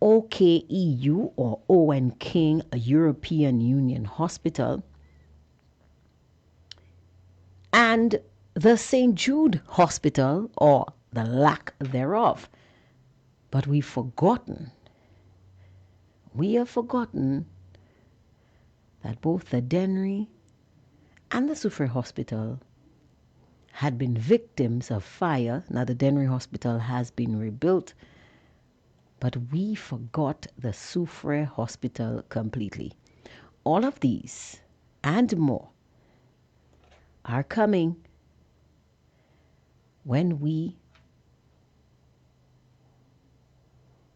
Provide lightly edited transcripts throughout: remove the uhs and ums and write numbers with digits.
OKEU or Owen King European Union Hospital and the St. Jude Hospital or the lack thereof. But we have forgotten that both the Dennery and the Soufriere Hospital had been victims of fire. Now the Dennery Hospital has been rebuilt, but we forgot the Soufriere Hospital completely. All of these and more are coming when we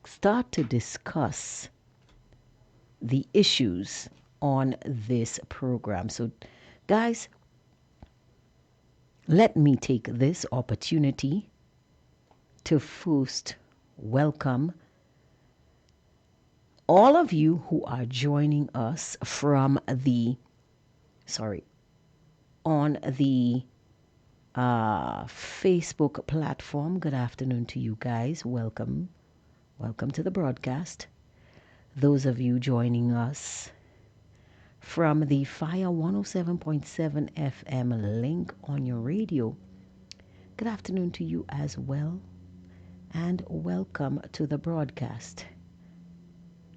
start to discuss the issues on this program. So, guys, let me take this opportunity to first welcome all of you who are joining us from on the Facebook platform. Good afternoon to you guys. Welcome to the broadcast. Those of you joining us from the Fire 107.7 FM link on your radio, good afternoon to you as well, and welcome to the broadcast.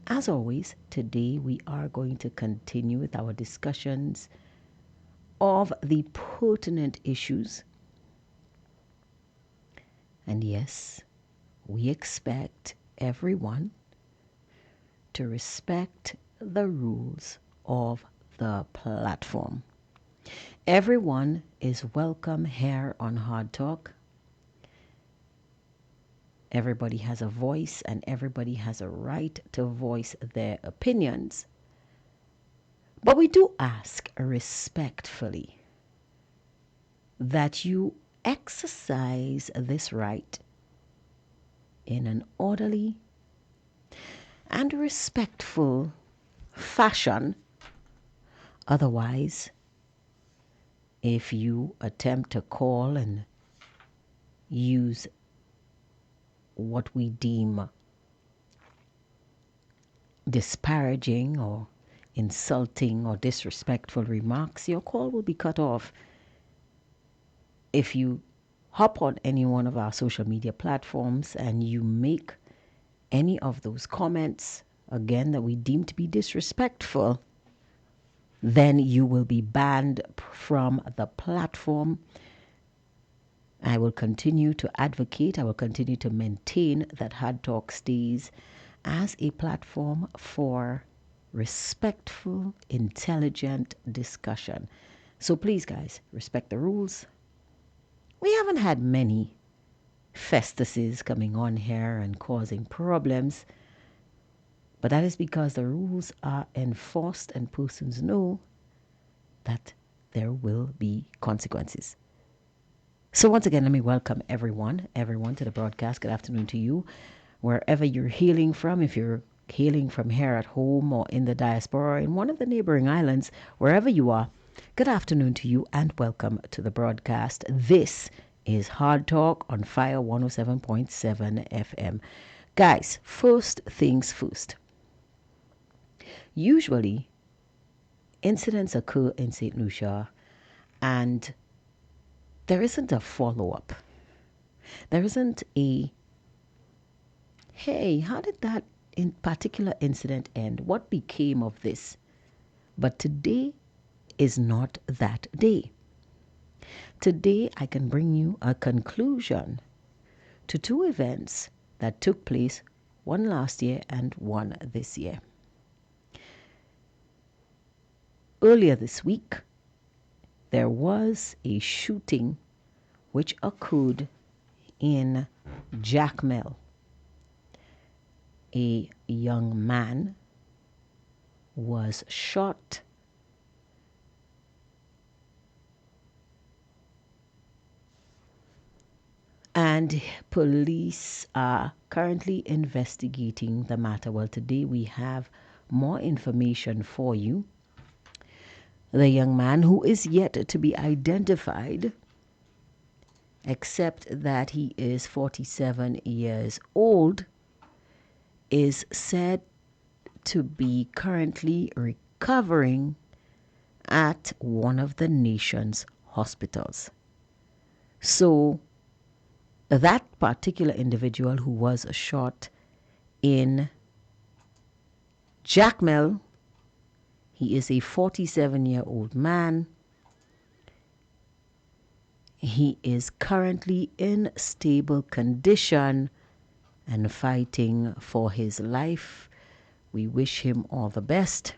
As always, today we are going to continue with our discussions of the pertinent issues. And yes, we expect everyone to respect the rules of the platform. Everyone is welcome here on Hardtalk. Everybody has a voice and everybody has a right to voice their opinions. But we do ask respectfully that you exercise this right in an orderly and respectful fashion. Otherwise, if you attempt to call and use what we deem disparaging or insulting or disrespectful remarks, your call will be cut off. If you hop on any one of our social media platforms and you make any of those comments, again, that we deem to be disrespectful, then you will be banned from the platform. I will continue to advocate, I will continue to maintain that Hardtalk stays as a platform for respectful, intelligent discussion. So please, guys, respect the rules. We haven't had many festuses coming on here and causing problems, but that is because the rules are enforced and persons know that there will be consequences. So once again, let me welcome everyone to the broadcast. Good afternoon to you, wherever you're hailing from. If you're hailing from here at home or in the diaspora or in one of the neighboring islands, wherever you are, good afternoon to you and welcome to the broadcast. This is Hardtalk on Fire 107.7 FM. Guys, first things first. Usually, incidents occur in St. Lucia and there isn't a follow-up. There isn't a, hey, how did that particular incident end? What became of this? But today is not that day. Today, I can bring you a conclusion to two events that took place, one last year and one this year. Earlier this week, there was a shooting which occurred in Jacmel. A young man was shot and police are currently investigating the matter. Well, today we have more information for you. The young man, who is yet to be identified, except that he is 47 years old, is said to be currently recovering at one of the nation's hospitals. So that particular individual who was shot in Jacmel, he is a 47-year-old man. He is currently in stable condition and fighting for his life. We wish him all the best,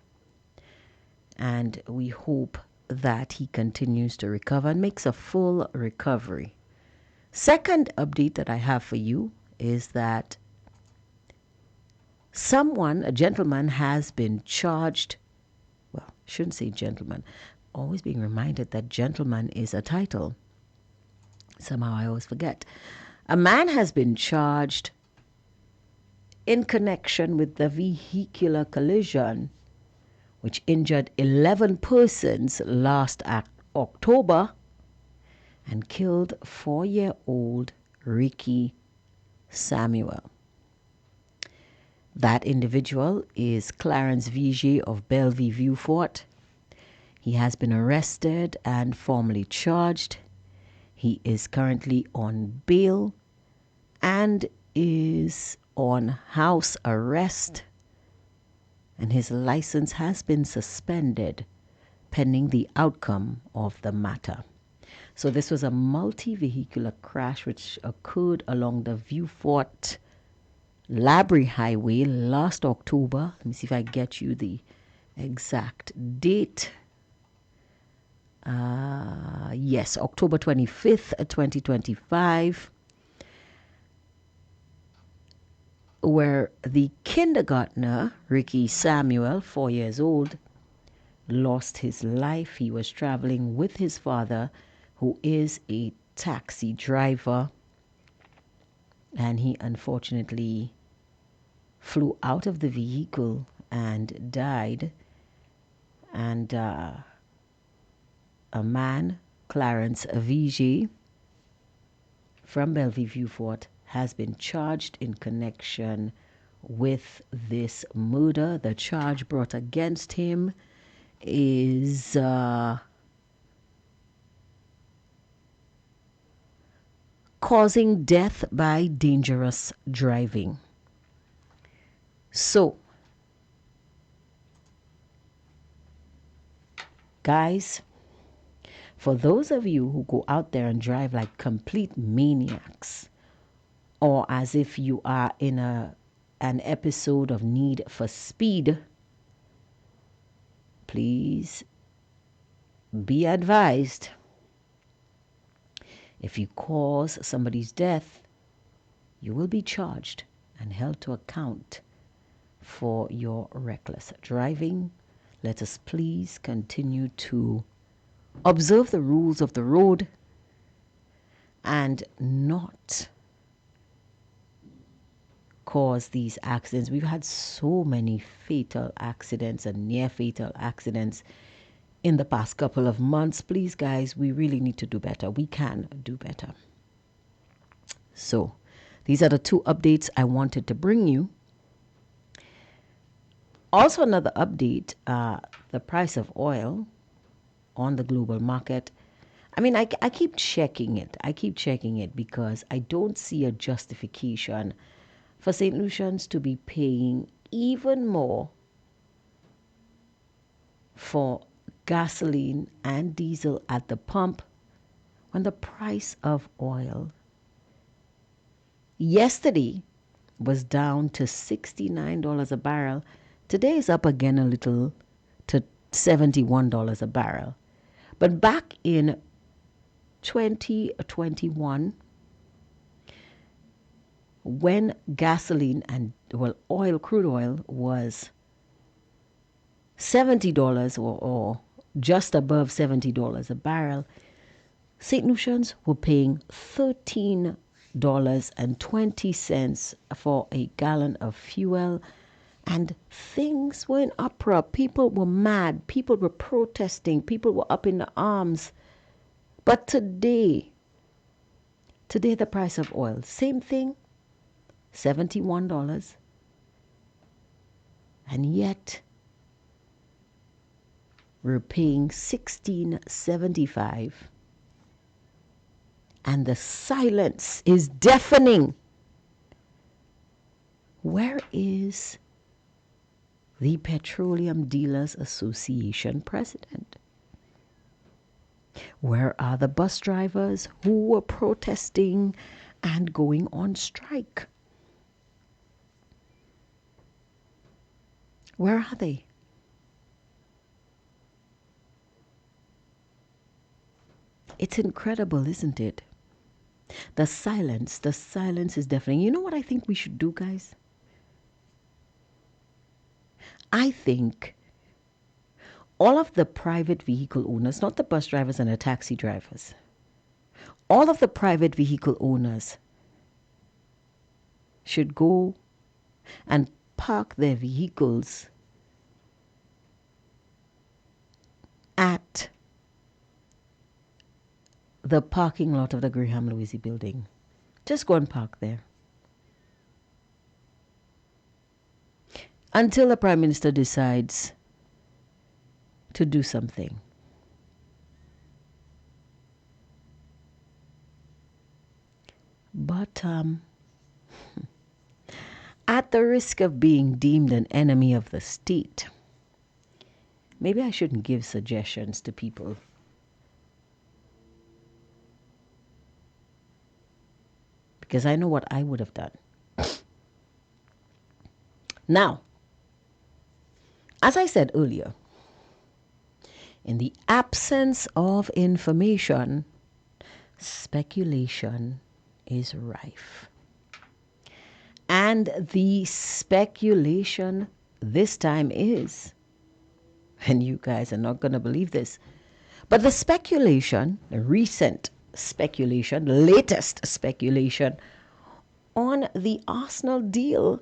and we hope that he continues to recover and makes a full recovery. Second update that I have for you is that a gentleman, has been charged. Well, shouldn't say gentleman. Always being reminded that gentleman is a title. Somehow I always forget. A man has been charged in connection with the vehicular collision which injured 11 persons last October and killed 4-year-old Ricky Samuel. That individual is Clarence Vigier of Bellevue Vieux Fort. He has been arrested and formally charged. He is currently on bail and is on house arrest, and his license has been suspended pending the outcome of the matter. So this was a multi-vehicular crash which occurred along the Vieux Fort Labrie Highway last October. Let me see if I get you the exact date. Yes, October 25th, 2025, where the kindergartner, Ricky Samuel, 4 years old, lost his life. He was traveling with his father, who is a taxi driver, and he unfortunately flew out of the vehicle and died. And a man, Clarence Vigier, from Bellevue Vieux Fort, has been charged in connection with this murder. The charge brought against him is causing death by dangerous driving. So, guys, for those of you who go out there and drive like complete maniacs, or as if you are in an episode of Need for Speed, please be advised, if you cause somebody's death, you will be charged and held to account for your reckless driving. Let us please continue to observe the rules of the road and not cause these accidents. We've had so many fatal accidents and near fatal accidents in the past couple of months. Please, guys, we really need to do better. We can do better. So these are the two updates I wanted to bring you. Also, another update, the price of oil on the global market. I mean, I keep checking it. I keep checking it because I don't see a justification for St. Lucians to be paying even more for gasoline and diesel at the pump when the price of oil yesterday was down to $69 a barrel. Today is up again a little to $71 a barrel. But back in 2021, when gasoline and crude oil was $70 or just above $70 a barrel, St. Lucians were paying $13.20 for a gallon of fuel, and things were in uproar. People were mad. People were protesting. People were up in the arms. But today the price of oil, same thing, $71. And yet, we're paying $16.75. And the silence is deafening. Where is the Petroleum Dealers Association president? Where are the bus drivers who were protesting and going on strike? Where are they? It's incredible, isn't it? The silence is deafening. You know what I think we should do, guys? I think all of the private vehicle owners, not the bus drivers and the taxi drivers, all of the private vehicle owners should go and park their vehicles at the parking lot of the Graham Louisi building. Just go and park there. Until the Prime Minister decides to do something. But at the risk of being deemed an enemy of the state, maybe I shouldn't give suggestions to people. Because I know what I would have done. Now, as I said earlier, in the absence of information, speculation is rife. And the speculation this time is, and you guys are not going to believe this, but the speculation, the recent speculation, latest speculation on the Arsenal deal,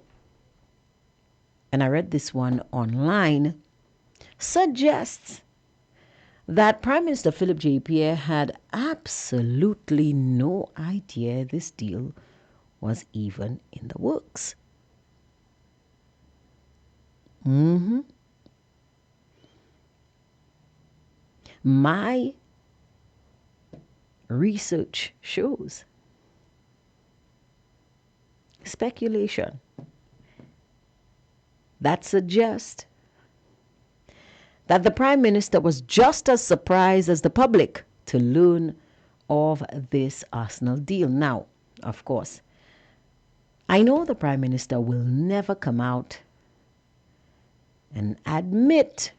and I read this one online, suggests that Prime Minister Philip J. Pierre had absolutely no idea this deal was even in the works. My research shows speculation that suggests that the Prime Minister was just as surprised as the public to learn of this Arsenal deal. Now, of course, I know the Prime Minister will never come out and admit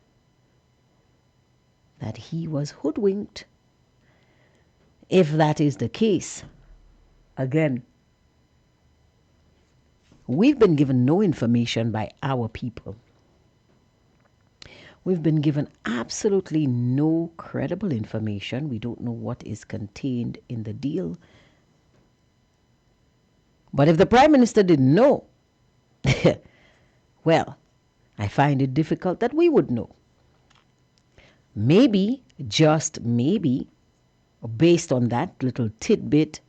that he was hoodwinked. If that is the case, again, we've been given no information by our people. We've been given absolutely no credible information. We don't know what is contained in the deal. But if the Prime Minister didn't know, well, I find it difficult that we would know. Maybe, just maybe, based on that little tidbit,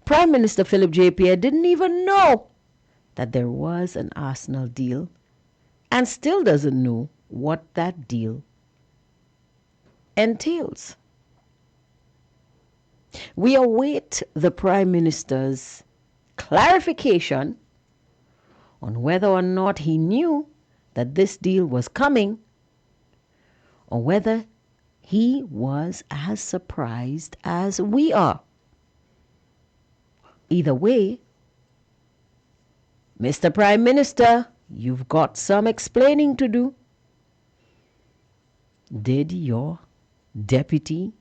Prime Minister Philip J. Pierre didn't even know that there was an Arsenal deal and still doesn't know what that deal entails. We await the Prime Minister's clarification on whether or not he knew that this deal was coming, or whether he was as surprised as we are. Either way, Mr. Prime Minister, you've got some explaining to do. Did your deputy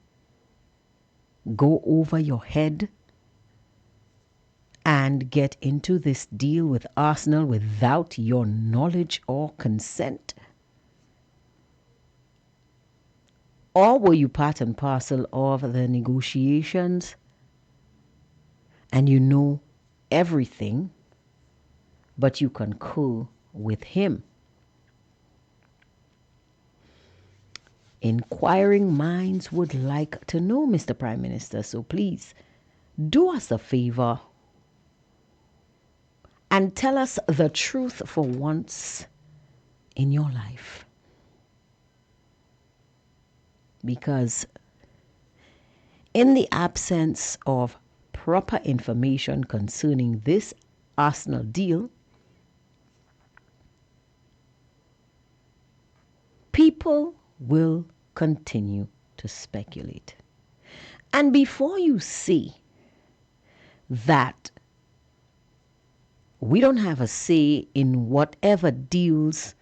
go over your head and get into this deal with Arsenal without your knowledge or consent? Or were you part and parcel of the negotiations and you know everything, but you concur with him? Inquiring minds would like to know, Mr. Prime Minister, so please do us a favor and tell us the truth for once in your life. Because in the absence of proper information concerning this Arsenal deal, people will continue to speculate. And before you see that we don't have a say in whatever deals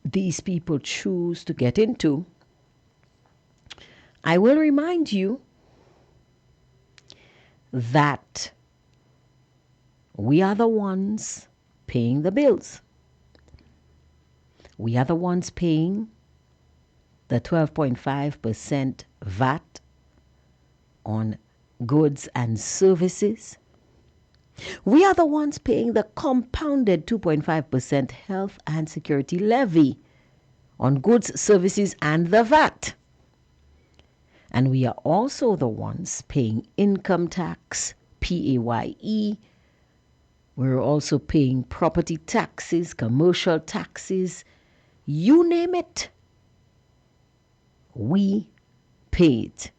these people choose to get into, I will remind you that we are the ones paying the bills. We are the ones paying the 12.5% VAT on goods and services. We are the ones paying the compounded 2.5% health and security levy on goods, services, and the VAT. And we are also the ones paying income tax, PAYE. We're also paying property taxes, commercial taxes, you name it. We pay it.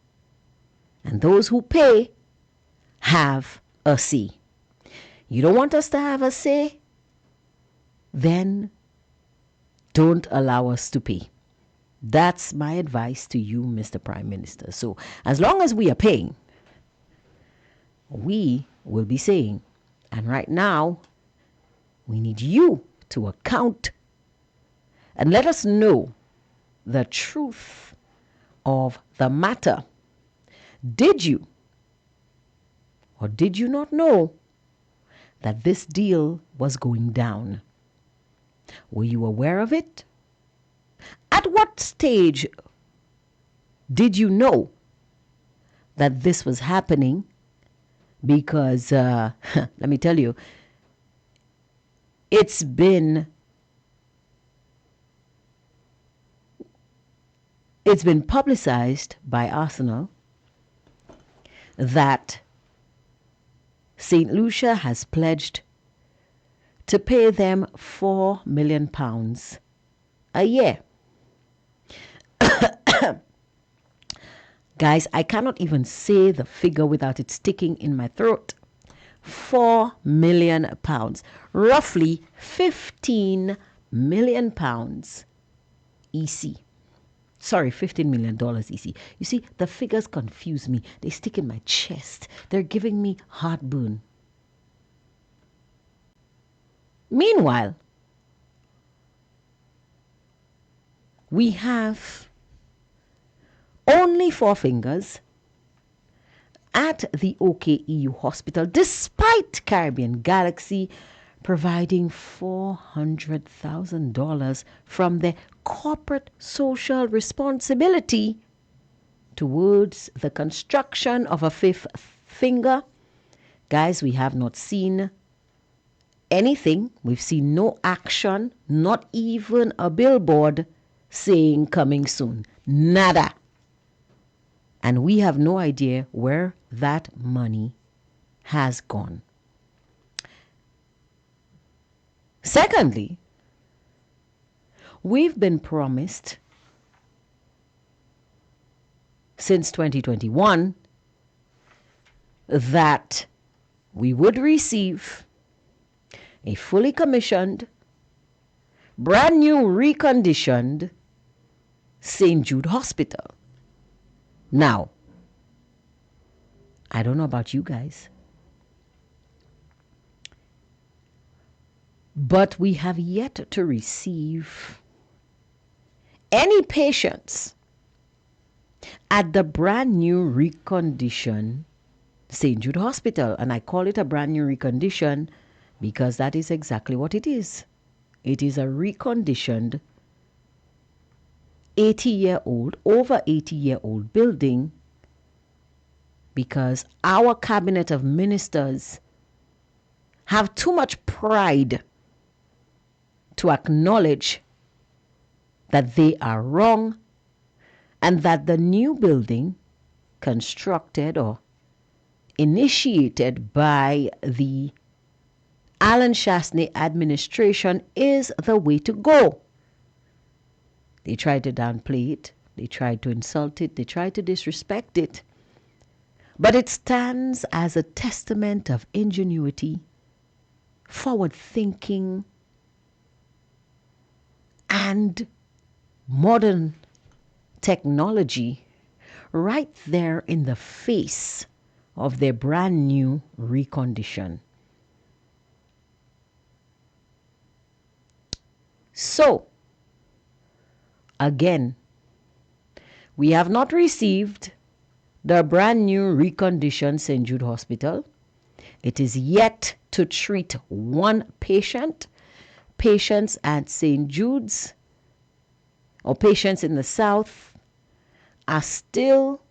And those who pay have a say. You don't want us to have a say? Then don't allow us to pay. That's my advice to you, Mr. Prime Minister. So as long as we are paying, we will be saying. And right now, we need you to account and let us know the truth of the matter. Did you or did you not know that this deal was going down? Were you aware of it? At what stage did you know that this was happening? Because let me tell you, it's been publicized by Arsenal that St. Lucia has pledged to pay them £4 million a year. Guys, I cannot even say the figure without it sticking in my throat. £4 million, roughly £15 million EC. Sorry, $15 million EC. You see, the figures confuse me. They stick in my chest. They're giving me heartburn. Meanwhile, we have only four fingers at the OKEU hospital, despite Caribbean Galaxy providing $400,000 from their corporate social responsibility towards the construction of a fifth finger. Guys, we have not seen anything. We've seen no action, not even a billboard saying coming soon. Nada. And we have no idea where that money has gone. Secondly, we've been promised since 2021 that we would receive a fully commissioned, brand new, reconditioned St. Jude Hospital. Now, I don't know about you guys, but we have yet to receive any patients at the brand new reconditioned St. Jude Hospital. And I call it a brand new recondition because that is exactly what it is. It is a reconditioned 80-year-old, over 80-year-old building, because our cabinet of ministers have too much pride to acknowledge that they are wrong and that the new building constructed or initiated by the Alan Shastney administration is the way to go. They tried to downplay it. They tried to insult it. They tried to disrespect it. But it stands as a testament of ingenuity, forward thinking, and modern technology right there in the face of their brand new recondition. So, again, we have not received the brand new reconditioned St. Jude Hospital. It is yet to treat one patient. Patients at St. Jude's or patients in the South are still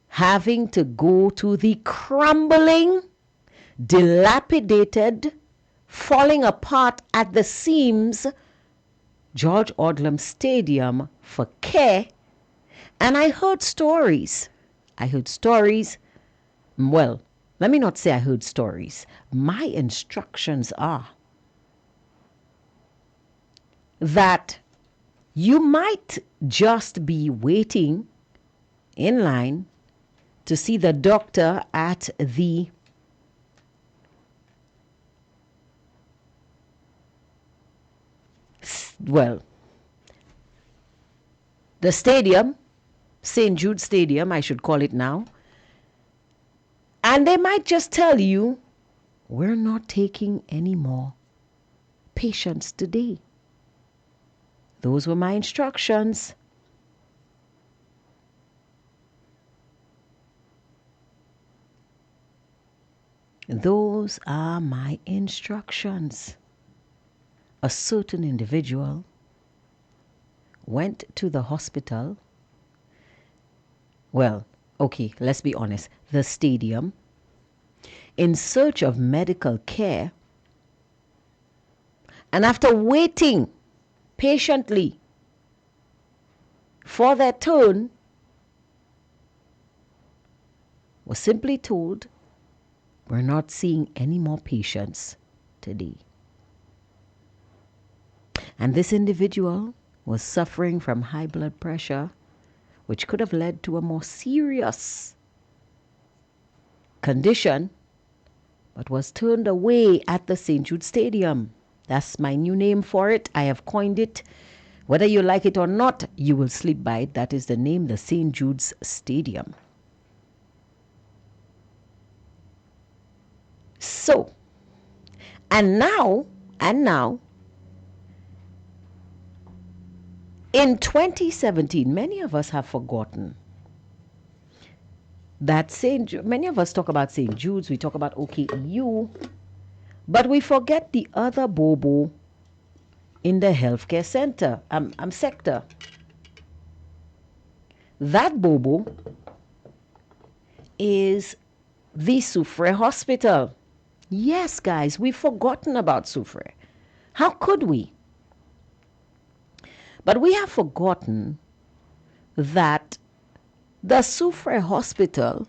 having to go to the crumbling, dilapidated, falling apart at the seams George Odlum Stadium for care. And I heard stories. Well, let me not say I heard stories. My instructions are that you might just be waiting in line to see the doctor at the stadium, St. Jude Stadium, I should call it now. And they might just tell you, we're not taking any more patients today. Those were my instructions. Those are my instructions. A certain individual went to the hospital. Well, okay, let's be honest. The stadium, in search of medical care, and after waiting patiently for their turn, was simply told, we're not seeing any more patients today. And this individual was suffering from high blood pressure, which could have led to a more serious condition, but was turned away at the St. Jude Stadium. That's my new name for it. I have coined it. Whether you like it or not, you will sleep by it. That is the name, the St. Jude's Stadium. So, and now, in 2017, many of us have forgotten that many of us talk about St. Jude's, we talk about OKEU, but we forget the other Bobo in the healthcare sector. That Bobo is the Soufriere Hospital. Yes, guys, we've forgotten about Soufriere. How could we? But we have forgotten that the Soufriere Hospital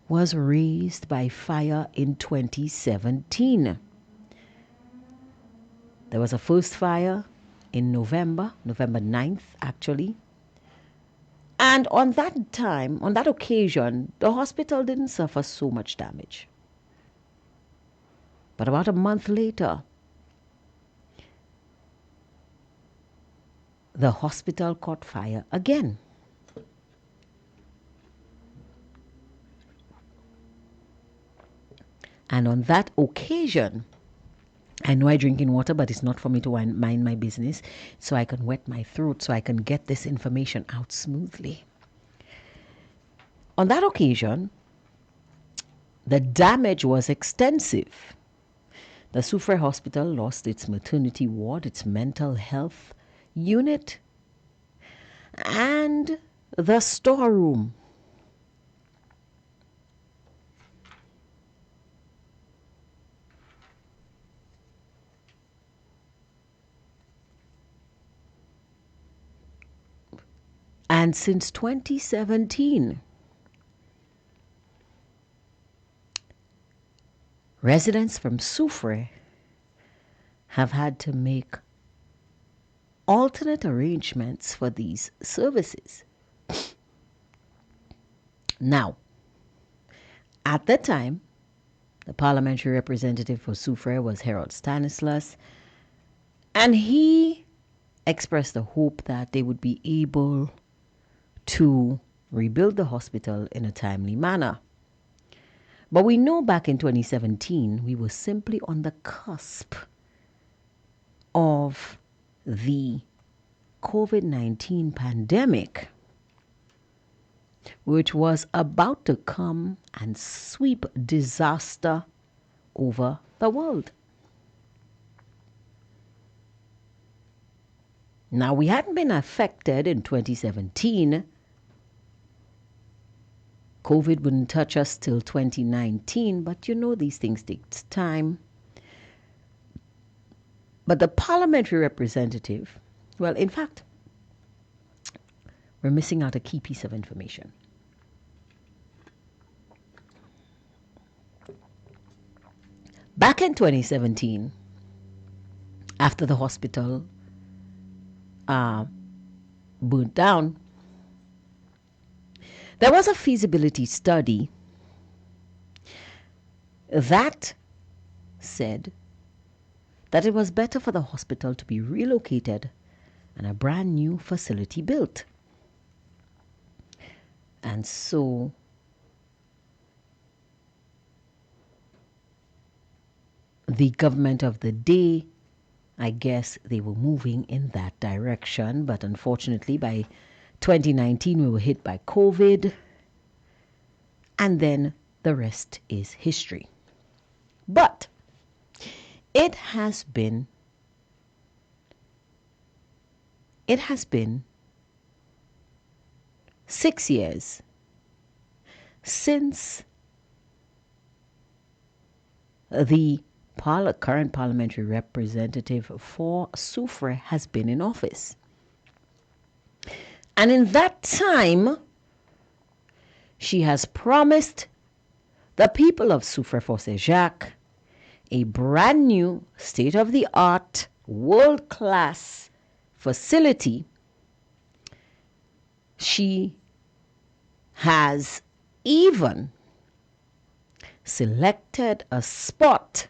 was razed by fire in 2017. There was a first fire in November 9th, actually. And on that occasion, the hospital didn't suffer so much damage. But about a month later, the hospital caught fire again. And on that occasion, I know I'm drinking water, but it's not for me to mind my business, so I can wet my throat, so I can get this information out smoothly. On that occasion, the damage was extensive. The Soufriere Hospital lost its maternity ward, its mental health unit, and the storeroom. And since 2017, residents from Soufriere have had to make alternate arrangements for these services. Now, at the time, the parliamentary representative for Soufrière was Harold Stanislas, and he expressed the hope that they would be able to rebuild the hospital in a timely manner. But we know back in 2017, we were simply on the cusp of the COVID-19 pandemic, which was about to come and sweep disaster over the world. Now, we hadn't been affected in 2017. COVID wouldn't touch us till 2019, but you know these things take time. But the parliamentary representative, well, in fact, we're missing out a key piece of information. Back in 2017, after the hospital burnt down, there was a feasibility study that said that it was better for the hospital to be relocated and a brand new facility built. And so the government of the day, I guess they were moving in that direction, but unfortunately by 2019 we were hit by COVID, and then the rest is history. But it has been 6 years since the current parliamentary representative for Soufrière has been in office. And in that time, she has promised the people of Soufrière-Fosset-Jacques a brand new state-of-the-art, world-class facility. She has even selected a spot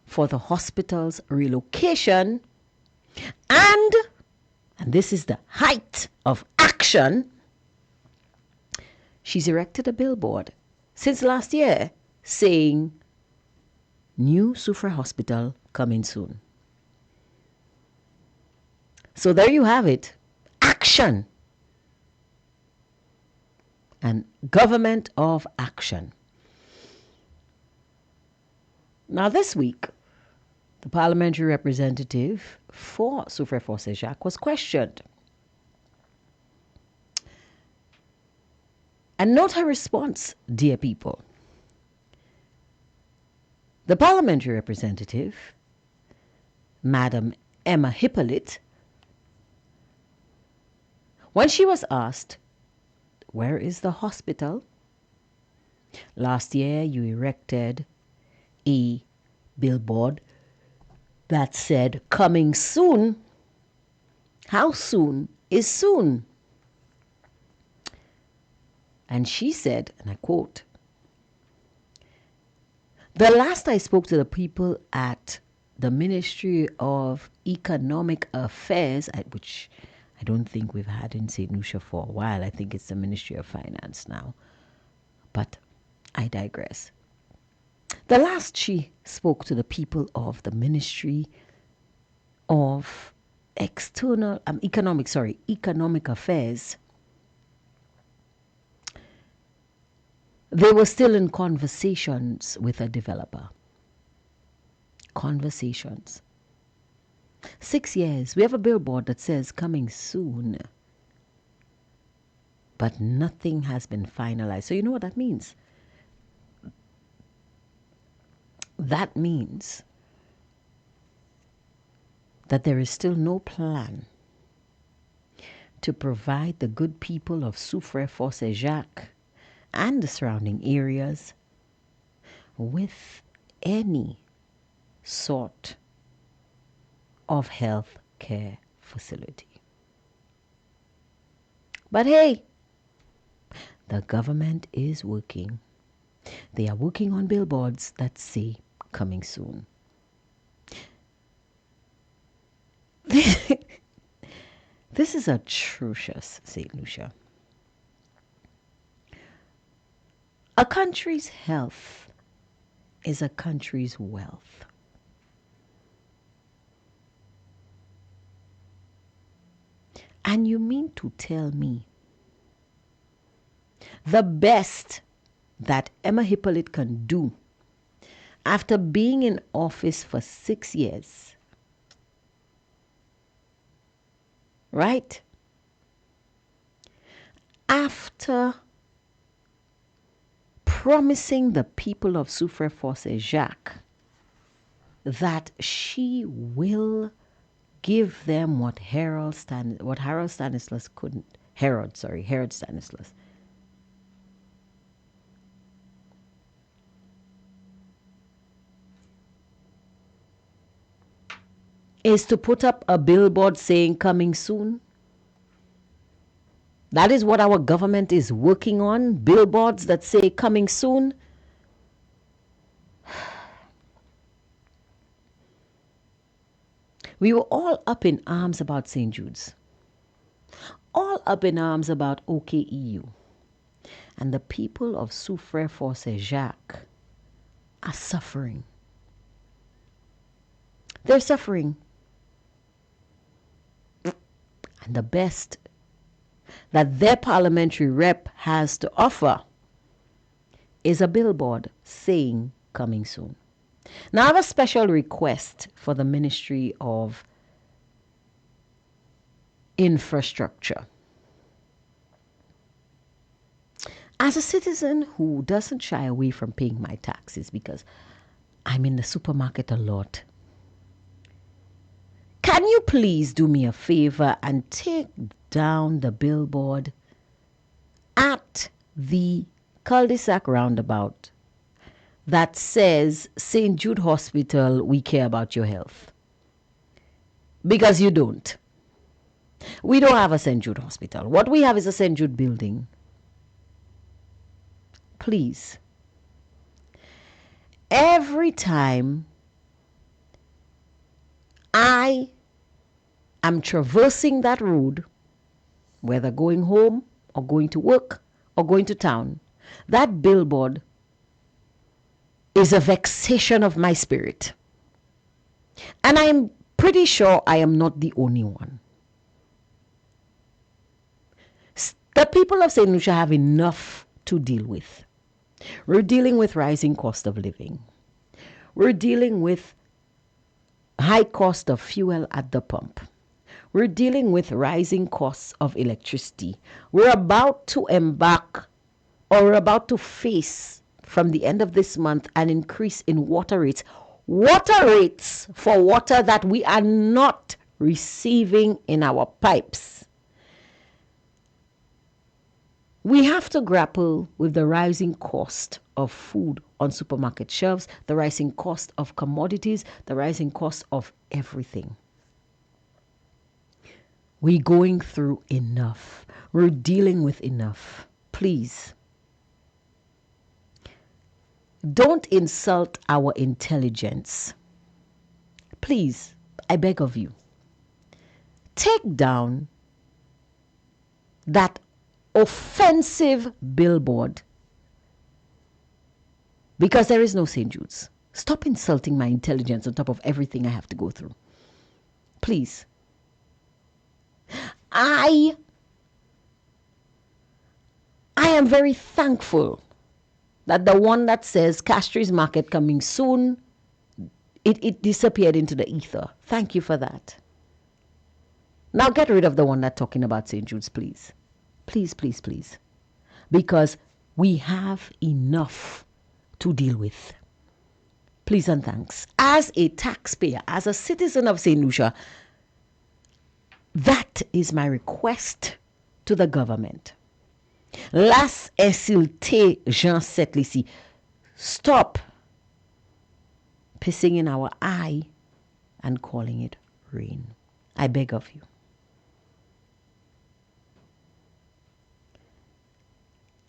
for the hospital's relocation, and this is the height of action, she's erected a billboard since last year saying, "New Soufrière Hospital coming soon." So there you have it. Action. And government of action. Now this week, the parliamentary representative for Soufrière-Fosset-Jacques was questioned. And note her response, dear people. The parliamentary representative, Madam Emma Hippolyte, when she was asked, "Where is the hospital? Last year you erected a billboard that said, 'Coming soon.' How soon is soon?" And she said, and I quote, "The last I spoke to the people at the Ministry of Economic Affairs," which I don't think we've had in St. Lucia for a while. I think it's the Ministry of Finance now. But I digress. The last she spoke to the people of the Ministry of Economic Affairs, they were still in conversations with a developer. Conversations. 6 years. We have a billboard that says "coming soon," but nothing has been finalized. So you know what that means? That means that there is still no plan to provide the good people of Soufrière-Fosset-Jacques and the surrounding areas with any sort of health care facility. But hey, the government is working. They are working on billboards that say coming soon. This is atrocious, St. Lucia. A country's health is a country's wealth. And you mean to tell me the best that Emma Hippolyte can do after being in office for 6 years, right? After promising the people of Soufrière Fossé Jacques that she will give them what Harold Stanislas couldn't. Herod Stanislas. Is to put up a billboard saying coming soon. That is what our government is working on, billboards that say coming soon. We were all up in arms about St. Jude's, all up in arms about OKEU. And the people of Soufrière Fossé Jacques are suffering. They're suffering. And the best that their parliamentary rep has to offer is a billboard saying coming soon. Now I have a special request for the Ministry of Infrastructure. As a citizen who doesn't shy away from paying my taxes because I'm in the supermarket a lot, can you please do me a favor and take down the billboard at the cul-de-sac roundabout that says St. Jude Hospital, we care about your health? Because you don't. We don't have a St. Jude Hospital. What we have is a St. Jude building. Please. Every time I am traversing that road, whether going home or going to work or going to town, that billboard is a vexation of my spirit. And I'm pretty sure I am not the only one. The people of St. Lucia have enough to deal with. We're dealing with rising cost of living. We're dealing with high cost of fuel at the pump. We're dealing with rising costs of electricity. We're about to embark, or we're about to face from the end of this month, an increase in water rates. Water rates for water that we are not receiving in our pipes. We have to grapple with the rising cost of food on supermarket shelves, the rising cost of commodities, the rising cost of everything. We're going through enough. We're dealing with enough. Please, don't insult our intelligence. Please, I beg of you, take down that offensive billboard, because there is no St. Jude's. Stop insulting my intelligence on top of everything I have to go through. Please. I am very thankful that the one that says Castries Market coming soon, it disappeared into the ether. Thank you for that. Now get rid of the one that's talking about St. Jude's, please. Please, please, please. Because we have enough to deal with. Please and thanks. As a taxpayer, as a citizen of St. Lucia, that is my request to the government. Las insulter Jean Setlici. Stop pissing in our eye and calling it rain. I beg of you.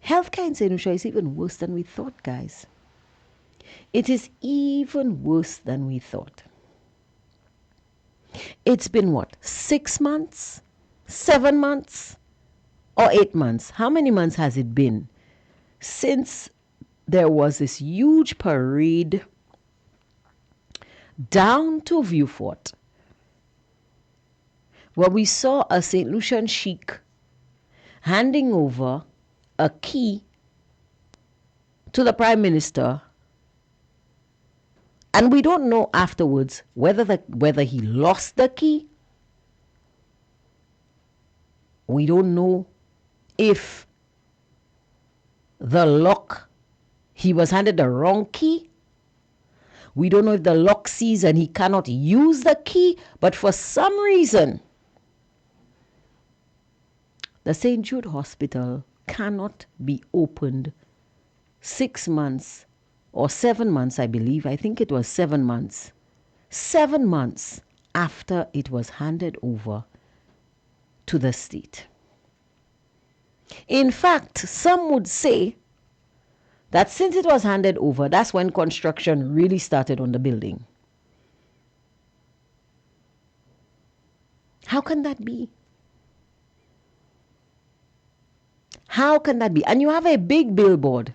Healthcare in St. Lucia is even worse than we thought, guys. It is even worse than we thought. It's been what? 6 months? 7 months? Or 8 months? How many months has it been since there was this huge parade down to Viewfort where we saw a St. Lucian sheik handing over a key to the Prime Minister, and we don't know afterwards whether he lost the key. We don't know if the lock, he was handed the wrong key. We don't know if the lock sees and he cannot use the key, but for some reason, the St. Jude Hospital cannot be opened 6 months or 7 months, I believe. I think it was 7 months. 7 months after it was handed over to the state. In fact, some would say that since it was handed over, that's when construction really started on the building. How can that be? How can that be? And you have a big billboard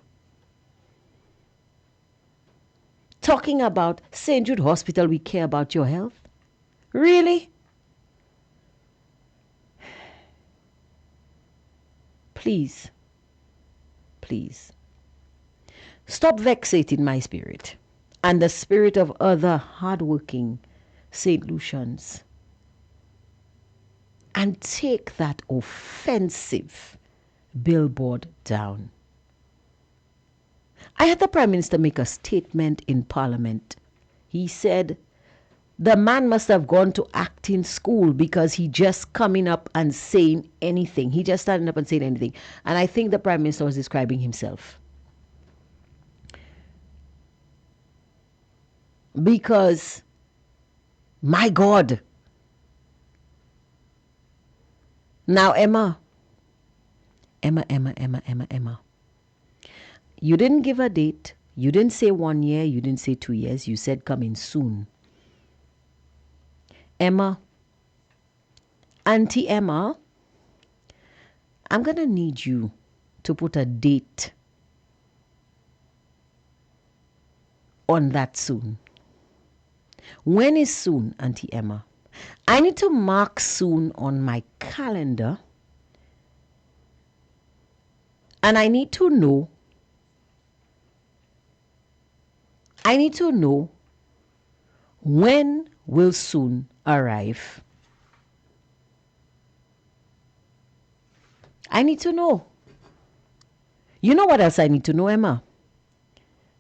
talking about St. Jude Hospital, we care about your health. Really? Please, please, stop vexating my spirit and the spirit of other hardworking St. Lucians and take that offensive billboard down. I had the Prime Minister make a statement in Parliament. He said the man must have gone to acting school because he just coming up and saying anything. He just standing up and saying anything. And I think the Prime Minister was describing himself. Because, my God. Now, Emma. You didn't give a date. You didn't say 1 year. You didn't say 2 years. You said coming soon. Emma, Auntie Emma, I'm going to need you to put a date on that soon. When is soon, Auntie Emma? I need to mark soon on my calendar. And I need to know when will soon arrive. I need to know. You know what else I need to know, Emma?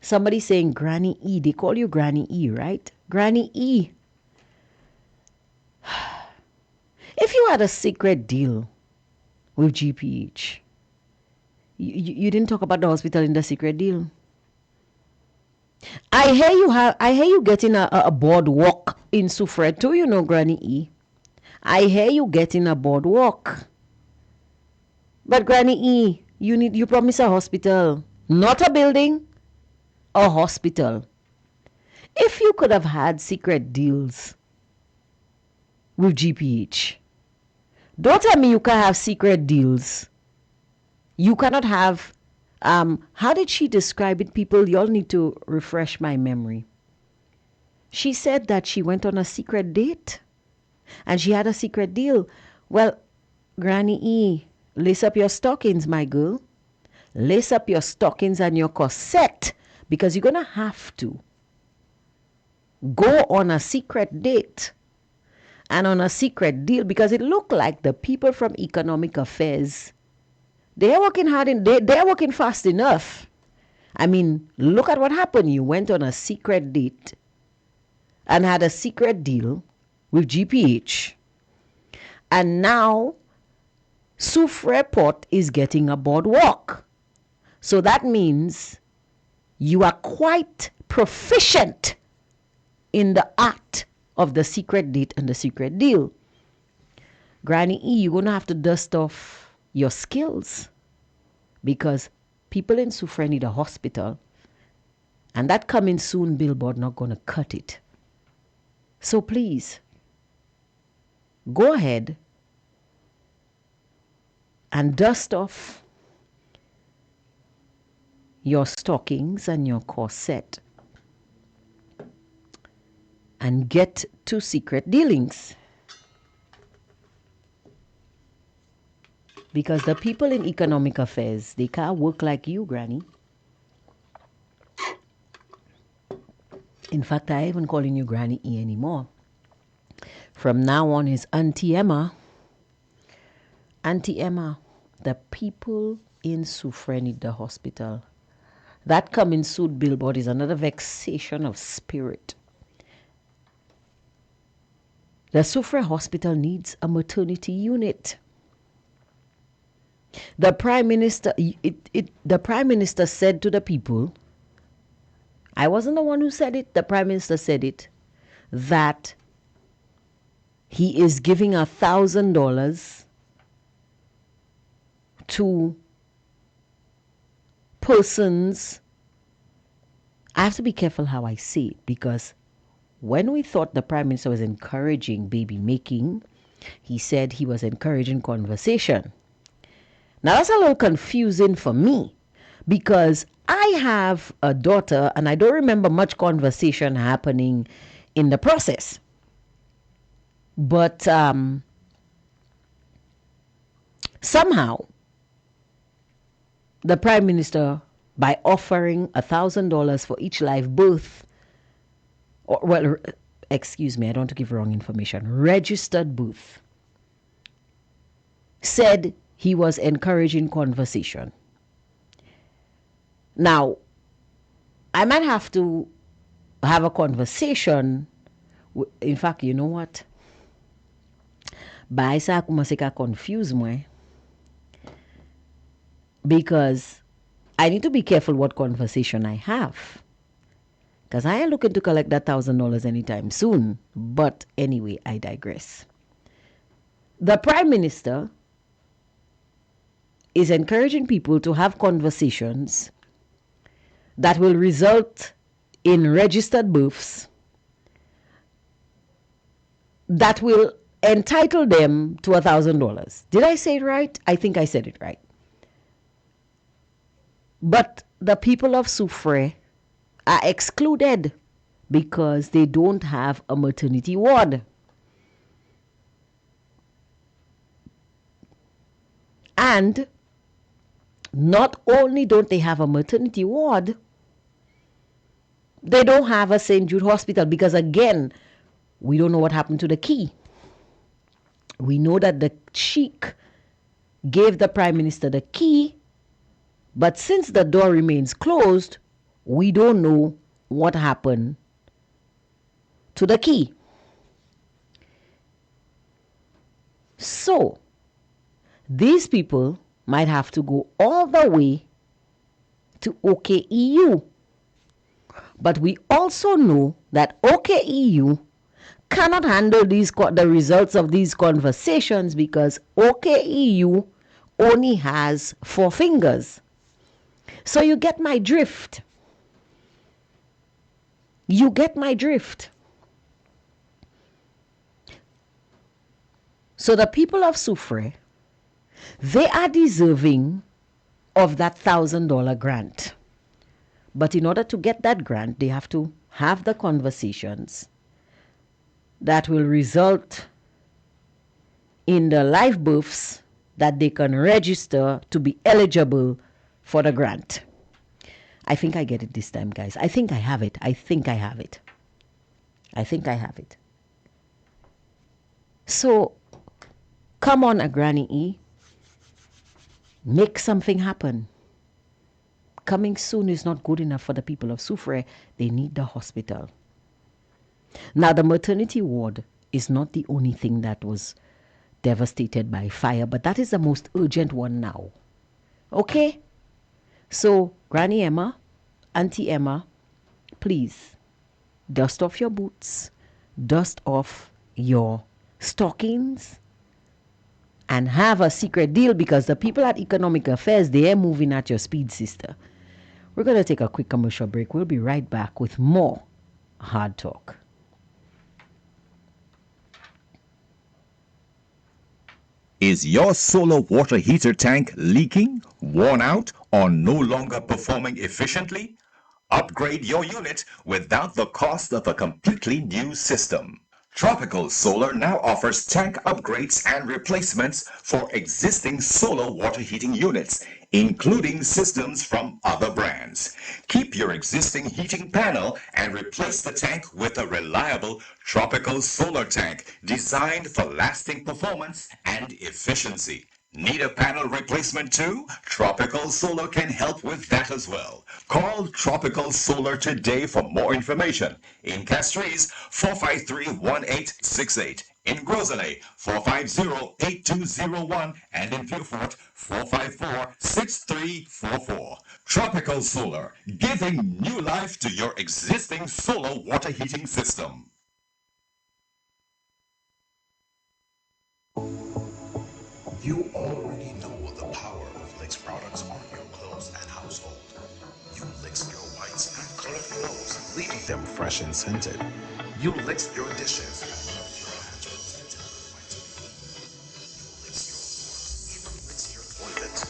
Somebody saying Granny E. They call you Granny E, right? Granny E. If you had a secret deal with GPH, you didn't talk about the hospital in the secret deal. I hear you getting a boardwalk in Sufred too, you know, Granny E. I hear you getting a boardwalk. But Granny E, you promise a hospital, not a building, a hospital. If you could have had secret deals with GPH, don't tell me you can have secret deals. You cannot have, how did she describe it, people? Y'all need to refresh my memory. She said that she went on a secret date and she had a secret deal. Well, Granny E, lace up your stockings, my girl. Lace up your stockings and your corset because you're going to have to go on a secret date and on a secret deal because it looked like the people from Economic Affairs, they're working hard and they're working fast enough. I mean, look at what happened. You went on a secret date and had a secret deal with GPH. And now Soufre Port is getting a boardwalk. So that means you are quite proficient in the art of the secret date and the secret deal. Granny E, you're going to have to dust off your skills because People in Soufrière need a hospital. And that coming soon billboard not going to cut it. So please, go ahead and dust off your stockings and your corset and get to secret dealings. Because the people in economic affairs, they can't work like you, Granny. In fact, I ain't even calling you Granny E anymore. From now on is Auntie Emma. Auntie Emma, the people in Soufrière need the hospital. That coming soon billboard is another vexation of spirit. The Soufrière hospital needs a maternity unit. The Prime Minister, the Prime Minister said to the people, I wasn't the one who said it, the Prime Minister said it, that he is giving $1,000 to persons. I have to be careful how I say it, because when we thought the Prime Minister was encouraging baby making, he said he was encouraging conversation. Now that's a little confusing for me, because I have a daughter and I don't remember much conversation happening in the process. But somehow the Prime Minister, by offering $1,000 for each live birth, or, well, excuse me, I don't want to give wrong information, registered birth, said he was encouraging conversation. Now, I might have to have a conversation. In fact, you know what? Ba isa kumase ka confuse mo, because I need to be careful what conversation I have. Because I ain't looking to collect that $1,000 anytime soon. But anyway, I digress. The Prime Minister is encouraging people to have conversations that will result in registered births that will entitle them to $1,000. Did I say it right? I think I said it right. But the people of Soufrière are excluded because they don't have a maternity ward. And not only don't they have a maternity ward, they don't have a St. Jude hospital, because again, we don't know what happened to the key. We know that the Sheikh gave the Prime Minister the key, but since the door remains closed, we don't know what happened to the key. So, these people might have to go all the way to OKEU. But we also know that OKEU cannot handle the results of these conversations, because OKEU only has 4 fingers. So you get my drift. You get my drift. So the people of Soufrière, they are deserving of that $1,000 grant. But in order to get that grant, they have to have the conversations that will result in the live births that they can register to be eligible for the grant. I think I get it this time, guys. I think I have it. I think I have it. So, come on, Granny E. Make something happen. Coming soon is not good enough for the people of Soufrière. They need the hospital. Now, the maternity ward is not the only thing that was devastated by fire, but that is the most urgent one now. Okay? So, Granny Emma, Auntie Emma, please dust off your boots, dust off your stockings, and have a secret deal because the people at Economic Affairs, they're moving at your speed, sister. We're going to take a quick commercial break. We'll be right back with more Hard Talk. Is your solar water heater tank leaking, worn out, or no longer performing efficiently? Upgrade your unit without the cost of a completely new system. Tropical Solar now offers tank upgrades and replacements for existing solar water heating units, including systems from other brands. Keep your existing heating panel and replace the tank with a reliable Tropical Solar tank designed for lasting performance and efficiency. Need a panel replacement too? Tropical Solar can help with that as well. Call Tropical Solar today for more information. In Castries, 453-1868. In Grosley, 450-8201. And in Beaufort, 454-6344. Tropical Solar, giving new life to your existing solar water heating system. You already know the power of Licks products on your clothes and household. You Licks your whites and colored clothes, leaving them fresh and scented. You Licks your dishes and left your hands protected with whites. You Licks your floors, even Licks your toilet.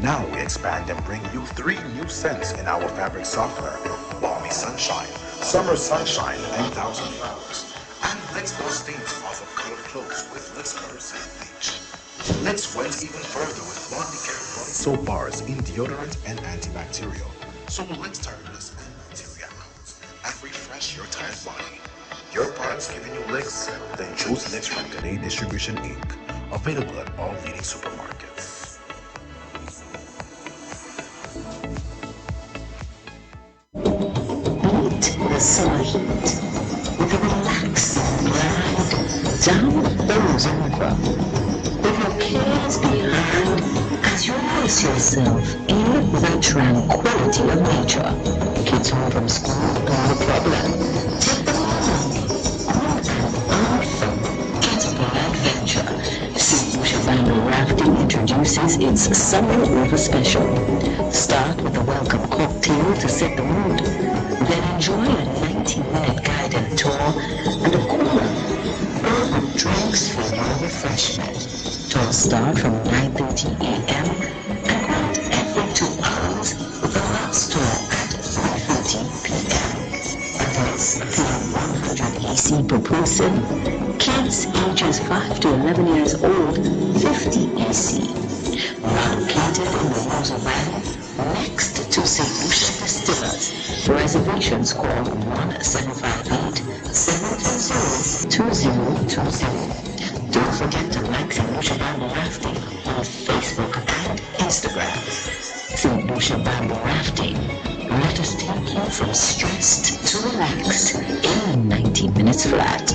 Now we expand and bring you 3 new scents in our fabric softener: Balmy Sunshine, Summer Sunshine, and Thousand Flowers. And Licks those stains off of colored clothes with Licks Color Scent Bleach. Licks went even further with Blondie Care body soap bars in deodorant and antibacterial. So Licks tiredness and bacteria out and refresh your tired body. Your products giving you licks? Then choose Licks from Grenade Distribution Inc. Available at all leading supermarkets. Meet the summer heat with a relaxing ride down the Rosanova. With your cares behind as you immerse yourself in the tranquility of nature. Kids home from school, not a problem. Take them along on an unforgettable adventure. St. Lucia Bamboo Rafting introduces its Summer Over Special. Start with a welcome cocktail to set the mood. Then enjoy a 90-minute guided tour and a cooler herbal drinks for your refreshment. Tours start from 9:30 a.m. and grant every 2 hours with the last tour at 3:30 p.m. Adults pay 100 EC per person. Kids ages 5 to 11 years old, 50 EC. Located in the Rosa Valley, next to St. Lucia Distillers. For reservations, call 1-758-730-2020. Don't forget to like St. Lucia Bamboo Rafting on Facebook and Instagram. St. Lucia Bamboo Rafting. Let us take you from stressed to relaxed in 90 minutes flat.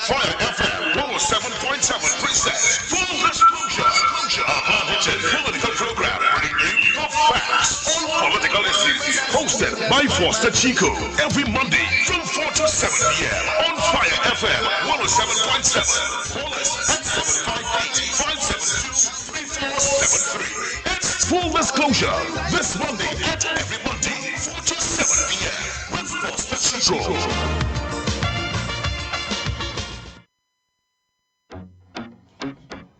Fire FM 107.7 presents Full Disclosure, a hard-hitting political program bringing you the facts on political issues. Hosted by Foster Chico every Monday from 4 to 7 p.m. on Fire FM 107.7. Call us at 758-572-3473. It's Full Disclosure this Monday and every Monday 4 to 7 p.m. with Foster Chico.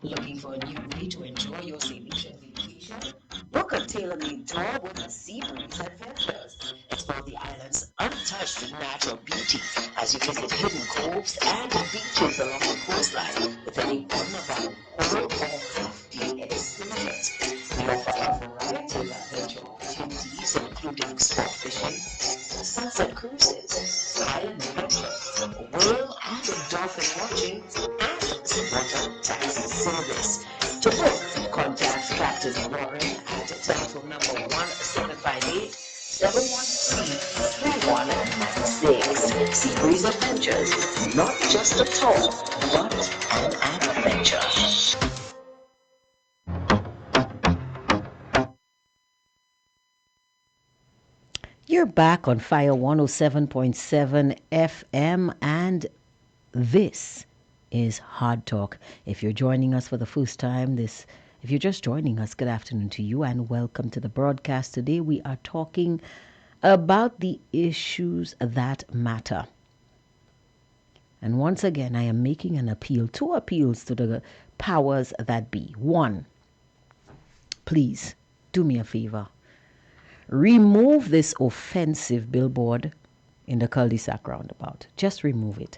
Looking for a new way to enjoy your St. Lucia vacation? Book a tailor-made tour with the Sea Breeze Adventures. Explore the island's untouched natural beauty as you visit hidden coves and beaches along the coastline with any one of our whole or half-day excursions. We offer a variety of adventure opportunities, including sport fishing, sunset cruises, island picnics, whale and dolphin watching, and water taxi service. To book, contact Captain Warren at telephone number 1-758-713-3196. Sea Breeze Adventures, not just a tour, but an adventure. You're back on Fire 107.7 FM and This is Hardtalk. If you're joining us for the first time, if you're just joining us, good afternoon to you and welcome to the broadcast. Today we are talking about the issues that matter. And once again, I am making an appeal, two appeals to the powers that be. One, please do me a favor. Remove this offensive billboard in the cul-de-sac roundabout. Just remove it.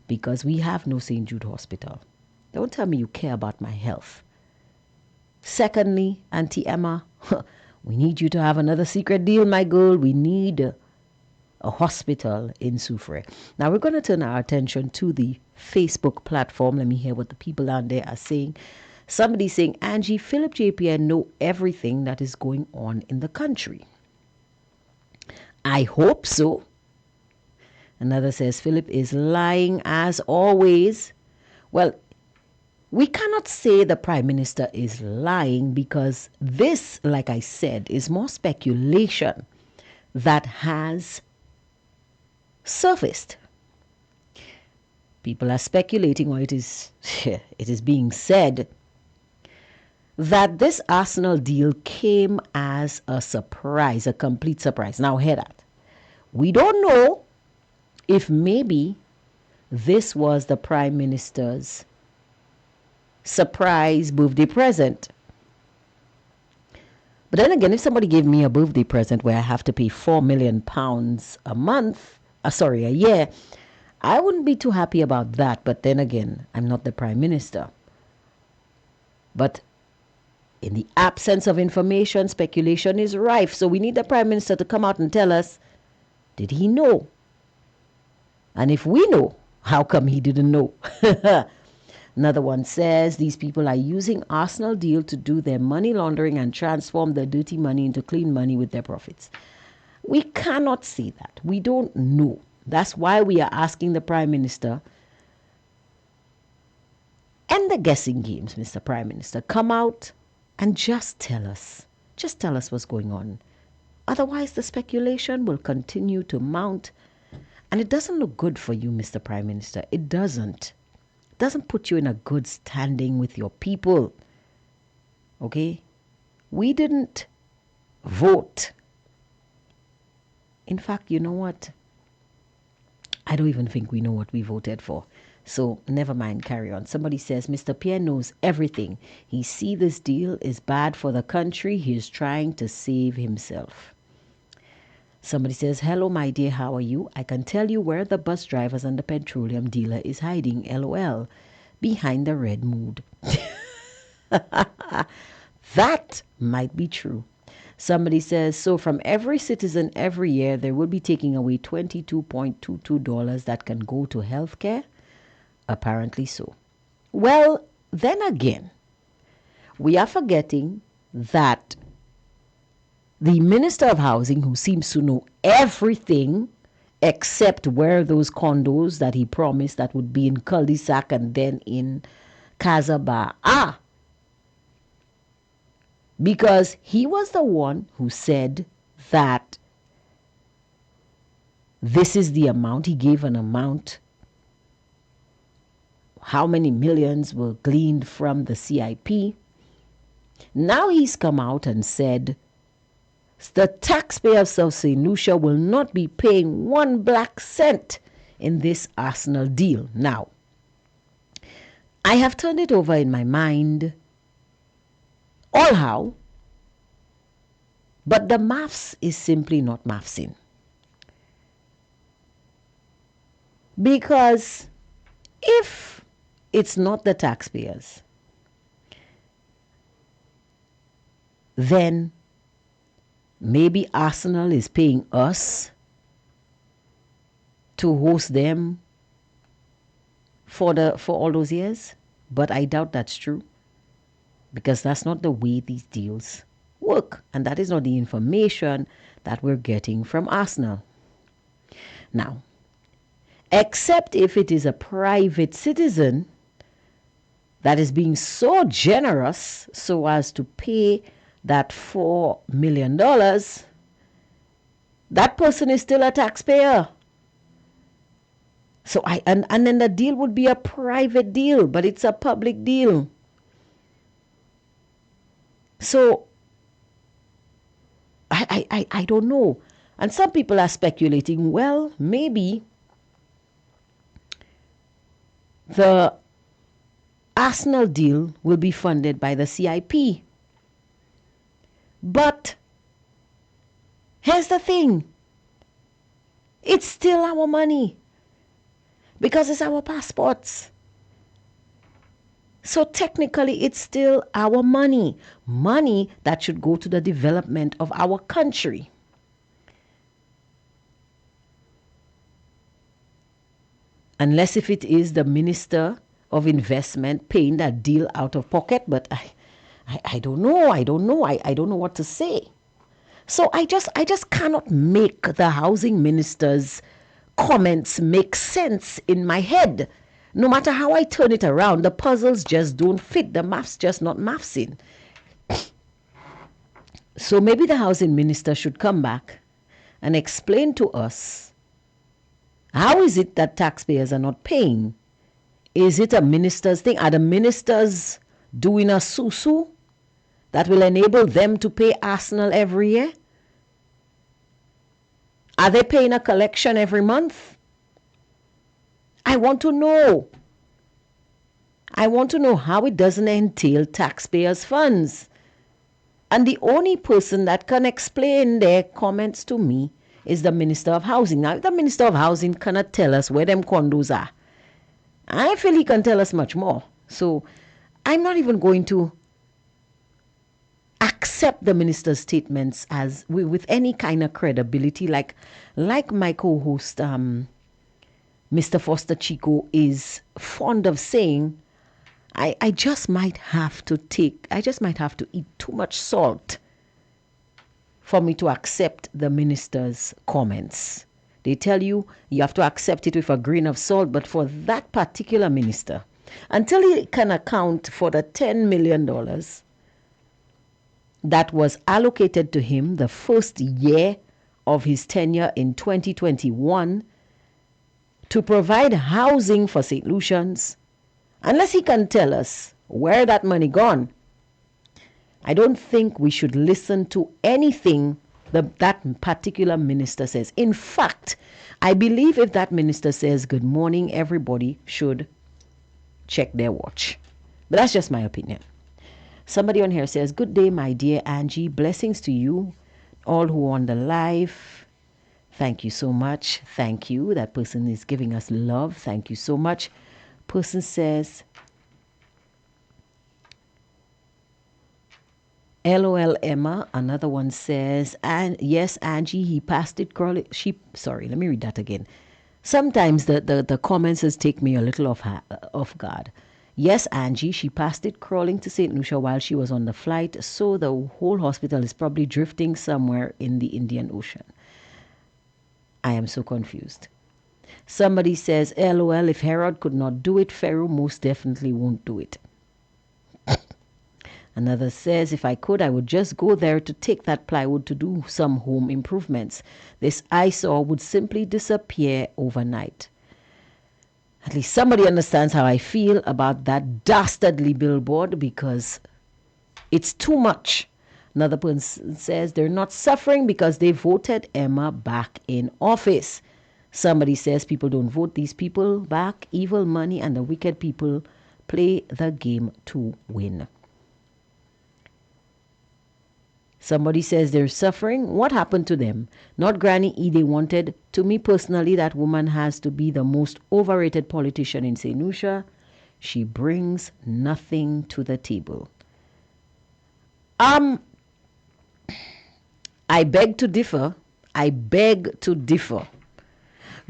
Because we have no St. Jude Hospital. Don't tell me you care about my health. Secondly, Auntie Emma, we need you to have another secret deal, my girl. We need a hospital in Soufrière. Now we're going to turn our attention to the Facebook platform. Let me hear what the people down there are saying. Somebody saying, Angie, Philip JPN know everything that is going on in the country. I hope so. Another says, Philip is lying as always. Well, we cannot say the Prime Minister is lying because this, like I said, is more speculation that has surfaced. People are speculating, or it is being said that this Arsenal deal came as a surprise, a complete surprise. Now hear that. We don't know if maybe this was the Prime Minister's surprise birthday present. But then again, if somebody gave me a birthday present where I have to pay £4 million a year, I wouldn't be too happy about that. But then again, I'm not the Prime Minister. But in the absence of information, speculation is rife. So we need the Prime Minister to come out and tell us, did he know? And if we know, how come he didn't know? Another one says these people are using Arsenal deal to do their money laundering and transform their dirty money into clean money with their profits. We cannot see that. We don't know. That's why we are asking the Prime Minister, end the guessing games, Mr. Prime Minister. Come out and just tell us. Just tell us what's going on. Otherwise, the speculation will continue to mount. And it doesn't look good for you, Mr. Prime Minister. It doesn't. It doesn't put you in a good standing with your people. Okay? We didn't vote. In fact, you know what? I don't even think we know what we voted for. So never mind, carry on. Somebody says, Mr. Pierre knows everything. He see this deal is bad for the country. He is trying to save himself. Somebody says, hello, my dear, how are you? I can tell you where the bus drivers and the petroleum dealer is hiding, LOL, behind the red mood. That might be true. Somebody says, so from every citizen every year, they will be taking away $22.22 that can go to healthcare? Apparently so. Well, then again, we are forgetting that the Minister of Housing, who seems to know everything except where those condos that he promised that would be in cul-de-sac and then in Casabah are. Because he was the one who said that this is the amount. He gave an amount. How many millions were gleaned from the CIP? Now he's come out and said the taxpayer of South St. Lucia will not be paying one black cent in this Arsenal deal. Now, I have turned it over in my mind all how, but the maths is simply not mathsing. Because if it's not the taxpayers, then maybe Arsenal is paying us to host them for all those years. But I doubt that's true, because that's not the way these deals work, and that is not the information that we're getting from Arsenal. Now, except if it is a private citizen that is being so generous so as to pay that $4 million, that person is still a taxpayer. So and then the deal would be a private deal, but it's a public deal. So I don't know. And some people are speculating, well, maybe the Arsenal deal will be funded by the CIP. But here's the thing. It's still our money because it's our passports. So technically, it's still our money. Money that should go to the development of our country. Unless if it is the Minister of Investment paying that deal out of pocket. But I don't know. I don't know what to say. So I just cannot make the housing minister's comments make sense in my head. No matter how I turn it around, the puzzles just don't fit. The maths just not mathsing. So maybe the housing minister should come back and explain to us, how is it that taxpayers are not paying? Is it a minister's thing? Are the ministers doing a susu that will enable them to pay Arsenal every year? Are they paying a collection every month? I want to know. I want to know how it doesn't entail taxpayers' funds. And the only person that can explain their comments to me is the Minister of Housing. Now, if the Minister of Housing cannot tell us where them condos are, I feel he can tell us much more. So I'm not even going to accept the minister's statements as with any kind of credibility, like my co-host Mr. Foster Chico is fond of saying. I just might have to eat too much salt for me to accept the minister's comments. They tell you have to accept it with a grain of salt, but for that particular minister, until he can account for the $10 million that was allocated to him the first year of his tenure in 2021 to provide housing for St. Lucians, unless he can tell us where that money gone, I don't think we should listen to anything that particular minister says. In fact, I believe if that minister says good morning, everybody should check their watch. But that's just my opinion. Somebody on here says, good day, my dear Angie. Blessings to you, all who are on the live. Thank you so much. Thank you. That person is giving us love. Thank you so much. Person says, LOL Emma. Another one says, and yes, Angie, he passed it crawling. Sorry, let me read that again. Sometimes the comments take me a little off guard. Yes, Angie, she passed it crawling to St. Lucia while she was on the flight, so the whole hospital is probably drifting somewhere in the Indian Ocean. I am so confused. Somebody says, LOL, if Herod could not do it, Pharaoh most definitely won't do it. Another says, if I could, I would just go there to take that plywood to do some home improvements. This eyesore would simply disappear overnight. At least somebody understands how I feel about that dastardly billboard, because it's too much. Another person says they're not suffering because they voted Emma back in office. Somebody says people don't vote these people back. Evil money and the wicked people play the game to win. Somebody says they're suffering. What happened to them? Not Granny E they wanted. To me personally, that woman has to be the most overrated politician in St. Lucia. She brings nothing to the table. I beg to differ.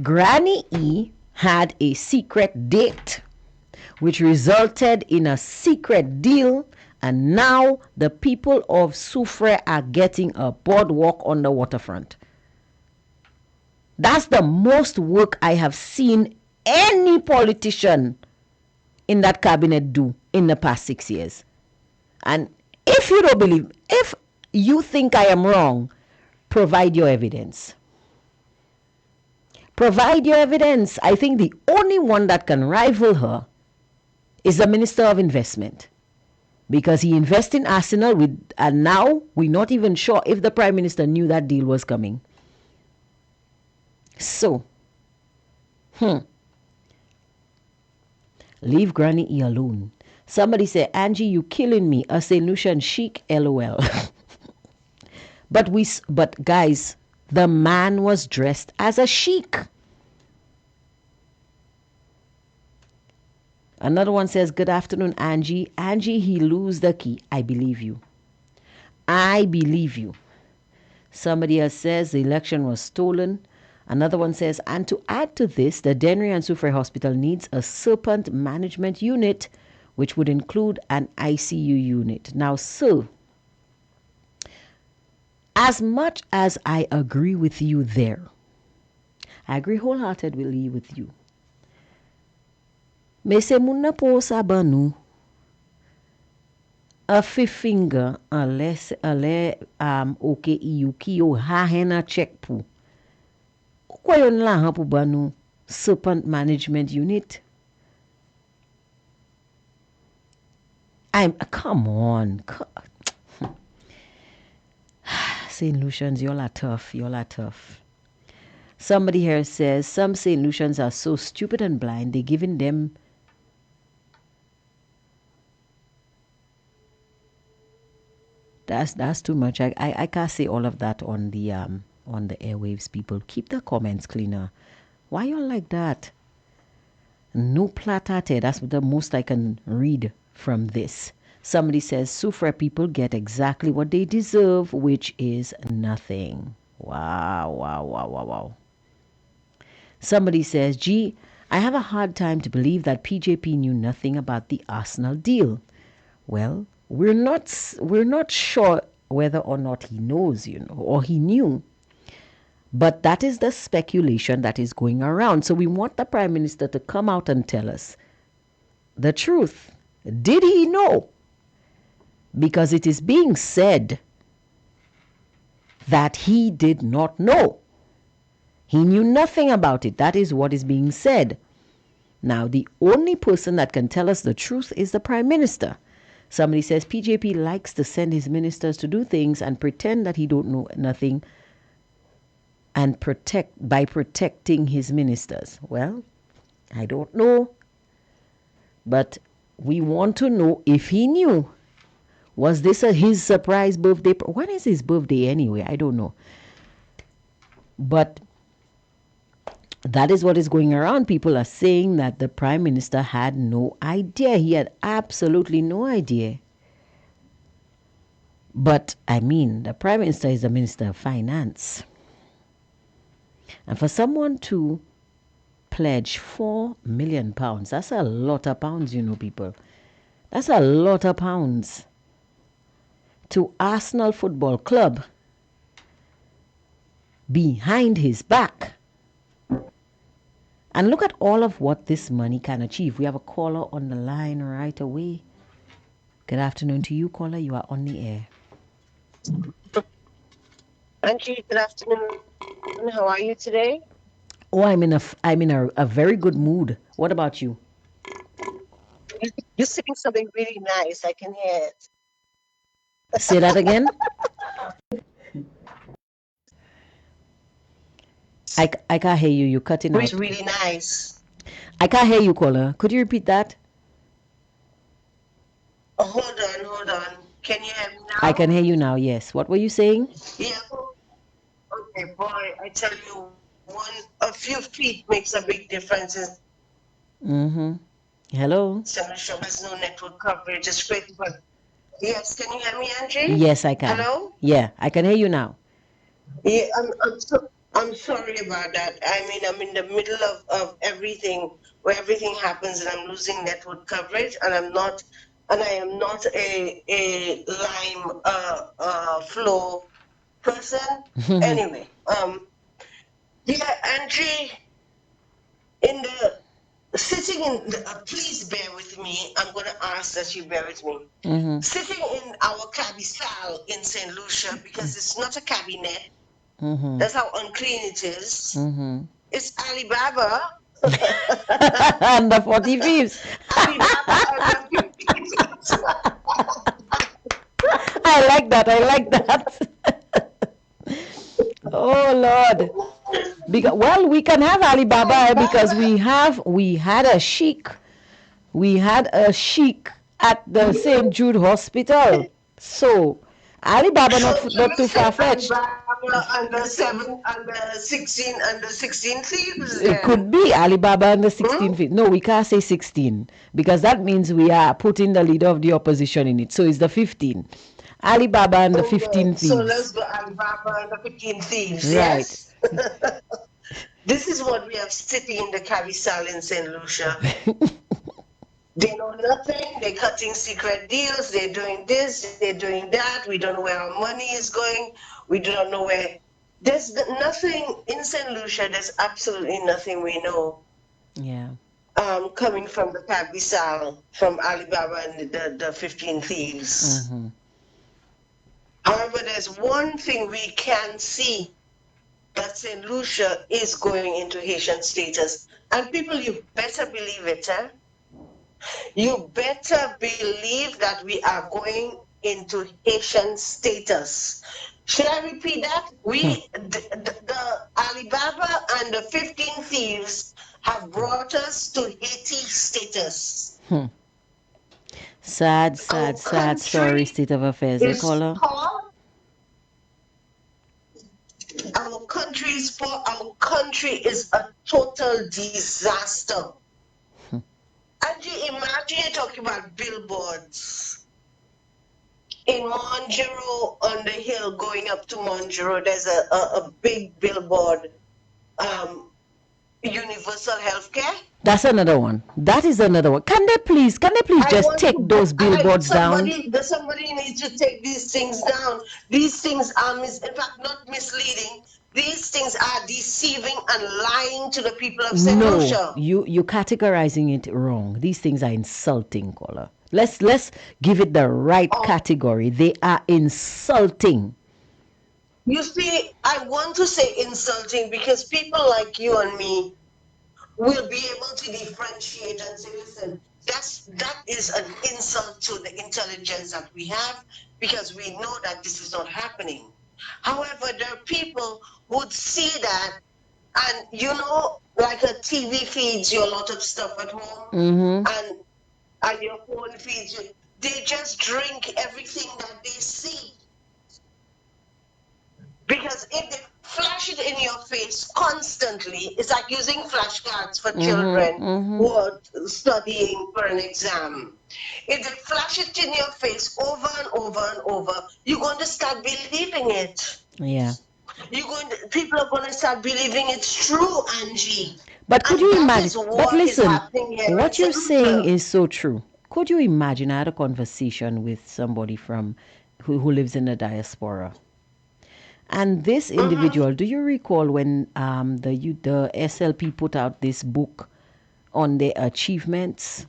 Granny E had a secret date, which resulted in a secret deal. And now the people of Soufrière are getting a boardwalk on the waterfront. That's the most work I have seen any politician in that cabinet do in the past 6 years. And if you think I am wrong, provide your evidence. Provide your evidence. I think the only one that can rival her is the Minister of Investment, because he invested in Arsenal and now we're not even sure if the Prime Minister knew that deal was coming. So, leave Granny E alone. Somebody say, Angie, you killing me. A St. Lucian chic, LOL. But guys, the man was dressed as a sheik. Another one says, good afternoon, Angie. Angie, he lose the key. I believe you. I believe you. Somebody else says the election was stolen. Another one says, and to add to this, the Denry and Sufre Hospital needs a serpent management unit, which would include an ICU unit. Now, so, as much as I agree with you there, I agree wholeheartedly with you. Me se moun na po sa banu a finger unless okay iu ki yo ha hena check pou. Kwa yon la ha pou banu serpent management unit? Come on. St. Lucians, y'all are tough. Y'all are tough. Somebody here says some St. Lucians are so stupid and blind, they're giving them that's too much. I can't say all of that on the airwaves, people. Keep the comments cleaner. Why y'all like that? No platate. That's the most I can read from this. Somebody says Sufra people get exactly what they deserve, which is nothing. Wow. Somebody says, gee, I have a hard time to believe that PJP knew nothing about the Arsenal deal. Well, we're not sure whether or not he knows, or he knew. But that is the speculation that is going around. So we want the Prime Minister to come out and tell us the truth. Did he know? Because it is being said that he did not know. He knew nothing about it. That is what is being said. Now, the only person that can tell us the truth is the Prime Minister. Somebody says PJP likes to send his ministers to do things and pretend that he don't know nothing and by protecting his ministers. Well, I don't know. But we want to know if he knew. Was this his surprise birthday? When is his birthday anyway? I don't know. But that is what is going around. People are saying that the Prime Minister had no idea. He had absolutely no idea. But, I mean, the Prime Minister is the Minister of Finance. And for someone to pledge £4 million, that's a lot of pounds, people. That's a lot of pounds. To Arsenal Football Club, behind his back. And look at all of what this money can achieve. We have a caller on the line right away. Good afternoon to you, caller. You are on the air. Angie, good afternoon. How are you today? Oh, I'm in a very good mood. What about you? You're saying something really nice. I can hear it. Say that again. I can't hear you. You're cutting out. It's really nice. I can't hear you, caller. Could you repeat that? Oh, hold on. Can you hear me now? I can hear you now, yes. What were you saying? Yeah. Okay, boy, I tell you, a few feet makes a big difference. Hello? Show has no network coverage. It's great, but yes, can you hear me, Angie? Yes, I can. Hello? Yeah, I can hear you now. Yeah, I'm sorry about that. I mean, I'm in the middle of everything, where everything happens, and I'm losing network coverage, and I am not a Lime flow person. Anyway, yeah, Angie, sitting in please bear with me. I'm going to ask that you bear with me. Sitting in our cabbie in St. Lucia, because it's not a cabinet. That's how unclean it is. It's Alibaba. And the 40 thieves. Alibaba and the 15 thieves. I like that. I like that. Oh Lord. Because, well, we can have Alibaba because we had a sheik. We had a sheik at the St. Jude Hospital. So Alibaba So not you too say far fetched. Alibaba under 16 thieves It then? could be Alibaba and the 16 Hmm? feet. No, we can't say 16 because that means we are putting the leader of the opposition in it. So it's the 15. Alibaba and the 15 Okay, so thieves. let's go Alibaba and the 15 thieves, Right. yes? This is what we have sitting in the Cabisal in St. Lucia. They know nothing. They're cutting secret deals. They're doing this. They're doing that. We don't know where our money is going. We do not know where. There's nothing in St. Lucia. There's absolutely nothing we know Yeah. coming from the Cabisal, from Alibaba and the 15 thieves. Mm-hmm. However, there's one thing we can see that St. Lucia is going into Haitian status. And people, you better believe it, eh? You better believe that we are going into Haitian status. Should I repeat that? The Alibaba and the 15 thieves have brought us to Haiti status. Sad, Our sad, sad story country state of affairs, they is call her. poor. Our country is poor. Our country is a total disaster. And you imagine you're talking about billboards. In Monjero on the hill going up to Monjero, there's a big billboard, universal healthcare. That's another one. That is another one. Can they please just take those billboards down? Somebody needs to take these things down. These things are, in fact, not misleading. These things are deceiving and lying to the people of St. No, Lucia. you categorizing it wrong. These things are insulting, caller. Let's give it the right category. They are insulting. You see, I want to say insulting because people like you and me will be able to differentiate and say, listen, that is an insult to the intelligence that we have because we know that this is not happening. However, there are people who would see that and like a TV feeds you a lot of stuff at home and your phone feeds you. They just drink everything that they see. Because if they flash it in your face constantly, it's like using flashcards for children who are studying for an exam. If they flash it in your face over and over and over, you're going to start believing it. Yeah. People are going to start believing it's true, Angie. But could you imagine? But listen, what you're saying is so true. Could you imagine? I had a conversation with somebody from who lives in the diaspora. And this individual, do you recall when the SLP put out this book on their achievements?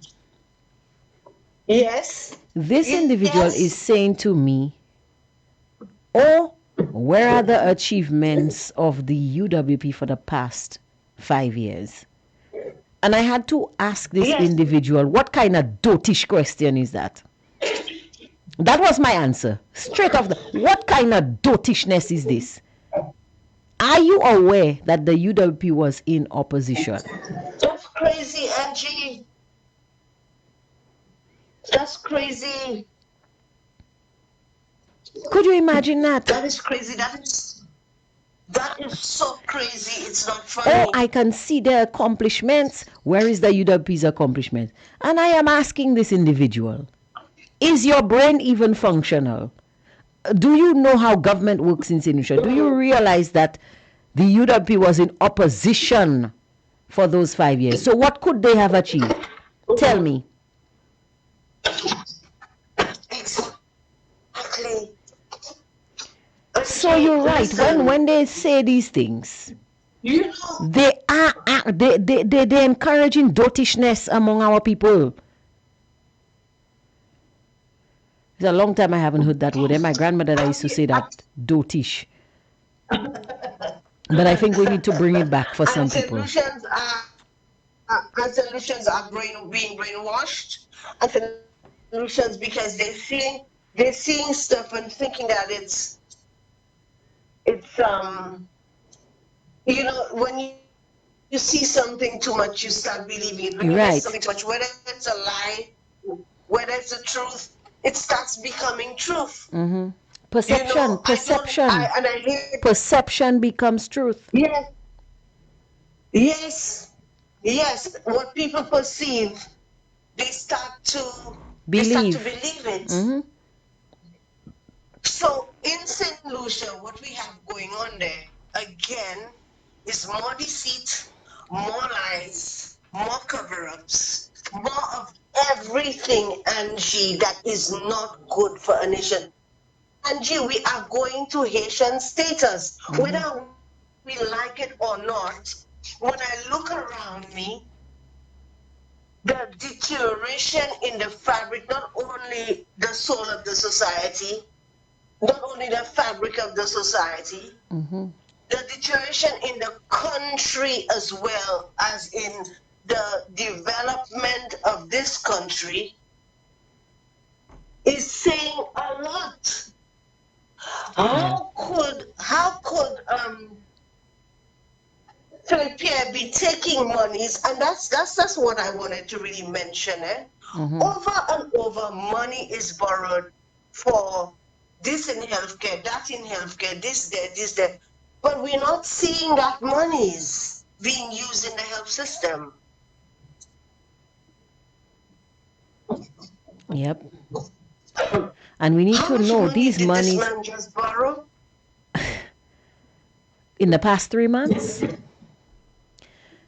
Yes. This individual is saying to me, "Oh, where are the achievements of the UWP for the past 5 years?" And I had to ask this individual, what kind of dotish question is that? That was my answer. Straight off what kind of dotishness is this? Are you aware that the UWP was in opposition? That's crazy, Angie. That's crazy. Could you imagine that? That is crazy. That is so crazy. It's not funny. Oh, I can see their accomplishments. Where is the UWP's accomplishment? And I am asking this individual, is your brain even functional? Do you know how government works in St. Lucia? Do you realize that the UWP was in opposition for those 5 years? So what could they have achieved? Tell me. Exactly. So you're right. When they say these things, they are they're encouraging dotishness among our people. It's a long time I haven't heard that word. And my grandmother used to say that, dotish. But I think we need to bring it back for some and people. being brainwashed, and solutions because they're seeing stuff and thinking that it's when you see something too much, you start believing it. When you hear something too much, whether it's a Right. lie, whether it's the truth, it starts becoming truth. Perception, I don't, I and perception, I hear it. perception becomes truth. Yes, yes, yes. What people perceive, they start to they start to Believe. believe it. Hmm. So in St. Lucia, what we have going on there again is more deceit, more lies, more cover-ups, more of everything, Angie, that is not good for a nation. Angie, we are going to Haitian status, whether we like it or not. When I look around me, the deterioration in the fabric, not only the soul of the society, not only the fabric of the society, the deterioration in the country as well as in the development of this country is saying a lot. Yeah. How could Philip Pierre be taking monies, and that's what I wanted to really mention. Over and over, money is borrowed for this in healthcare, that in healthcare, this there. But we're not seeing that money is being used in the health system. Yep. And we need How to much know money these did this monies man just borrow? in the past 3 months.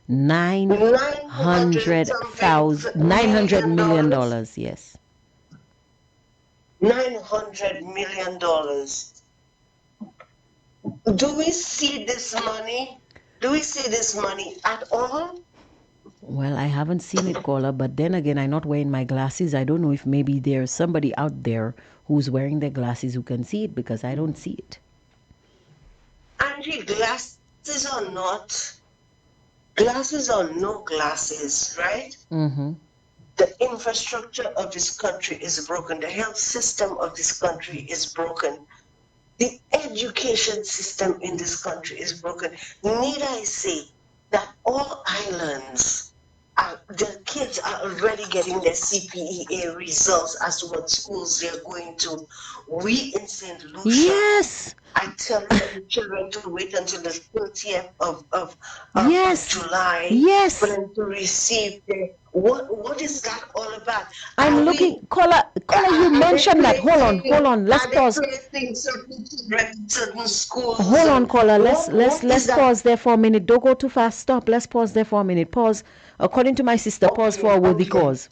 900 something Nine hundred million million dollars. dollars. Yes. $900 million. Do we see this money? Do we see this money at all? Well, I haven't seen it, caller, but then again, I'm not wearing my glasses. I don't know if maybe there's somebody out there who's wearing their glasses who can see it because I don't see it. Angie, glasses or no glasses, right? The infrastructure of this country is broken. The health system of this country is broken. The education system in this country is broken. Need I say that all islands, the kids are already getting their CPEA results as to what schools they're going to. We in St. Lucia, Yes. I tell the children to wait until the 30th of Yes. July for Yes. them to receive the what is that all about? I'm looking, caller, you Are they mentioned that. Hold on. Let's are they pause. placing certain children, certain schools, Hold on, and caller. what is Let's that? pause there for a minute. Don't go too fast. Stop. Let's pause there for a minute. Pause. According to my sister, pause for Okay, a worthy okay, cause.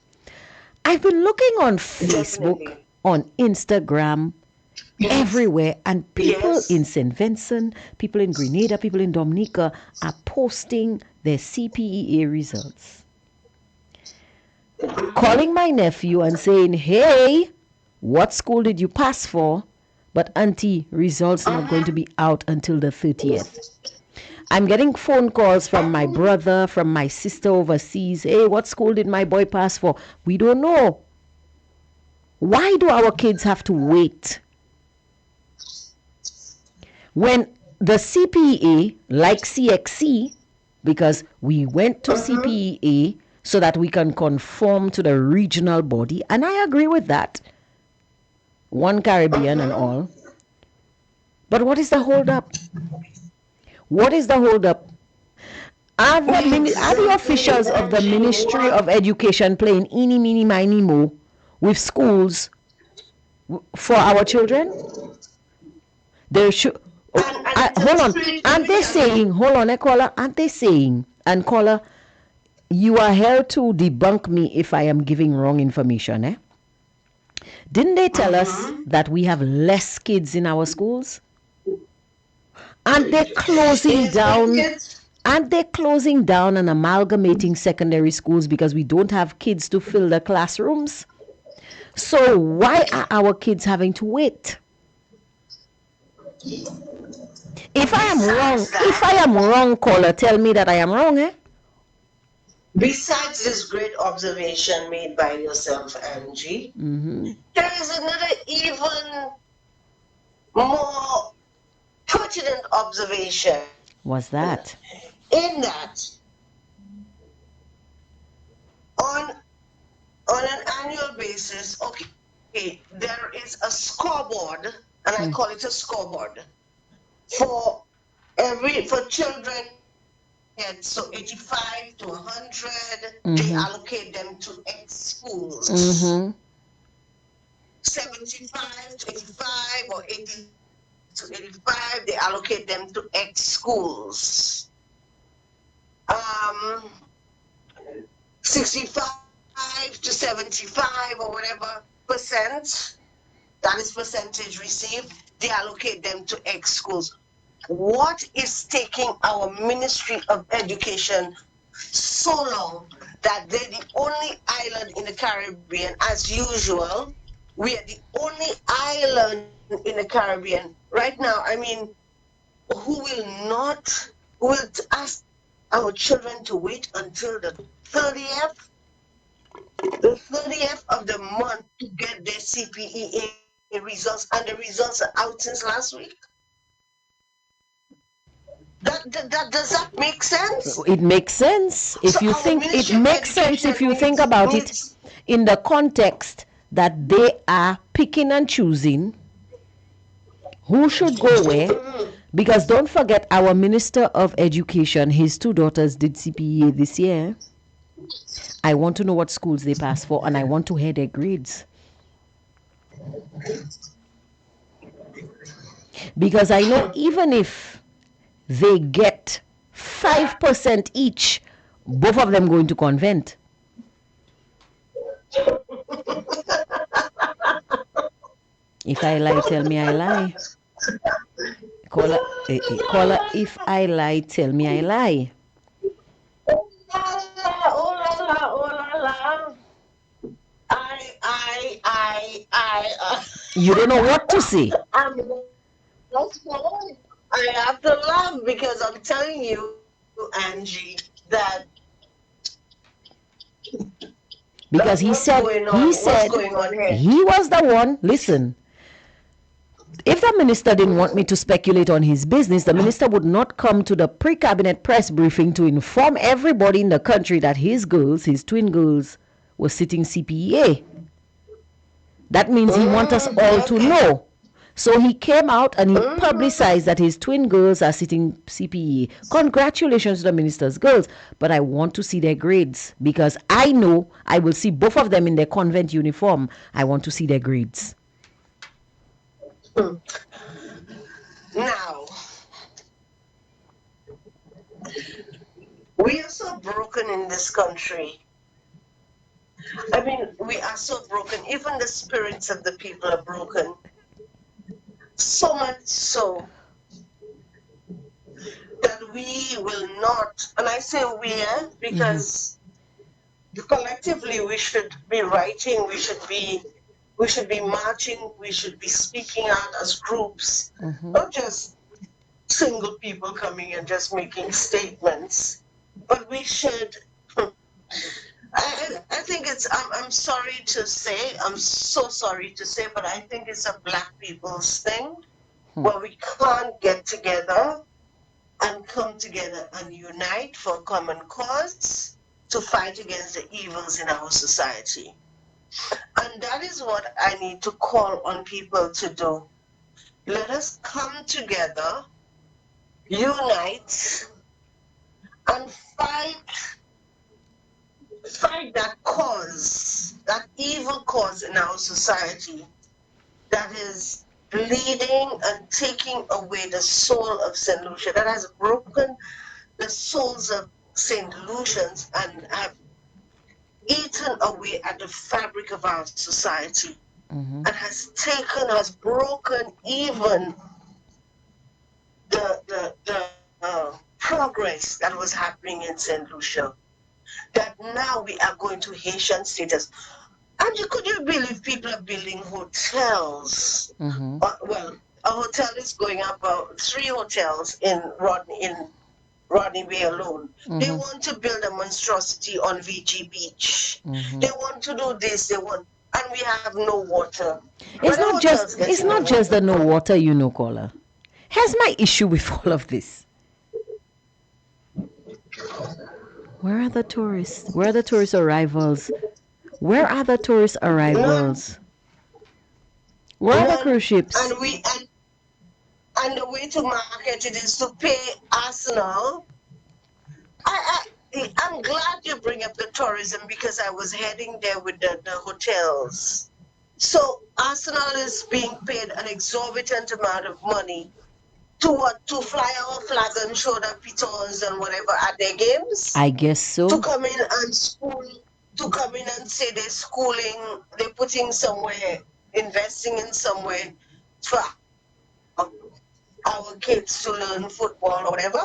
I've been looking on Facebook, definitely. on Instagram, Yes, everywhere, and people in yes. St. Vincent, people in Grenada, people in Dominica are posting their CPEA results. Calling my nephew and saying, hey, what school did you pass for? But auntie, results not going to Uh-huh. be out until the 30th. I'm getting phone calls from my brother, from my sister overseas. Hey, what school did my boy pass for? We don't know. Why do our kids have to wait? When the CPEA, like CXC, because we went to Uh-huh. CPEA so that we can conform to the regional body, and I agree with that. One Caribbean and Uh-huh. all. But what is the hold up? What is the hold up? Are the Exactly, officials of the Angie. Ministry What? of Education playing eeny, meeny, miny, mo with schools for our children? They should. Oh, And it's a hold on. straight Aren't they because saying? Hold on, caller. Aren't they saying? And caller, you are held to debunk me if I am giving wrong information. Didn't they tell us uh-huh. that we have less kids in our schools? Aren't they closing Yes, but down? kids, Aren't they closing down and amalgamating secondary schools because we don't have kids to fill the classrooms? So why are our kids having to wait? Besides If I that, am wrong, caller, tell me that I am wrong, eh? besides this great observation made by yourself, Angie, there is another even more pertinent observation Was that? in that on an annual basis, okay, there is a scoreboard, and I call it a scoreboard for for children get so 85 to 100, they allocate them to X schools. Mm-hmm. 75 to 85 or 80 to 85, they allocate them to X schools. Um, 65 to 75 or whatever percent, that is percentage received, they allocate them to X schools. What is taking our Ministry of Education so long that they're the only island in the Caribbean, as usual? We are the only island in the Caribbean right now. I mean, who will not, who will ask our children to wait until the 30th, the 30th of the month to get their CPEA results, and the results are out since last week? Does that make sense? It makes sense So if you our think it Ministry of makes sense if Education you think about it needs in the context that they are picking and choosing who should go where. Because don't forget, our Minister of Education, his two daughters did CPEA this year. I want to know what schools they pass for, and I want to hear their grades. Because I know even if they get 5% each, both of them going to convent. If I lie, tell me I lie. Caller, if I lie, tell me I lie. oh la la, oh la la. You don't know what to say. That's why I have to laugh because I'm telling you, Angie, that Because he what's said, going on? What's going on here? he was the one. Listen, if the minister didn't want me to speculate on his business, the minister would not come to the pre-cabinet press briefing to inform everybody in the country that his girls, his twin girls, were sitting CPEA. That means he wants us all to know. So he came out and he publicized that his twin girls are sitting CPE. Congratulations to the minister's girls. But I want to see their grades because I know I will see both of them in their convent uniform. I want to see their grades. Now, we are so broken in this country. I mean, we are so broken. Even the spirits of the people are broken. So much so that we will not, and I say we, because collectively we should be writing, we should be marching, we should be speaking out as groups, not just single people coming and just making statements, but we should. I think it's, I'm sorry to say, I'm so sorry to say, but I think it's a Black people's thing where we can't get together and come together and unite for a common cause to fight against the evils in our society. And that is what I need to call on people to do. Let us come together, unite, and fight that cause, that evil cause in our society that is bleeding and taking away the soul of St. Lucia, that has broken the souls of St. Lucians and have eaten away at the fabric of our society, and has broken even the progress that was happening in St. Lucia, that now we are going to Haitian status. And could you believe people are building hotels? Well, a hotel is going up, 3 hotels in Rodney Bay alone. They want to build a monstrosity on VG Beach. They want to do this, and we have no water. Where the hotels It's getting the not just water the no from? water, caller. Here's my issue with all of this. Where are the tourists? Where are the tourist arrivals? Where are the tourist None, arrivals? Where are the none. cruise ships? And the way to market it is to pay Arsenal. I'm glad you bring up the tourism because I was heading there with the hotels. So Arsenal is being paid an exorbitant amount of money to what? To fly our flag and show the pictures and whatever at their games? I guess To so. come in and school, to come in and say they're schooling, they're putting somewhere, investing in somewhere for our kids to learn football or whatever.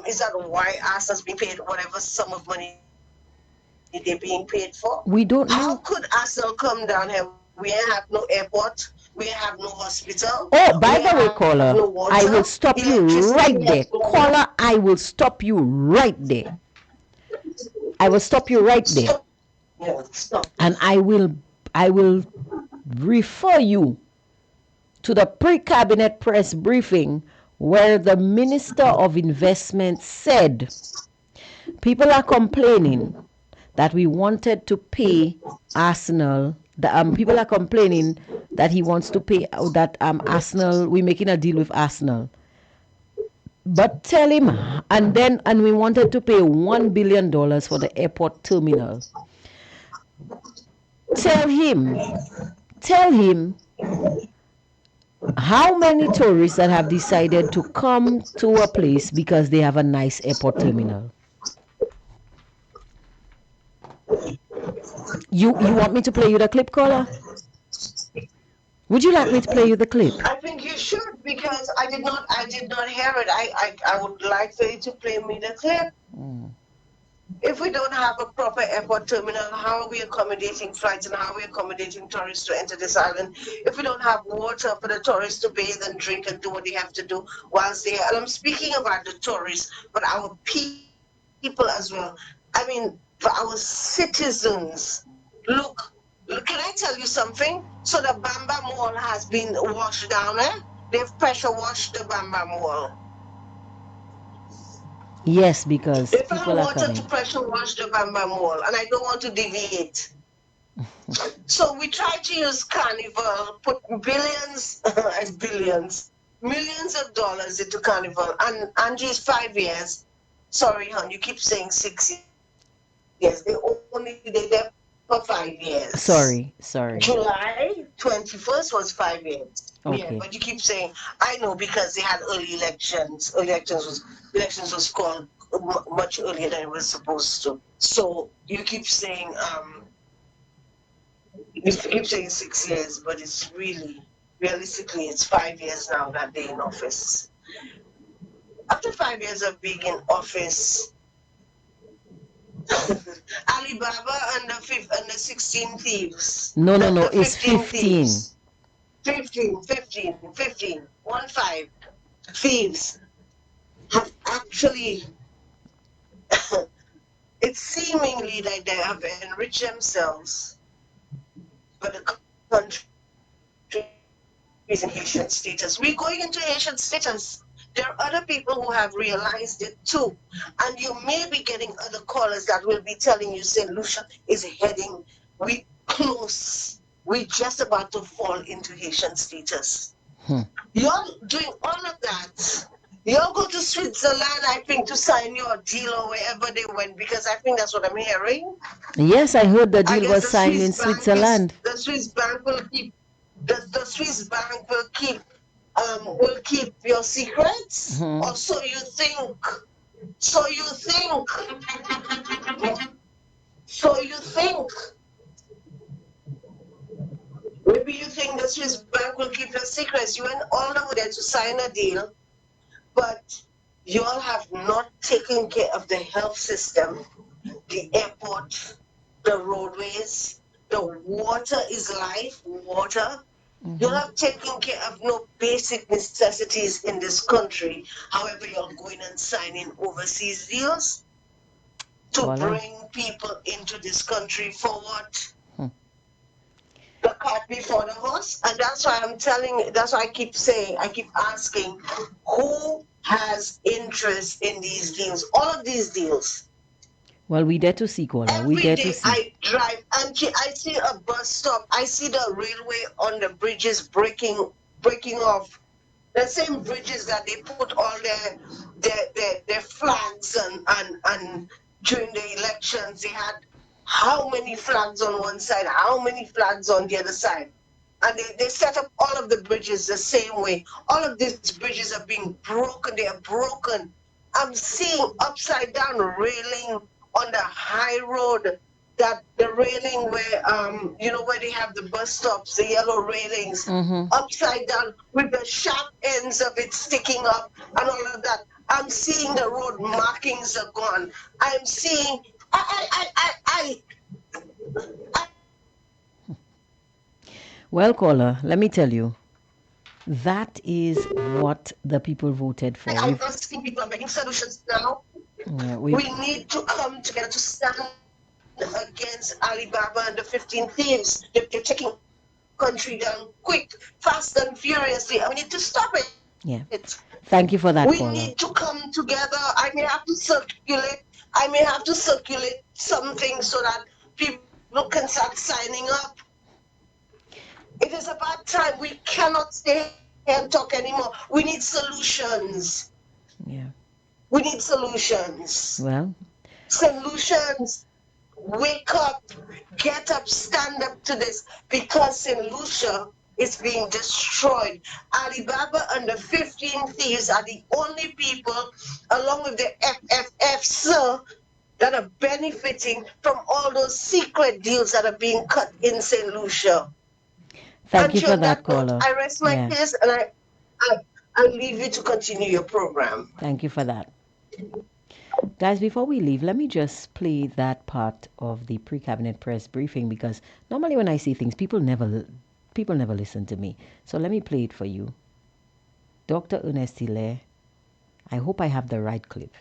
Is that why Arsenal's being paid whatever sum of money they're being paid for? We don't How know. could Arsenal come down here? We have no airport, we have no hospital, Oh, we by the way, have no caller, water, I will stop you electricity, right we there. have no water. Caller, I will stop you right there. I will stop you right there. Stop. Yeah, stop. And I will refer you to the pre-cabinet press briefing where the Minister of Investment said people are complaining that we wanted to pay Arsenal. People are complaining that he wants to pay that Arsenal. We're making a deal with Arsenal, but tell him, and we wanted to pay $1 billion for the airport terminal. Tell him, tell him how many tourists that have decided to come to a place because they have a nice airport terminal. You want me to play you the clip, caller? Would you like me to play you the clip? I think you should because I did not hear it. I would like for you to play me the clip. If we don't have a proper airport terminal, how are we accommodating flights and how are we accommodating tourists to enter this island? If we don't have water for the tourists to bathe and drink and do what they have to do whilst they're, and I'm speaking about the tourists, but our people as well. I mean, for our citizens. Look, can I tell you something? So the Bamba Mall has been washed down, eh? They've pressure washed the Bamba Mall. Yes, because They found people are water to coming. pressure wash the Bamba Mall, and I don't want to deviate. So we try to use Carnival, put billions and billions, millions of dollars into Carnival, and Angie's 5 years. Sorry, hon, you keep saying 6 years. They only did there for 5 years. Sorry. July 21st was 5 years. Yeah, but Okay. you keep saying, I know because they had early elections. Elections was called much earlier than it was supposed to. So you keep saying 6 years, but it's realistically, it's 5 years now that they're in office. After 5 years of being in office, Alibaba and the 16 thieves, No, the it's 15 15. thieves, 15, 1-5 thieves have actually, it's seemingly like they have enriched themselves, but the country is in Haitian status. We're going into Haitian status. There are other people who have realized it too. And you may be getting other callers that will be telling you, St. Lucia is heading, we close. We're just about to fall into Haitian status. You're doing all of that. You'll go to Switzerland, I think, to sign your deal or wherever they went, because I think that's what I'm hearing. Yes, I heard the I deal guess was signed in Switzerland. the Swiss bank will keep the Swiss bank will keep your secrets, or so you think. So you think. So you think. Maybe you think the Swiss bank will keep your secrets. You went all over there to sign a deal, but you all have not taken care of the health system, the airport, the roadways, the water is life, water. You're not taking care of no basic necessities in this country. However, you're going and signing overseas deals to Caller. bring people into this country for what? Hmm. The cart before the horse. And that's why that's why I keep saying, I keep asking, who has interest in these deals? All of these deals. Well, we dare to see, caller. We Every dare to day see. I drive and I see a bus stop. I see the railway on the bridges breaking off. The same bridges that they put all their flags and during the elections they had how many flags on one side, how many flags on the other side. And they set up all of the bridges the same way. All of these bridges are being broken, they are broken. I'm seeing upside down railing on the high road, that the railing where where they have the bus stops, the yellow railings, upside down with the sharp ends of it sticking up and all of that. I'm seeing the road markings are gone. I'm seeing I Well, caller, let me tell you, that is what the people voted for. I'm We've, asking people, I'm making solutions now. yeah, We we've, need to come together to stand against Alibaba and the 15 thieves. They're taking country down quick, fast and furiously, and we need to stop it. yeah. Thank you for We that, need caller. to come together. I may have to circulate something so that people can start signing up. It is about time. We cannot stay here and talk anymore. We need solutions. Yeah. We need solutions. Well, Solutions. Wake up, get up, stand up to this, because St. Lucia is being destroyed. Alibaba and the 15 thieves are the only people, along with the FFF, sir, that are benefiting from all those secret deals that are being cut in St. Lucia. thank you And for on that, that note, caller. I rest my Yeah. case and I, I leave you to continue your program. Thank you for that. Guys, before we leave, let me just play that part of the pre-cabinet press briefing because normally when I see things, people never listen to me. So let me play it for you. Dr. Ernest Hilaire, I hope I have the right clip.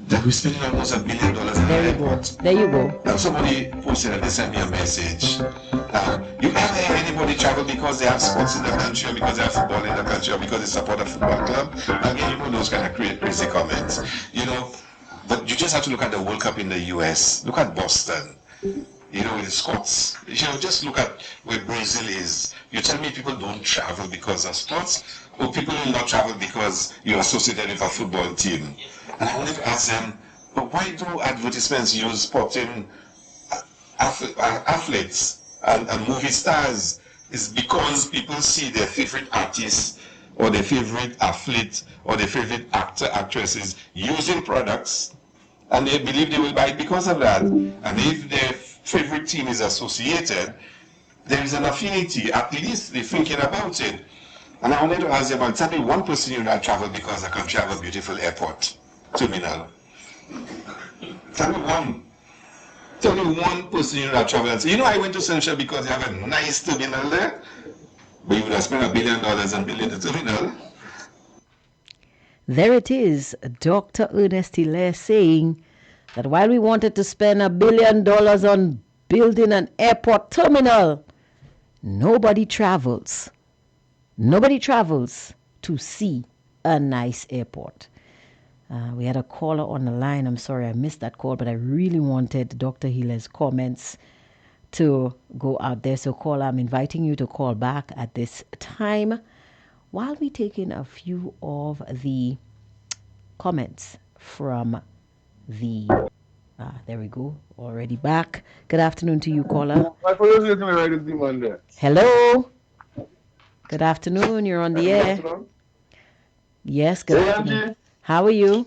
That we're spending almost $1 billion in There the you go. airport. There you go. And somebody posted and they sent me a message. You ever hear anybody travel because they have sports in the country or because they have football in the country or because they support a football club? Again, you know those kind of crazy comments. But you just have to look at the World Cup in the US. Look at Boston. With the Scots. Just look at where Brazil is. You tell me people don't travel because of sports, or people will not travel because you're associated with a football team. And I wanted to ask them, but why do advertisements use sporting athletes and movie stars? It's because people see their favorite artists or their favorite athlete or their favorite actor, actresses using products, and they believe they will buy it because of that. And if their favorite team is associated, there is an affinity. At least they're thinking about it. And I wanted to ask you about, tell me one person you not travel because the country have a beautiful airport terminal. Tell me one. Tell me one person you not travel and say, I went to Central because they have a nice terminal there. But you would have spent $1 billion and building the terminal. There it is, Dr. Ernest Hilaire saying that while we wanted to spend $1 billion on building an airport terminal, nobody travels. Nobody travels to see a nice airport. We had a caller on the line. I'm sorry I missed that call, but I really wanted Dr. Hilaire's comments to go out there. So, caller, I'm inviting you to call back at this time while we take in a few of the comments from the. There we go. Already back. Good afternoon to you, caller. Hello. Good afternoon. You're on the air. Yes, good afternoon. How are you?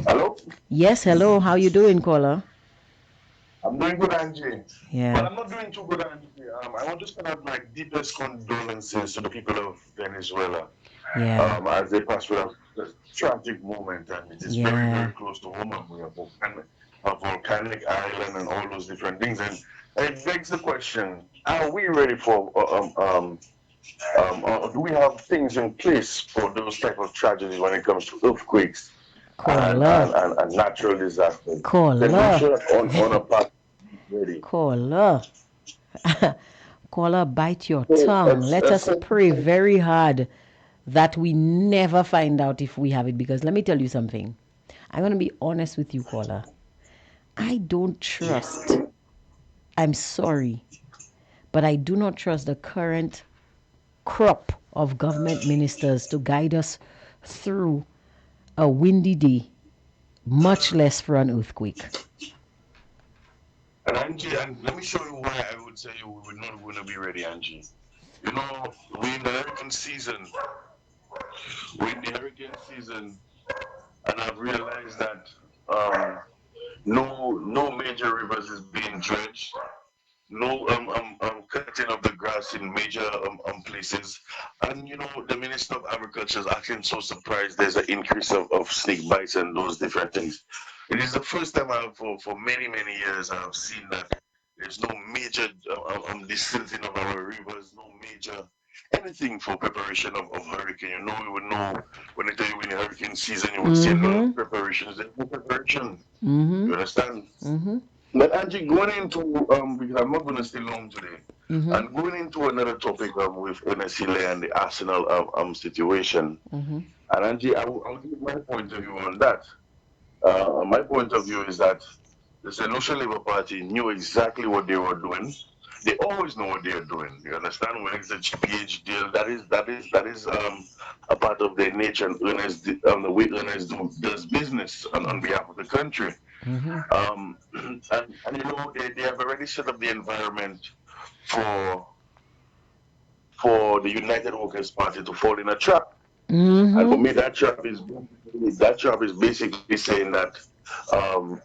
Hello? Yes, hello. How you doing, caller? I'm doing good, Angie. Yeah. But I'm not doing too good, Angie. I want to send out my deepest condolences to the people of Venezuela Yeah. as they pass through a tragic moment, and it is very, very close to home. And we have a volcanic island and all those different things. And It begs the question: are we ready for do we have things in place for those type of tragedies when it comes to earthquakes and, Caller, natural disasters? Then we caller, should on a part ready. caller. Caller, bite your So tongue. it's, Let it's us pray very hard that we never find out if we have it. Because let me tell you something. I'm going to be honest with you, caller. I don't trust, I'm sorry, but I do not trust the current crop of government ministers to guide us through a windy day, much less for an earthquake. and Angie, and let me show you why I would say we're not going to be ready, Angie. You know, we're in the hurricane season. We're in the hurricane season, and I've realized that um, no major rivers is being dredged. No cutting of the grass in major places. And you know, the Minister of Agriculture is actually so surprised there's an increase of snake bites and those different things. It is the first time for many, many years I've seen that there's no major distancing of our rivers, no major anything for preparation of hurricane. You know, you would know when I tell you in the hurricane season, you would see a lot Mm-hmm. of preparations. There's no preparation. Mm-hmm. You understand? Mm-hmm. But Angie, going into because I'm not going to stay long today, Mm-hmm. and going into another topic with NSCLA and the Arsenal situation. Mm-hmm. And Angie, I'll give my point of view on that. My point of view is that the Solution Labour Party knew exactly what they were doing. They always know what they are doing. You understand? When it's a GPH deal, that is a part of their nature and the way Ernest does business on behalf of the country. Mm-hmm. And you know they have already set up the environment for the United Workers Party to fall in a trap. And for Mm-hmm. me, that trap is basically saying that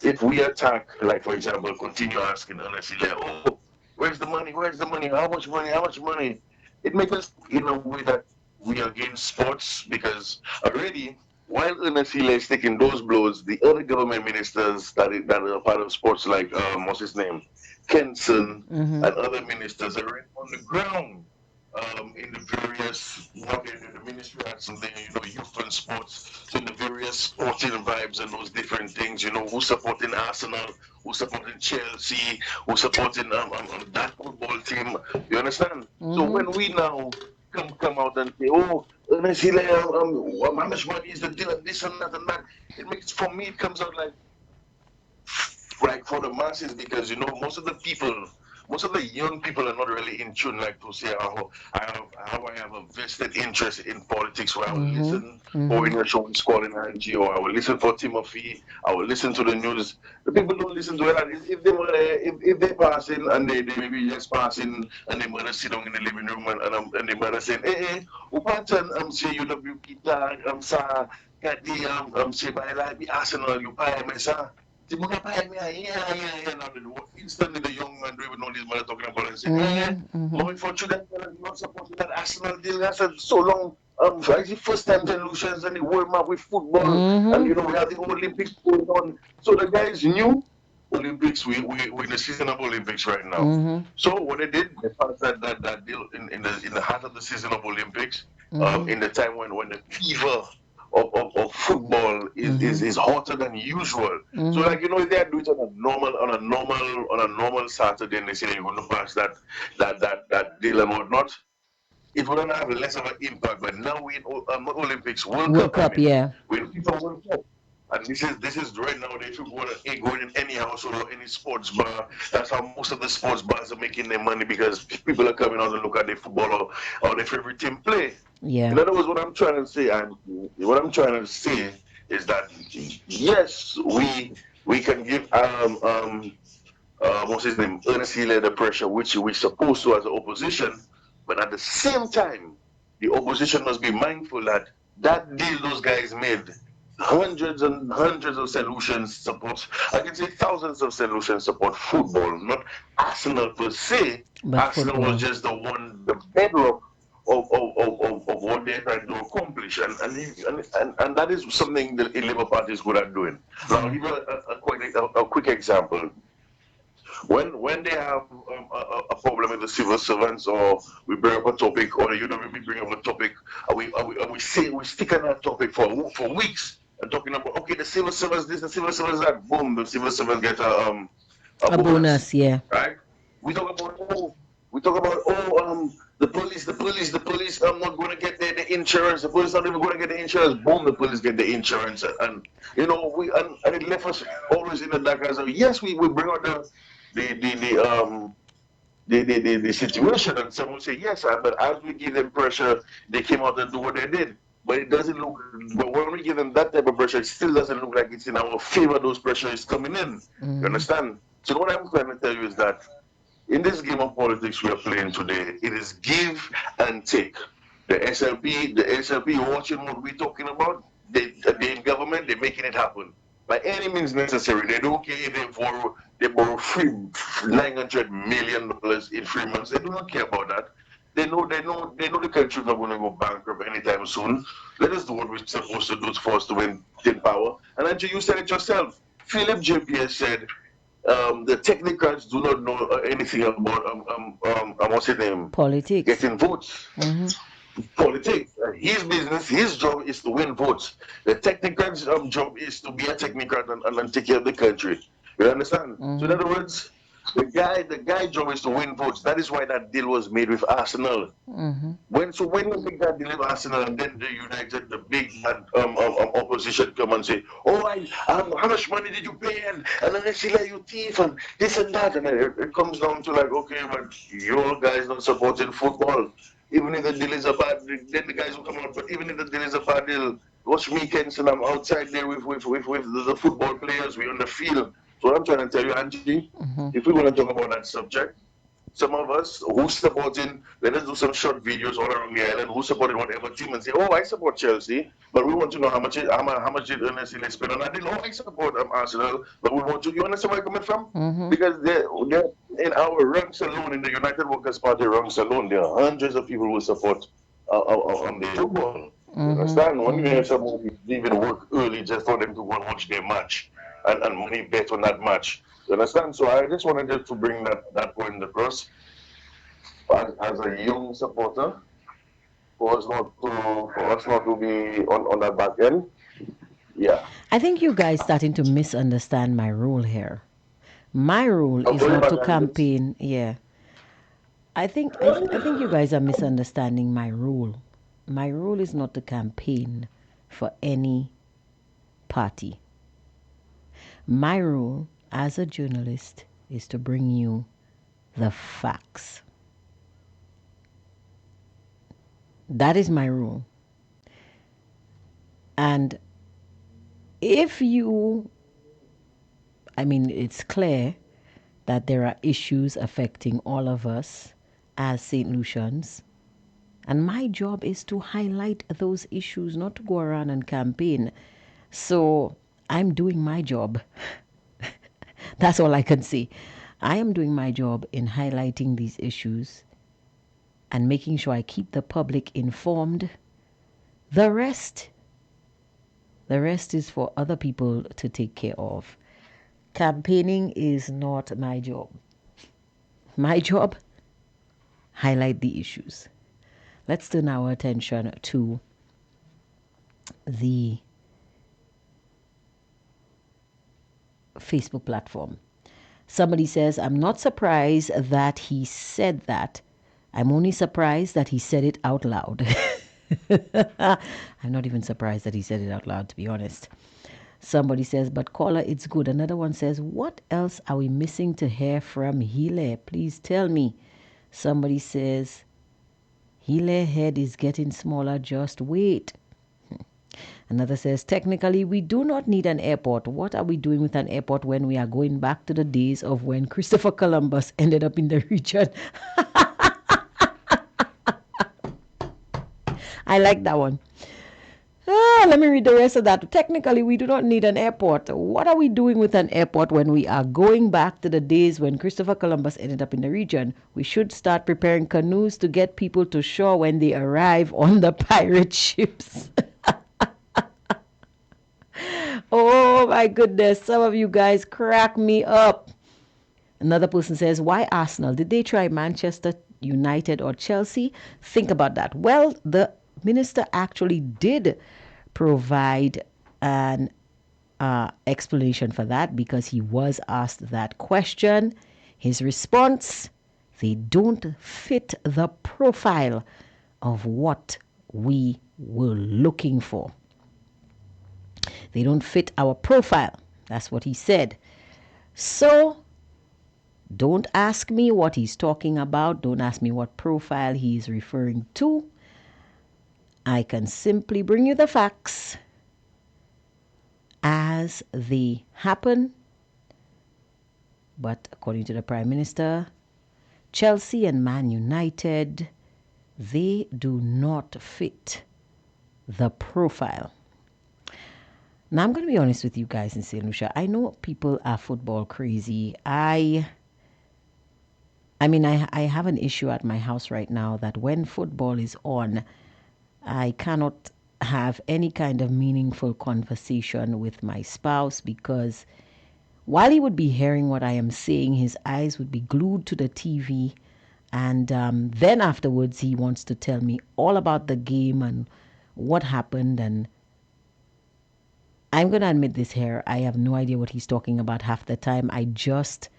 if we attack, like for example, continue asking honestly, like, oh, where's the money? Where's the money? How much money? How much money? It makes us in a way that we are against sports because already while Ernestine is taking those blows, the other government ministers that are part of sports, like what's his name, Kenson, Mm-hmm. and other ministers, are right on the ground in the various, the ministry had something, you know, youth and sports, so in the various sporting vibes and those different things, you know, who's supporting Arsenal, who's supporting Chelsea, who's supporting that football team, you understand? So Mm-hmm. when we now come out and say, oh, honestly, like, how much money is the deal and this and that, it makes, for me, it comes out like for the masses because you know most of the young people are not really in tune like to say how I have a vested interest in politics where I will Mm-hmm. listen for Mm-hmm. when your show is calling Angie or I will listen for Timothy, I will listen to the news. The people don't listen to it and if they wanna if they passing and they maybe just passing and they wanna sit down in the living room and they wanna say, hey, upatan say UWP tag sa kati say by like the Arsenal you pay me sa instantly the young man don't even know this man talking about and say, Mm-hmm. Mm-hmm. Mommy for children not supporting that Arsenal deal. I said so long. It's the first time Lucians and the world map with football, and Mm-hmm. you know we have the Olympics going on. So the guys knew Olympics. We're in the season of Olympics right now. Mm-hmm. So what they did, they passed that deal in the heart of the season of Olympics, Mm-hmm. in the time when the fever of football Mm-hmm. is hotter than usual. So Mm-hmm. like you know if they do it on a normal Saturday and they say you're going to pass that deal and whatnot, it wouldn't have less of an impact. But now we in Olympics, World World Cup, I Cup, mean, yeah. we're in FIFA World Cup. And this is right now they should go in any household or any sports bar. That's how most of the sports bars are making their money because people are coming out to look at their football or their favorite team play. Yeah. In other words, what I'm trying to say, and what I'm trying to say is that yes, we can give what's his name, earnestly led the pressure, which we're supposed to as an opposition, but at the same time, the opposition must be mindful that that deal those guys made, hundreds and hundreds of solutions support, I can say thousands of solutions support football, not Arsenal per se. But Arsenal was football. just the bedrock of what they're trying to accomplish. And that is something the Labour Party is good at doing. Now, I'll Yeah. give you a quick example when they have a problem with the civil servants, or we bring up a topic, or we bring up a topic, we stick on that topic for weeks and talking about, okay, the civil servants this, the civil servants that, boom, the civil servants get a A bonus, bonus, yeah. right? We talk about, the police. I'm not going to get the insurance. The police not even going to get the insurance. Boom, the police get the insurance, and and it left us always in the dark. As yes, we bring out the situation, and someone say yes, but as we give them pressure, they came out and do what they did. But it doesn't look. But when we give them that type of pressure, it still doesn't look like it's in our favor. Those pressure is coming in. You understand? So what I'm trying to tell you is that in this game of politics we are playing today, it is give and take. The SLP watching what we're talking about. They in government, they're making it happen by any means necessary. They don't care if they borrow free $900 million in 3 months. They do not care about that. They know the country is not going to go bankrupt anytime soon. Let us do what we're supposed to do for us to win in power. And Andrew, you said it yourself. Philip JPS said the technocrats do not know anything about what's his name, Politics. getting votes. Politics. His business, his job is to win votes. The technocrat's job is to be a technocrat and take care of the country. You understand? So in other words, the guy job is to win votes. That is why that deal was made with Arsenal. When you make that deal with Arsenal, and then the big opposition come and say, "Oh, how much money did you pay?" And then they say, like, "You thief," and this and that, and then it comes down to like, okay, but your guys not supporting football. Even if the deal is a bad, then the guys will come out. But even if the deal is a bad deal, watch weekends and I'm outside there with the football players. We're on the field. So what I'm trying to tell you, Angie, if we want to talk about that subject, some of us who supporting, let us do some short videos all around the island, who supporting whatever team and say, oh, I support Chelsea, but we want to know how much did Ernest spend on that. They know I support Arsenal, but we want to, you understand where I'm coming from? Because they're in our ranks alone, in the United Workers' Party ranks alone, there are hundreds of people who support on the football. You understand? When you have someone who even work early just for them to go and watch their match and money bet on that match. You understand? So I just wanted to bring that point across as a young supporter, for us not to be on that back end. Yeah. I think you guys starting to misunderstand my rule here. My rule I'll is call you not back to on this. campaign. Yeah, I think you guys are misunderstanding my rule. My rule is not to campaign for any party. My rule as a journalist is to bring you the facts. That is my rule. And if you, it's clear that there are issues affecting all of us as St. Lucians. And my job is to highlight those issues, not to go around and campaign. So I'm doing my job. That's all I can say. I am doing my job in highlighting these issues and making sure I keep the public informed. The rest is for other people to take care of. Campaigning is not my job. My job, highlight the issues. Let's turn our attention to the Facebook platform. Somebody says, I'm not surprised that he said that. I'm only surprised that he said it out loud. I'm not even surprised that he said it out loud, to be honest. Somebody says, but caller, it's good. Another one says, what else are we missing to hear from Hile? Please tell me. Somebody says, Hile head is getting smaller, just wait. Another says, technically, we do not need an airport. What are we doing with an airport when we are going back to the days of when Christopher Columbus ended up in the region? I like that one. Let me read the rest of that. Technically, we do not need an airport. What are we doing with an airport when we are going back to the days when Christopher Columbus ended up in the region? We should start preparing canoes to get people to shore when they arrive on the pirate ships. Oh my goodness, some of you guys crack me up. Another person says, why Arsenal? Did they try Manchester United or Chelsea? Think about that. Well, the minister actually did provide an explanation for that because he was asked that question. His response, they don't fit the profile of what we were looking for. They don't fit our profile. That's what he said. So don't ask me what he's talking about. Don't ask me what profile he's referring to. I can simply bring you the facts as they happen. But according to the Prime Minister, Chelsea and Man United, they do not fit the profile. Now, I'm going to be honest with you guys in St. Lucia. I know people are football crazy. I have an issue at my house right now that when football is on, I cannot have any kind of meaningful conversation with my spouse because while he would be hearing what I am saying, his eyes would be glued to the TV. And then afterwards, he wants to tell me all about the game and what happened. And I'm going to admit this here. I have no idea what he's talking about half the time. I just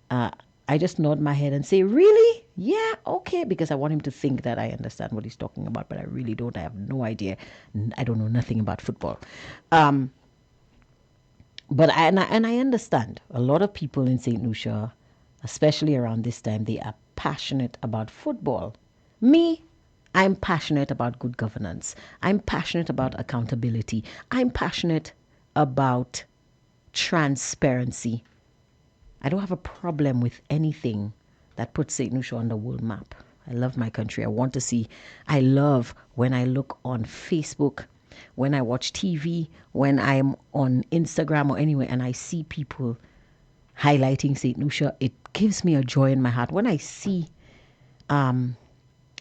nod my head and say, really? Yeah, okay. Because I want him to think that I understand what he's talking about. But I really don't. I have no idea. I don't know nothing about football. But I understand a lot of people in St. Lucia, especially around this time, they are passionate about football. Me, I'm passionate about good governance. I'm passionate about accountability. I'm passionate about transparency. I don't have a problem with anything that puts St. Lucia on the world map. I love my country. I love when I look on Facebook, when I watch TV, when I'm on Instagram or anywhere and I see people highlighting St. Lucia, it gives me a joy in my heart. When I see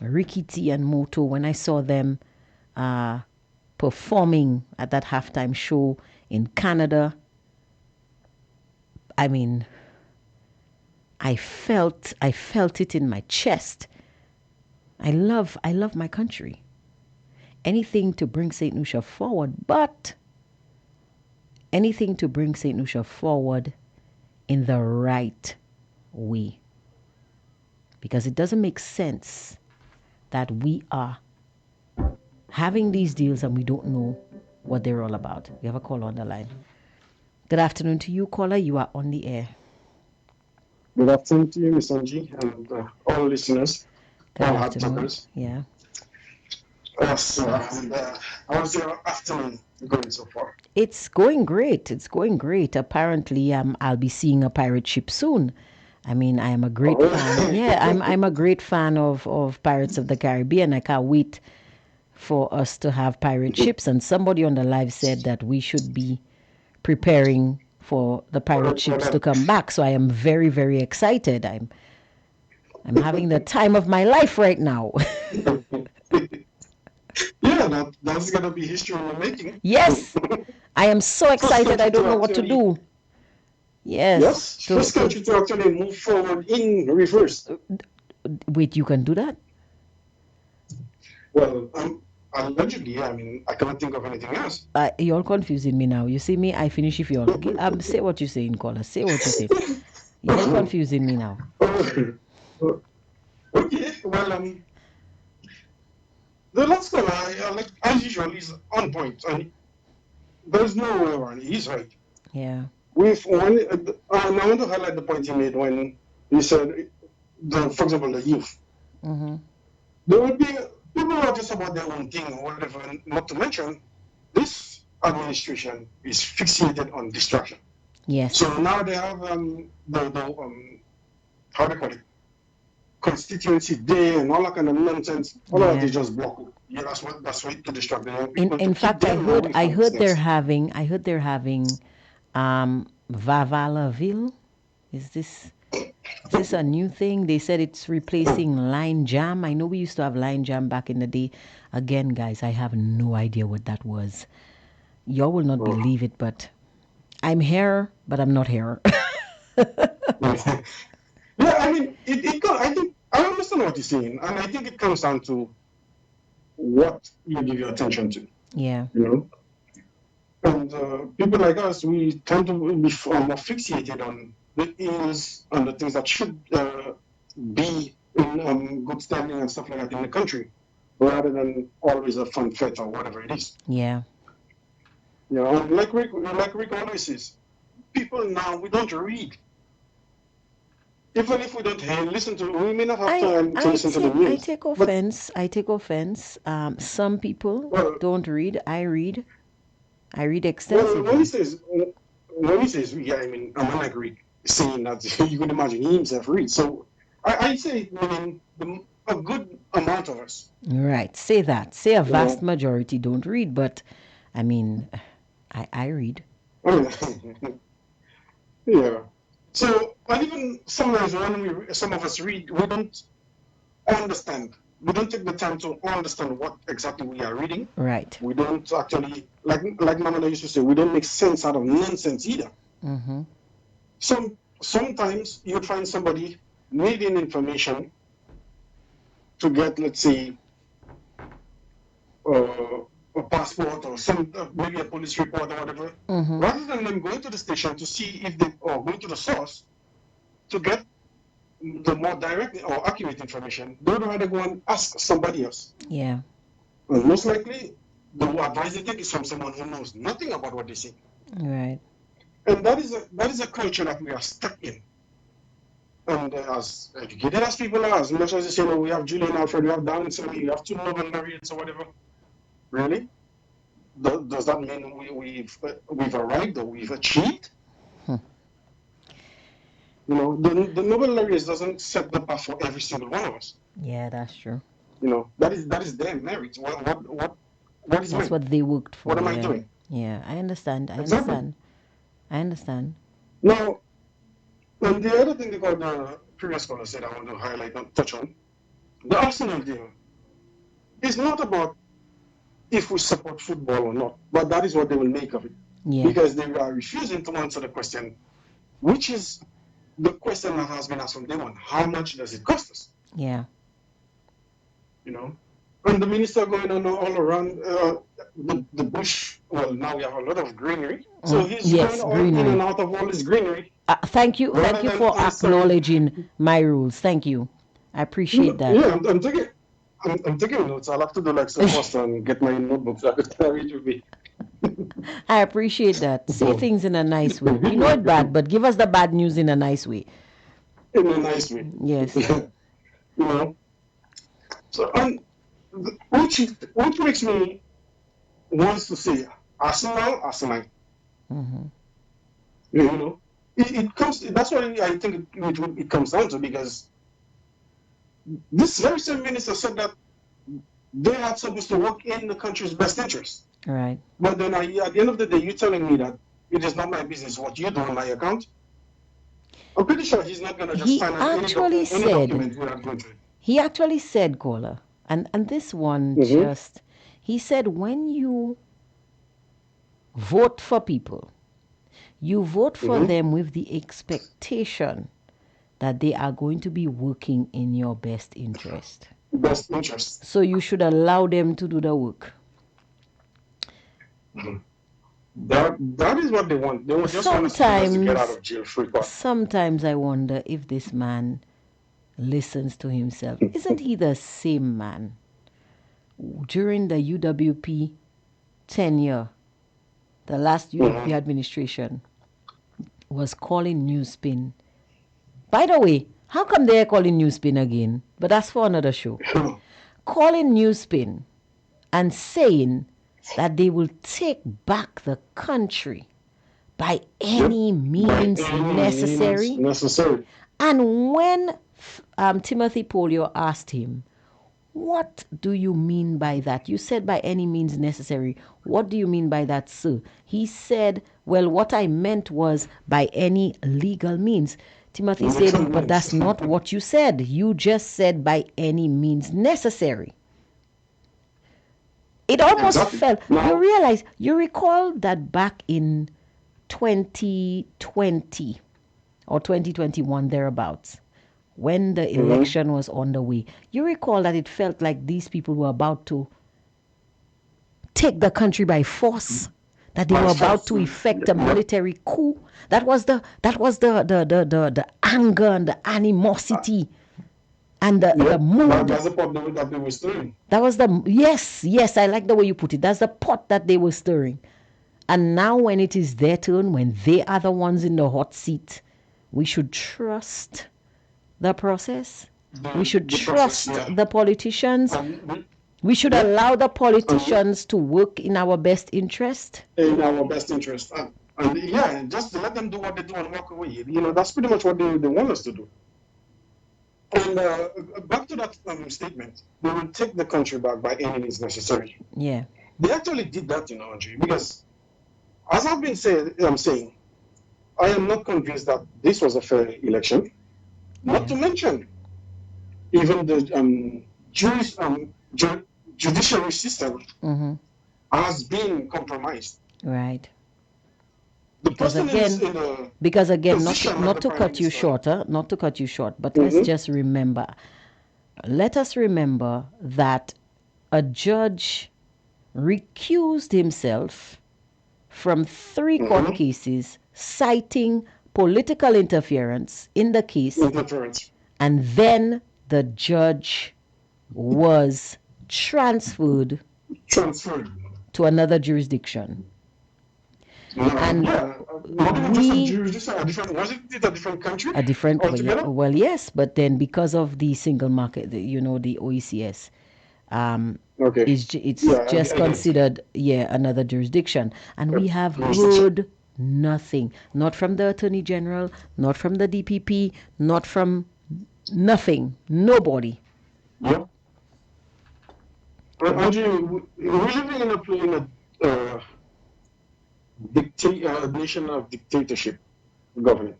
Ricky T and Moto, when I saw them performing at that halftime show in Canada, I felt it in my chest. I love my country. Anything to bring St. Lucia forward, but anything to bring St. Lucia forward in the right way. Because it doesn't make sense that we are having these deals and we don't know what they're all about. We have a caller on the line. Good afternoon to you, caller. You are on the air. Good afternoon to you, Ms. Angie, and all listeners, Good all afternoon. Hardtalkers. Yeah. How's your afternoon going so far? It's going great. Apparently, I'll be seeing a pirate ship soon. I am a great fan. Yeah, I'm a great fan of Pirates of the Caribbean. I can't wait for us to have pirate ships. And somebody on the live said that we should be preparing for the pirate ships to come back. So I am very, very excited. I'm having the time of my life right now. Yeah, that's gonna be history in the making. Yes, I am so excited. I don't know what to do. Yes, first country to actually move forward in reverse. Wait, you can do that? Well, allegedly, I cannot think of anything else. You're confusing me now. You see me, I finish if you're say what you're saying, caller. Say what you're saying. You're confusing me now. Okay, well, the last caller, like as usual, is on point, and there's no way around it. He's right. Yeah. With one, I want to highlight the point he made when he said, for example, the youth. Mm-hmm. There will be people who are just about their own thing or whatever. Not to mention, this administration is fixated on distraction. Yes. So now they have how do you call it? Constituency day and all that kind of nonsense. All of that is just blocked. Yeah, that's what to distract them. In fact, I heard they're having Vavalaville. Is this a new thing? They said it's replacing Line Jam. I know we used to have Line Jam back in the day. Again, guys, I have no idea what that was. Y'all will not believe it, but I'm here, but I'm not here. Yeah, I mean, I think I understand what you're saying, and I think it comes down to what you give your attention to. Yeah. You know, and people like us, we tend to be more fixated on the ills and the things that should be in good standing and stuff like that in the country, rather than always a fun fete or whatever it is. Yeah. You know, and like Rick always says, people now, we don't read. Even if we don't listen to, we may not have time to listen to the news. I take offense. I take offense. Some people don't read. I read. I read extensively. Well, when he says, yeah, I mean, I'm not Greek, saying that you can imagine he himself reads. So I say, meaning a good amount of us. Right. Say that. Say a vast majority don't read, but I mean, I read. Yeah. So, and even sometimes when some of us read, we don't understand. We don't take the time to understand what exactly we are reading. Right. We don't actually, like Mama used to say, we don't make sense out of nonsense either. Mm-hmm. Sometimes you find somebody needing information to get, let's say, a passport or maybe a police report or whatever, rather than them going to the station to see if they, or going to the source to get the more direct or accurate information, they would rather go and ask somebody else. Yeah. And most likely, the advice they take is from someone who knows nothing about what they say. Right. And that is a culture that we are stuck in. And as educated as people are, as much as they say, we have Julian Alfred, we have Darwin, so we have 2 Nobel laureates or whatever. Really? Does that mean we've arrived or we've achieved? You know, the Nobel laureates doesn't set the path for every single one of us. Yeah, that's true. You know, that is their merit. What is that's what they worked for. What am I doing? Yeah, I understand. Exactly. I understand. Now, and the other thing the previous caller said I want to highlight and touch on, the Arsenal deal is not about if we support football or not, but that is what they will make of it. Yeah. Because they are refusing to answer the question, which is the question that has been asked from day one. How much does it cost us? Yeah. You know? And the minister going on all around the bush. Well, now we have a lot of greenery. So he's going all in and out of all this greenery. Thank you for acknowledging my rules. Thank you. I appreciate that. Yeah, I'm taking notes. I'll have to do like some post and get my notebook so I could carry it with me. I appreciate that. Say things in a nice way. We know it's bad, but give us the bad news in a nice way. In a nice way. Yes. You know. So, which makes me wants to say Arsenal. Mm-hmm. You know, it comes. That's what I think it comes down to, because this very same minister said that they are supposed to work in the country's best interest. Right. But then at the end of the day, you're telling me that it is not my business what you do on my account. I'm pretty sure he's not going to just sign any document without going through it. He actually said, caller, and this one he said, when you vote for people, you vote for them with the expectation that they are going to be working in your best interest. Best interest. So you should allow them to do the work. That is what they want. They just want us to get out of jail free. Sometimes I wonder if this man listens to himself. Isn't he the same man during the UWP tenure, the last UWP administration, was calling Newspin? By the way, how come they're calling Newspin again? But that's for another show. Calling Newspin and saying that they will take back the country by any means necessary. And when Timothy Polio asked him, what do you mean by that? You said by any means necessary. What do you mean by that, sir? He said, well, what I meant was by any legal means. Timothy said, but that's not what you said. You just said by any means necessary. It almost fell. You recall that back in 2020 or 2021 thereabouts, when the election was on the way. You recall that it felt like these people were about to take the country by force, that they were about to effect a military coup. That was the anger and the animosity and the mood. That's the pot that they were stirring. That was the yes, I like the way you put it. That's the pot that they were stirring. And now when it is their turn, when they are the ones in the hot seat, we should trust the process. We should trust the politicians. We should allow the politicians to work in our best interest. In our best interest. And yeah, just let them do what they do and walk away. You know, that's pretty much what they want us to do. And back to that statement, they will take the country back by any means necessary. Yeah. They actually did that, Andre, because as I've been saying, I am not convinced that this was a fair election. Not to mention, even the judiciary system has been compromised. Right. Because again, not to cut you short, but let's just remember. Let us remember that a judge recused himself from 3 court cases citing political interference in the case, and then the judge was transferred to another jurisdiction. And a different country? A different altogether? Well, yes, but then because of the single market, the OECS, it's just considered another jurisdiction. And we have heard nothing, not from the Attorney General, not from the DPP, not from nothing, nobody. Yep. Andrew, we're living in a nation of dictatorship government,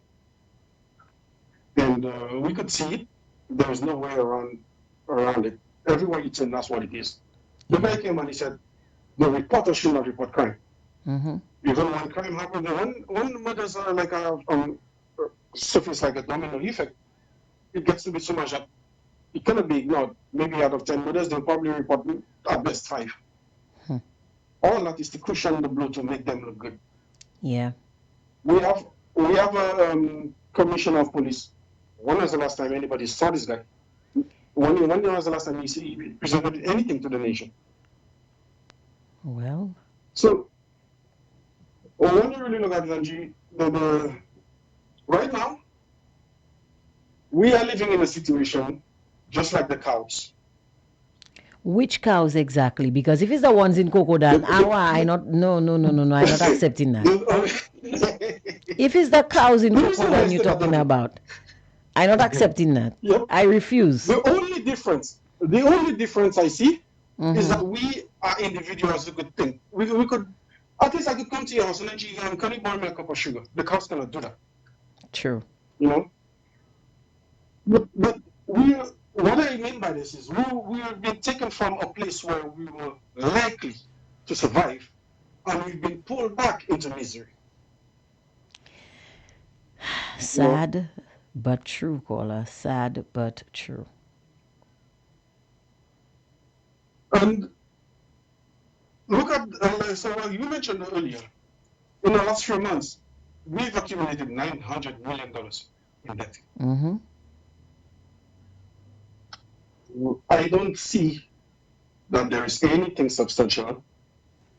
and we could see it. There is no way around it. Everywhere you turn, that's what it is. The guy came and he said, the reporter should not report crime. Even when crime happens, when murders are like surface like a domino effect, it gets to be so much that it cannot be ignored. Maybe out of 10 murders, they'll probably report at best 5. All that is to cushion the blow to make them look good. Yeah. We have a commissioner of police. When was the last time anybody saw this guy? When was the last time he presented anything to the nation? Well. So, when you really look at Lanji, right now, we are living in a situation just like the cows. Which cows exactly? Because if it's the ones in Kokodan, I'm not accepting that. If it's the cows in Kokodan you're talking about, I'm not accepting that. Yep. I refuse. The only difference I see is that we are individuals who could think. We could, at least I could come to your house and then can you buy me a cup of sugar? The cows cannot do that. True. You know? But what I mean by this is we have been taken from a place where we were likely to survive, and we've been pulled back into misery. Sad but true, caller. Sad but true. And look at, so you mentioned earlier, in the last few months, we've accumulated $900 million in debt. I don't see that there is anything substantial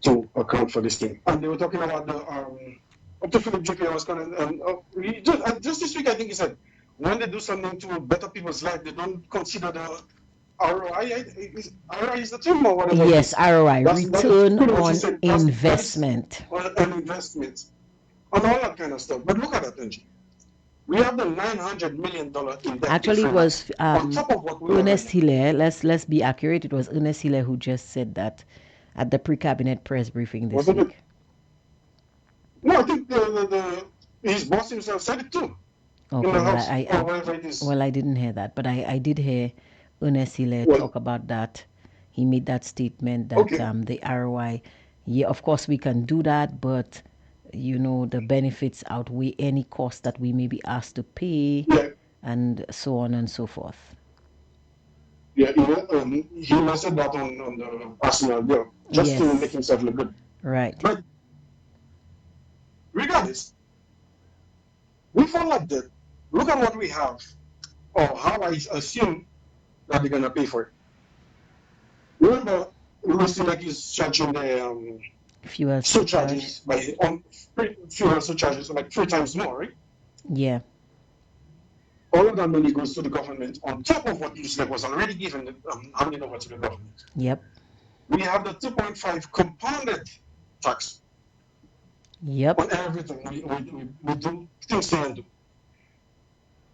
to account for this thing. And they were talking about up to Philip JP was going to, just this week I think he said, when they do something to better people's life, they don't consider the ROI. ROI is the term or whatever. Yes, ROI, return on investment. On investment. And all that kind of stuff. But look at that, Angie. We have the $900 million in debt. Actually, it was on top of what we Ernest Hilaire. Let's be accurate. It was Ernest Hilaire who just said that at the pre-cabinet press briefing this week. No, I think his boss himself said it too. Okay, in the house, or wherever it is. Well, I didn't hear that, but I did hear Ernest Hilaire talk about that. He made that statement that the ROI, yeah, of course we can do that, but the benefits outweigh any cost that we may be asked to pay, Yeah, and so on and so forth. yeah. He mentioned that on the Arsenal deal just to make Yes, himself look good. right. But regardless, we fall like that. Look at what we have, or how I assume that they're gonna pay for it. Remember, Lucilec is charging the Fuel surcharges surcharge. fuel surcharges like 3 times more, right? Yeah. All of that money goes to the government on top of what Lucilec was already given, handed over to the government. Yep. We have the 2.5 compounded tax Yep. on everything we do things to do.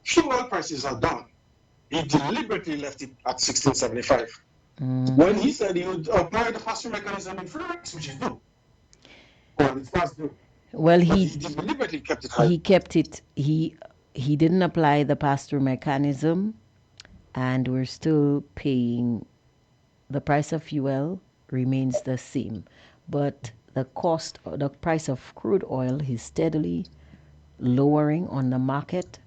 Fuel prices are down. He deliberately left it at 1675. When he said he would apply the pass-through mechanism in 3 weeks, which is due. Well, it's past due. Well, But he he deliberately kept it high. he kept it. He didn't apply the pass-through mechanism, and we're still paying. The price of fuel remains the same, but the price of crude oil is steadily lowering on the market.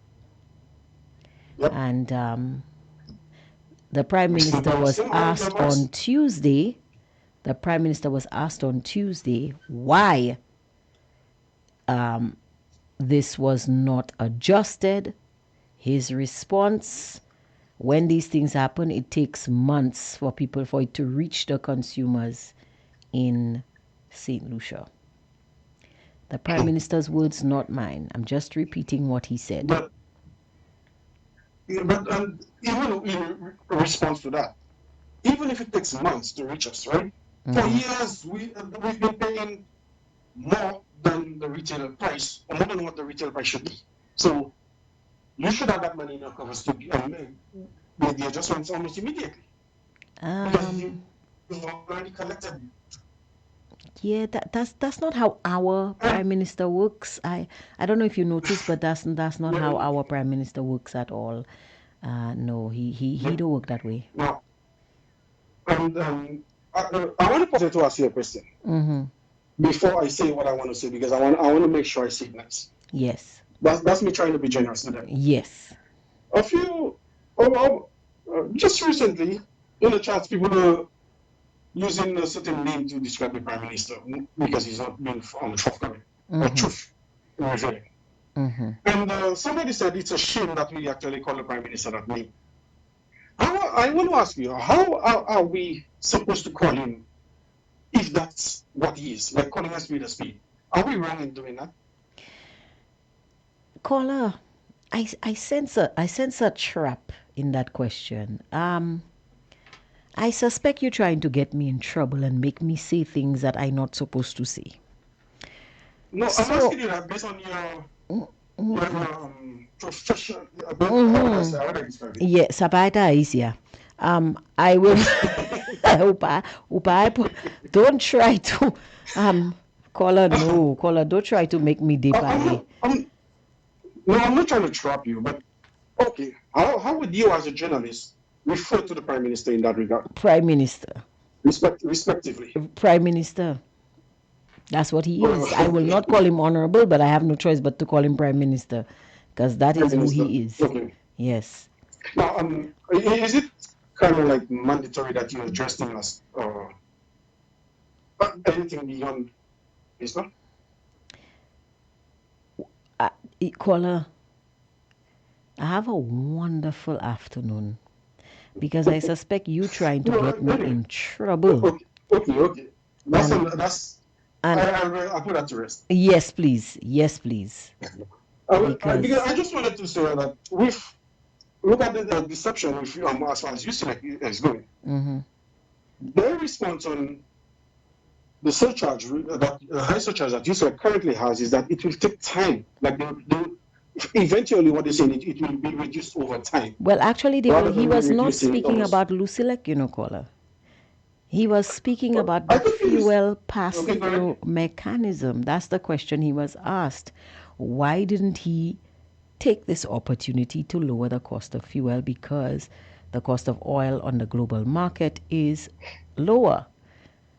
Yep. And the Prime Minister was asked on Tuesday. The Prime Minister was asked on Tuesday why this was not adjusted. His response: when these things happen, it takes months for it to reach the consumers in St. Lucia. The Prime Minister's words, not mine. I'm just repeating what he said. But even in response to that, even if it takes months to reach us, right? For years, we've been paying more than the retail price, or more than what the retail price should be. So you should have that money in your covers to make the adjustments almost immediately. Because you've already collected. Yeah, that's not how our Prime Minister works. I don't know if you noticed, but that's not how our Prime Minister works at all. No, he don't work that way. No. And I want to pause to ask you a question before I say what I want to say, because I want to make sure I say it nice. Yes. That's me trying to be generous today. Yes. A few, just recently, in the chats, people are using a certain name to describe the Prime Minister because he's not being forthcoming or truth in revealing. And somebody said it's a shame that we actually call the Prime Minister that name. I want to ask you, how are we supposed to call him if that's what he is, like calling a speed a speed? Are we wrong in doing that? Caller, I sense a trap in that question. I suspect you're trying to get me in trouble and make me say things that I'm not supposed to say. No, I'm asking you that based on your profession. Yes, sapaita is here. I will. Don't try to. Caller, no, caller, don't try to make me dip. No, I'm not trying to trap you, but okay. How would you, as a journalist, refer to the Prime Minister in that regard? Prime Minister. Respectively. Prime Minister. That's what he is. I will not call him honorable, but I have no choice but to call him Prime Minister, because that is who he is. Okay. Yes. Now, is it kind of like mandatory that you address him as anything beyond this one? Caller, I have a wonderful afternoon, because I suspect you trying to get me in trouble. Okay. I'll put that to rest. Yes, please. Because I just wanted to say that look at the deception as far as UCLEC is going. Their response on the surcharge, that high surcharge that UCLEC currently has, is that it will take time. Like eventually, what they're saying, it will be reduced over time. Well, actually, he was not speaking about Lucilec, caller. He was speaking about the fuel pass-through mechanism. That's the question he was asked. Why didn't he take this opportunity to lower the cost of fuel? Because the cost of oil on the global market is lower.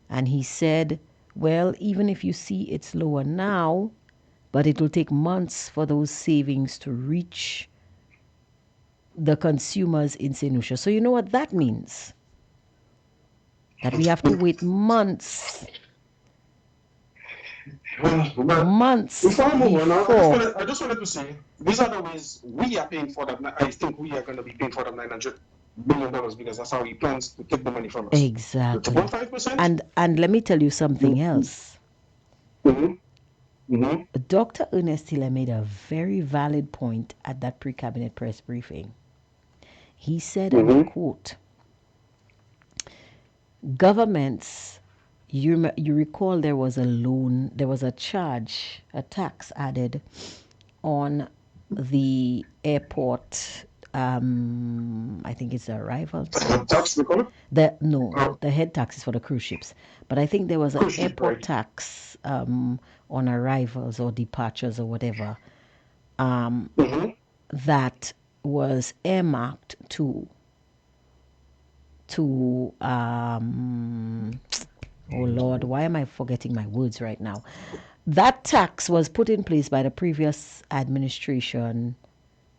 And he said, well, even if you see it's lower now, but it will take months for those savings to reach the consumers in St. Lucia. So you know what that means? That we have to wait months. Months Before I move on, before. I just wanted to say these are the ways we are paying for that. I think we are going to be paying for that $900 billion because that's how he plans to take the money from us. Exactly. 2.5%. And let me tell you something else. Mm-hmm. Dr. Ernest Hiller made a very valid point at that pre-cabinet press briefing. He said, and I quote, governments, you recall there was a loan, there was a charge, a tax added on the airport, I think it's the arrival tax. The head tax is for the cruise ships. But I think there was an airport tax on arrivals or departures or whatever that was earmarked to oh Lord, why am I forgetting my words right now? That tax was put in place by the previous administration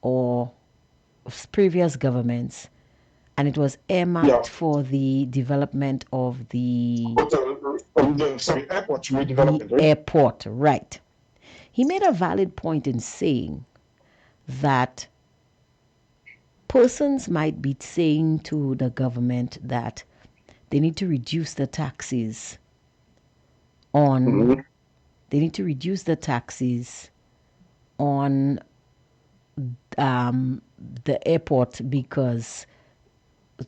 or previous governments, and it was earmarked for the development of the airport redevelopment, right? Airport, right. He made a valid point in saying that persons might be saying to the government that they need to reduce the taxes on the airport because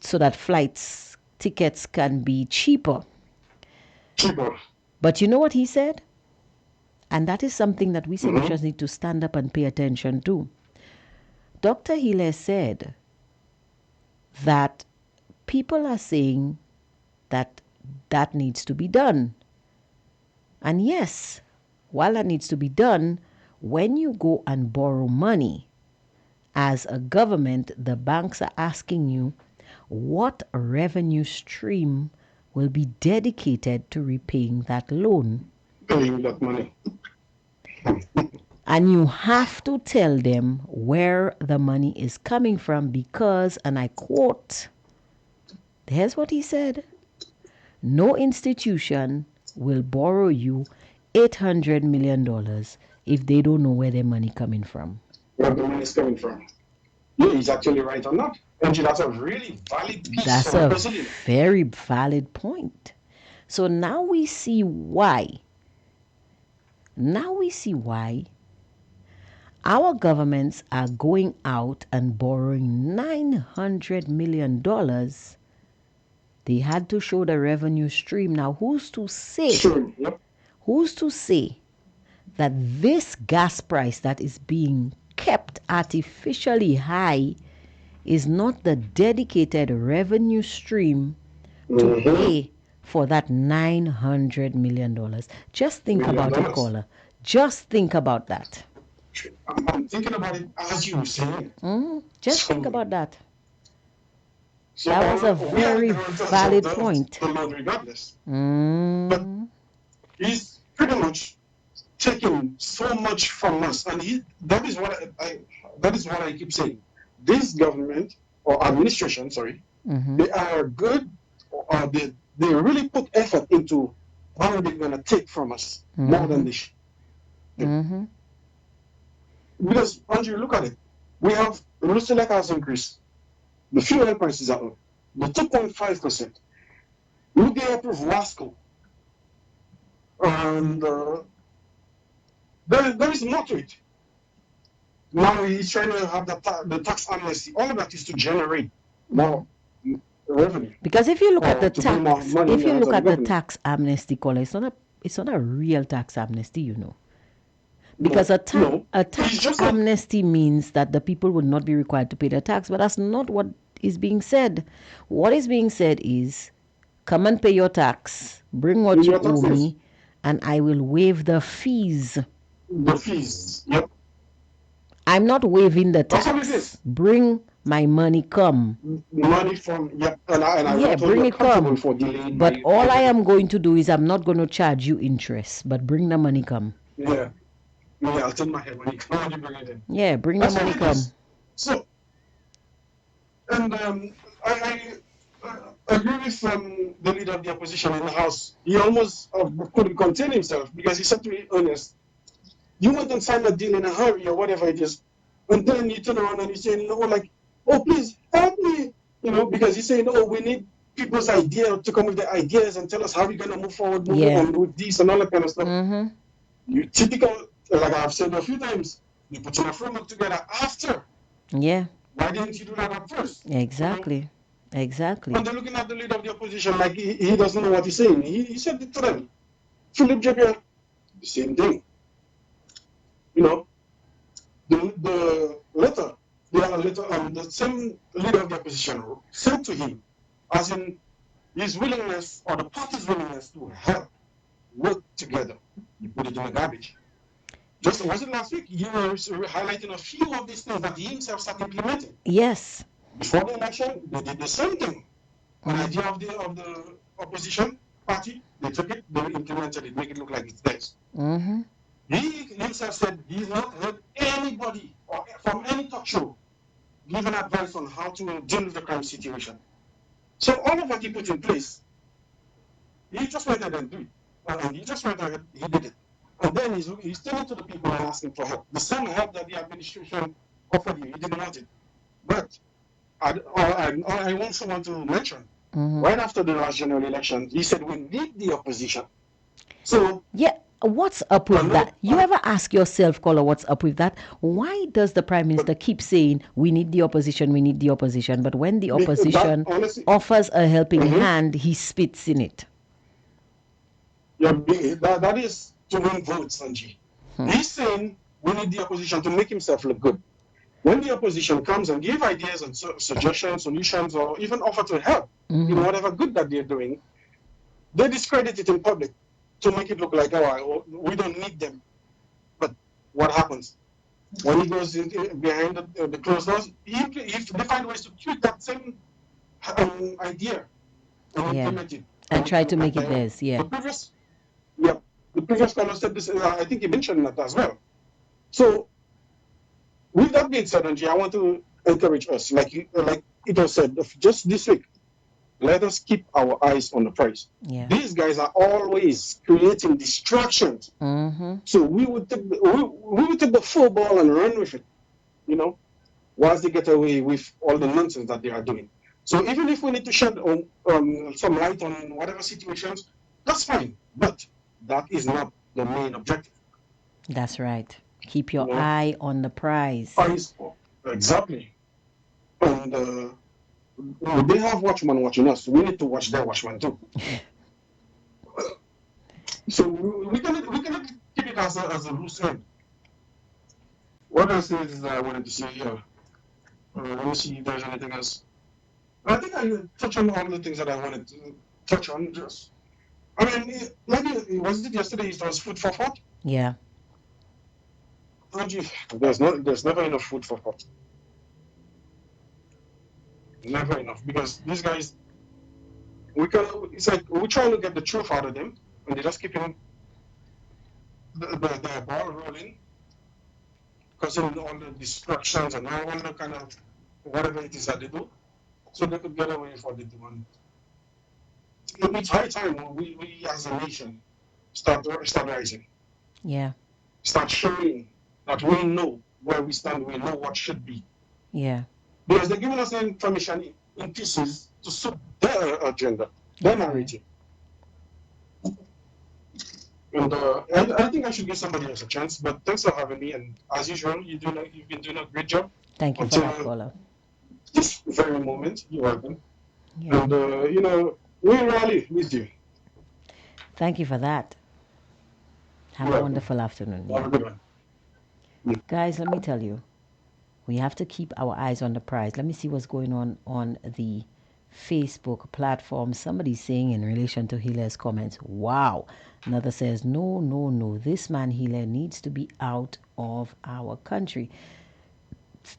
so that flights tickets can be cheaper. But you know what he said? And that is something that we Saint need to stand up and pay attention to. Dr. Hiller said that people are saying that that needs to be done. And yes, while that needs to be done, when you go and borrow money, as a government, the banks are asking you what revenue stream will be dedicated to repaying that loan. Paying that money. And you have to tell them where the money is coming from because, and I quote, here's what he said, no institution will borrow you $800 million if they don't know where their money coming from. Where the money is coming from. Yeah, he's actually right on that. And that's a really valid piece. That's a very valid point. So now we see why. Our governments are going out and borrowing $900 million. They had to show the revenue stream. Now, who's to say that this gas price that is being kept artificially high is not the dedicated revenue stream to pay for that $900 million? Just think about it, caller. Just think about that. I'm thinking about it as you were saying. Just think about that. So that was a very valid point. Regardless. But he's pretty much taking so much from us, and that is what I keep saying. This government or administration, they are good, or they really put effort into how they're gonna take from us more than they should. Because Andrew, look at it. We have the Lucilac has increased. The fuel prices are up. The 2.5%. Look, they approve Wasco. And there is more to it. Now he's trying to have the tax amnesty. All of that is to generate more revenue. Because if you look at the tax amnesty, caller, it's not a real tax amnesty, you know. Because a tax amnesty means that the people would not be required to pay the tax, but that's not what is being said. What is being said is, come and pay your tax, bring what you owe me, and I will waive the fees. The fees, yep. I'm not waiving the tax. Bring my money, come. Money from, yep. And bring it, come. But all I am going to do is I'm not going to charge you interest, but bring the money, come. Yeah. me, I'll turn my head when you bring it in. Yeah, bring That's the what money it come. is. So, and I agree with the leader of the opposition in the House. He almost couldn't contain himself because he said to me, Ernest, you went and signed a deal in a hurry or whatever it is, and then you turn around and you say, no, like, oh, please help me, because he's saying, oh, we need people's idea to come with their ideas and tell us how we're going to move forward, Yeah. and with this and all that kind of stuff. Mm-hmm. You typical, like I've said a few times, you put your framework together after. Yeah, Why didn't you do that at first? exactly. Exactly. And they're looking at the leader of the opposition like he doesn't know what he's saying. He said it to them. Philip Javier, the same thing. The letter, the same leader of the opposition said to him, as in his willingness or the party's willingness to help work together. You put it in the garbage. Just was it last week? You were highlighting a few of these things that he himself started implementing. Yes. Before the election, they did the same thing. An idea of the opposition party, they took it, they implemented it, make it look like it's theirs. Mm-hmm. He himself said he's not heard anybody or from any talk show giving advice on how to deal with the crime situation. So all of what he put in place, he just went ahead and did it. And he just went ahead, he did it. And then he's turning to the people and asking for help. The same help that the administration offered him, he didn't want it. But I also want to mention, right after the last general election, he said we need the opposition. So yeah, what's up with that? You ever ask yourself, caller, what's up with that? Why does the prime minister keep saying we need the opposition, we need the opposition, but when the opposition offers a helping hand, he spits in it? Yeah, that is to win votes, Sanji. He's saying we need the opposition to make himself look good. When the opposition comes and give ideas and suggestions, solutions, or even offer to help in whatever good that they're doing, they discredit it in public to make it look like, oh, we don't need them. But what happens? When he goes behind the closed doors, they find ways to tweak that same idea and implement it. And try to make it theirs, yeah. The previous caller said this, I think he mentioned that as well. So, with that being said, Angie, I want to encourage us, like it was said, just this week, let us keep our eyes on the prize. Yeah. These guys are always creating distractions. So we would take the full ball and run with it, whilst they get away with all the nonsense that they are doing. So even if we need to shed some light on whatever situations, that's fine. But that is not the main objective. That's right. Keep your eye on the prize. Exactly. And they have watchmen watching us. We need to watch their watchmen too. So we cannot keep it as a loose end. What else is I wanted to say here? Let me see if there's anything else. I think I touched on all the things that I wanted to touch on. Was it yesterday? It was food for thought. Yeah. There's never enough food for thought. Never enough, because these guys, it's like we try to get the truth out of them, and they just keep the ball rolling, causing all the distractions and all the kind of whatever it is that they do, so they could get away with what they do. And it's high time we as a nation start rising. Yeah. Start showing that we know where we stand, we know what should be. Yeah. Because they're giving us the information in pieces to suit their agenda, their narrative. And I think I should give somebody else a chance, but thanks for having me. And as usual, you've been doing a great job. Thank you for that, caller. This very moment, you're welcome. Yeah. And, we rally with you. Thank you for that. Have a wonderful afternoon. Have a good one. Yeah. Guys, let me tell you, we have to keep our eyes on the prize. Let me see what's going on the Facebook platform. Somebody's saying in relation to Hilary's comments, wow. Another says, no. This man Hillary needs to be out of our country.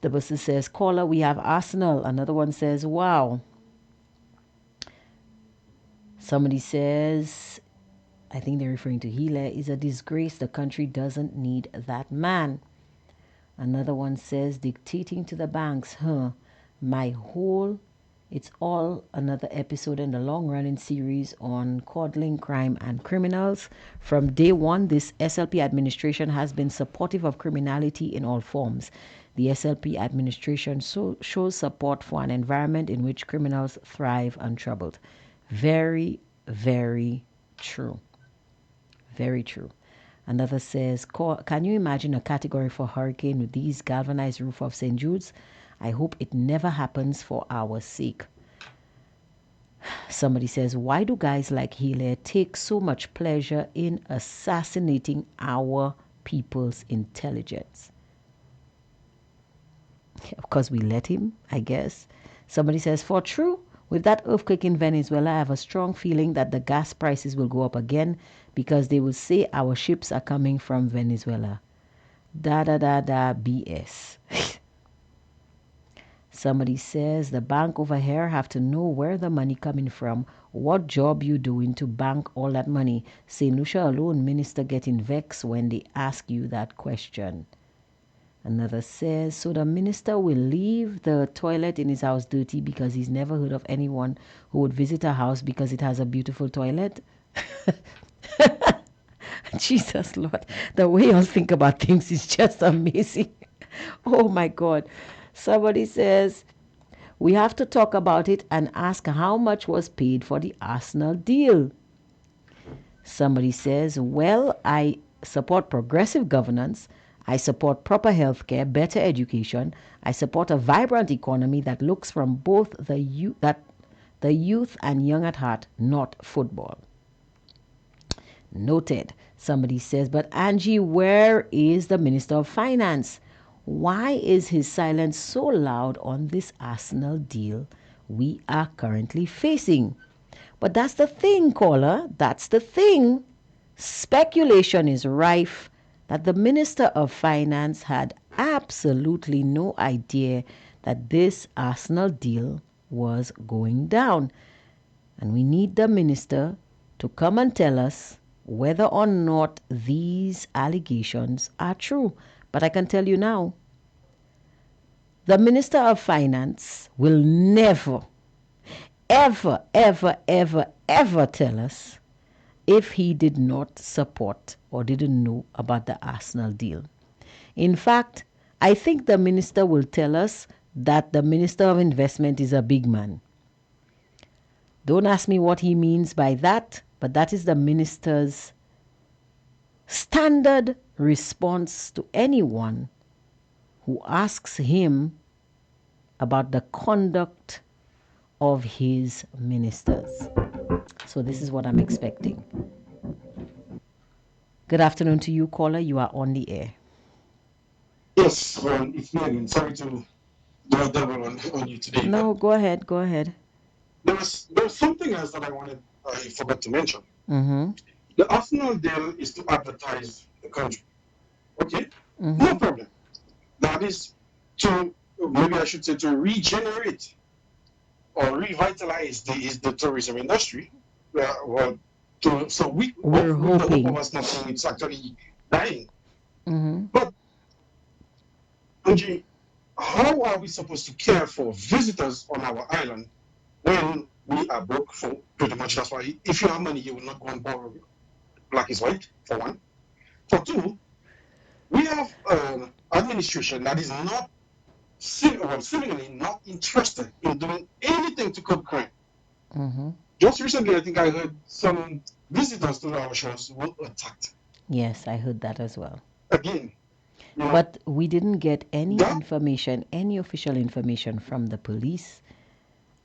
The person says, caller, we have Arsenal. Another one says, wow. Somebody says, I think they're referring to Hile, is a disgrace. The country doesn't need that man. Another one says, dictating to the banks, my whole, it's all another episode in the long-running series on coddling crime and criminals. From day one, this SLP administration has been supportive of criminality in all forms. The SLP administration shows support for an environment in which criminals thrive untroubled. Very, very true. Very true. Another says, can you imagine a category for hurricane with these galvanized roof of St. Jude's? I hope it never happens for our sake. Somebody says, why do guys like Hilaire take so much pleasure in assassinating our people's intelligence? Because we let him, I guess. Somebody says, for true, with that earthquake in Venezuela, I have a strong feeling that the gas prices will go up again because they will say our ships are coming from Venezuela. BS. Somebody says the bank over here have to know where the money coming from, what job you doing to bank all that money. St. Lucia alone, minister getting vexed when they ask you that question. Another says, so the minister will leave the toilet in his house dirty because he's never heard of anyone who would visit a house because it has a beautiful toilet? Jesus, Lord. The way y'all think about things is just amazing. Oh, my God. Somebody says, we have to talk about it and ask how much was paid for the Arsenal deal. Somebody says, well, I support progressive governance. I support proper health care, better education. I support a vibrant economy that looks from both the youth and young at heart, not football. Noted. Somebody says, but Angie, where is the Minister of Finance? Why is his silence so loud on this Arsenal deal we are currently facing? But that's the thing, caller. That's the thing. Speculation is rife that the Minister of Finance had absolutely no idea that this Arsenal deal was going down. And we need the minister to come and tell us whether or not these allegations are true. But I can tell you now, the Minister of Finance will never, ever, ever, ever, ever tell us if he did not support or didn't know about the Arsenal deal. In fact, I think the minister will tell us that the Minister of Investment is a big man. Don't ask me what he means by that, but that is the minister's standard response to anyone who asks him about the conduct of his ministers. So this is what I'm expecting. Good afternoon to you, caller. You are on the air. Yes, well, it's me again. Sorry to do a double on you today. No, go ahead. Go ahead. There was something else that I forgot to mention. Mm-hmm. The Arsenal deal is to advertise the country. Okay? No problem. That is to, maybe I should say, to regenerate or revitalize the tourism industry. We're hoping. The hope of us not saying it's actually dying. But, Angie, how are we supposed to care for visitors on our island when we are broke for pretty much? That's why if you have money, you will not go and borrow black is white, for one. For two, we have administration that is not seemingly not interested in doing anything to curb crime. Just recently, I think I heard some visitors to our shows were attacked. Yes, I heard that as well. Again. But we didn't get any information, any official information from the police.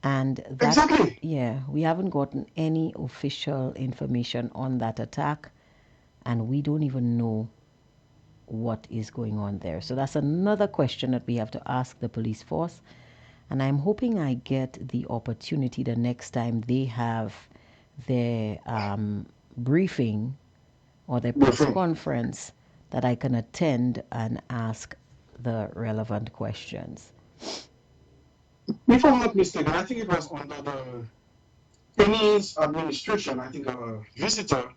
And that, exactly. Yeah, we haven't gotten any official information on that attack. And we don't even know what is going on there. So that's another question that we have to ask the police force. And I'm hoping I get the opportunity the next time they have their briefing or their press conference that I can attend and ask the relevant questions. If I'm not mistaken, I think it was under the Penny's administration. I think a visitor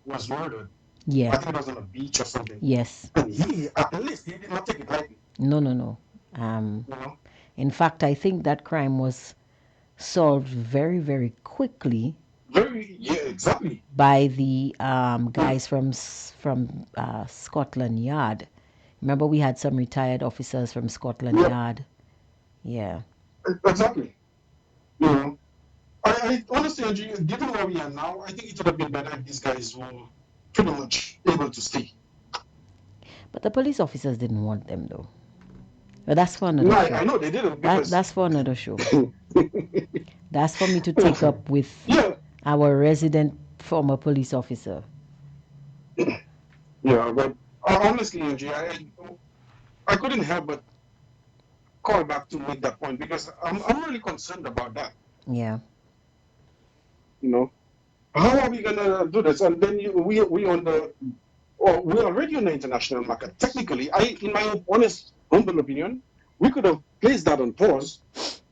was murdered. I Yeah. think it was on a beach or something. Yes. And he, at least, he did not take it lightly. No. You know? In fact, I think that crime was solved very, very quickly Yeah, exactly. by the guys from Scotland Yard. Remember, we had some retired officers from Scotland Yeah, Yard. Yeah. exactly. You know, I honestly, Andrew, given where we are now, I think it would have been better if these guys were pretty much able to stay. But the police officers didn't want them, though. But that's for No, another show. I know they didn't because That's for another show. That's for me to take up with yeah, our resident former police officer. yeah. But honestly, Andrew, I couldn't help but call back to make that point because I'm really concerned about that. Yeah. You know, how are we gonna do this? And then we on the or we're already on the international market. Technically, in my honest, humble opinion, we could have placed that on pause.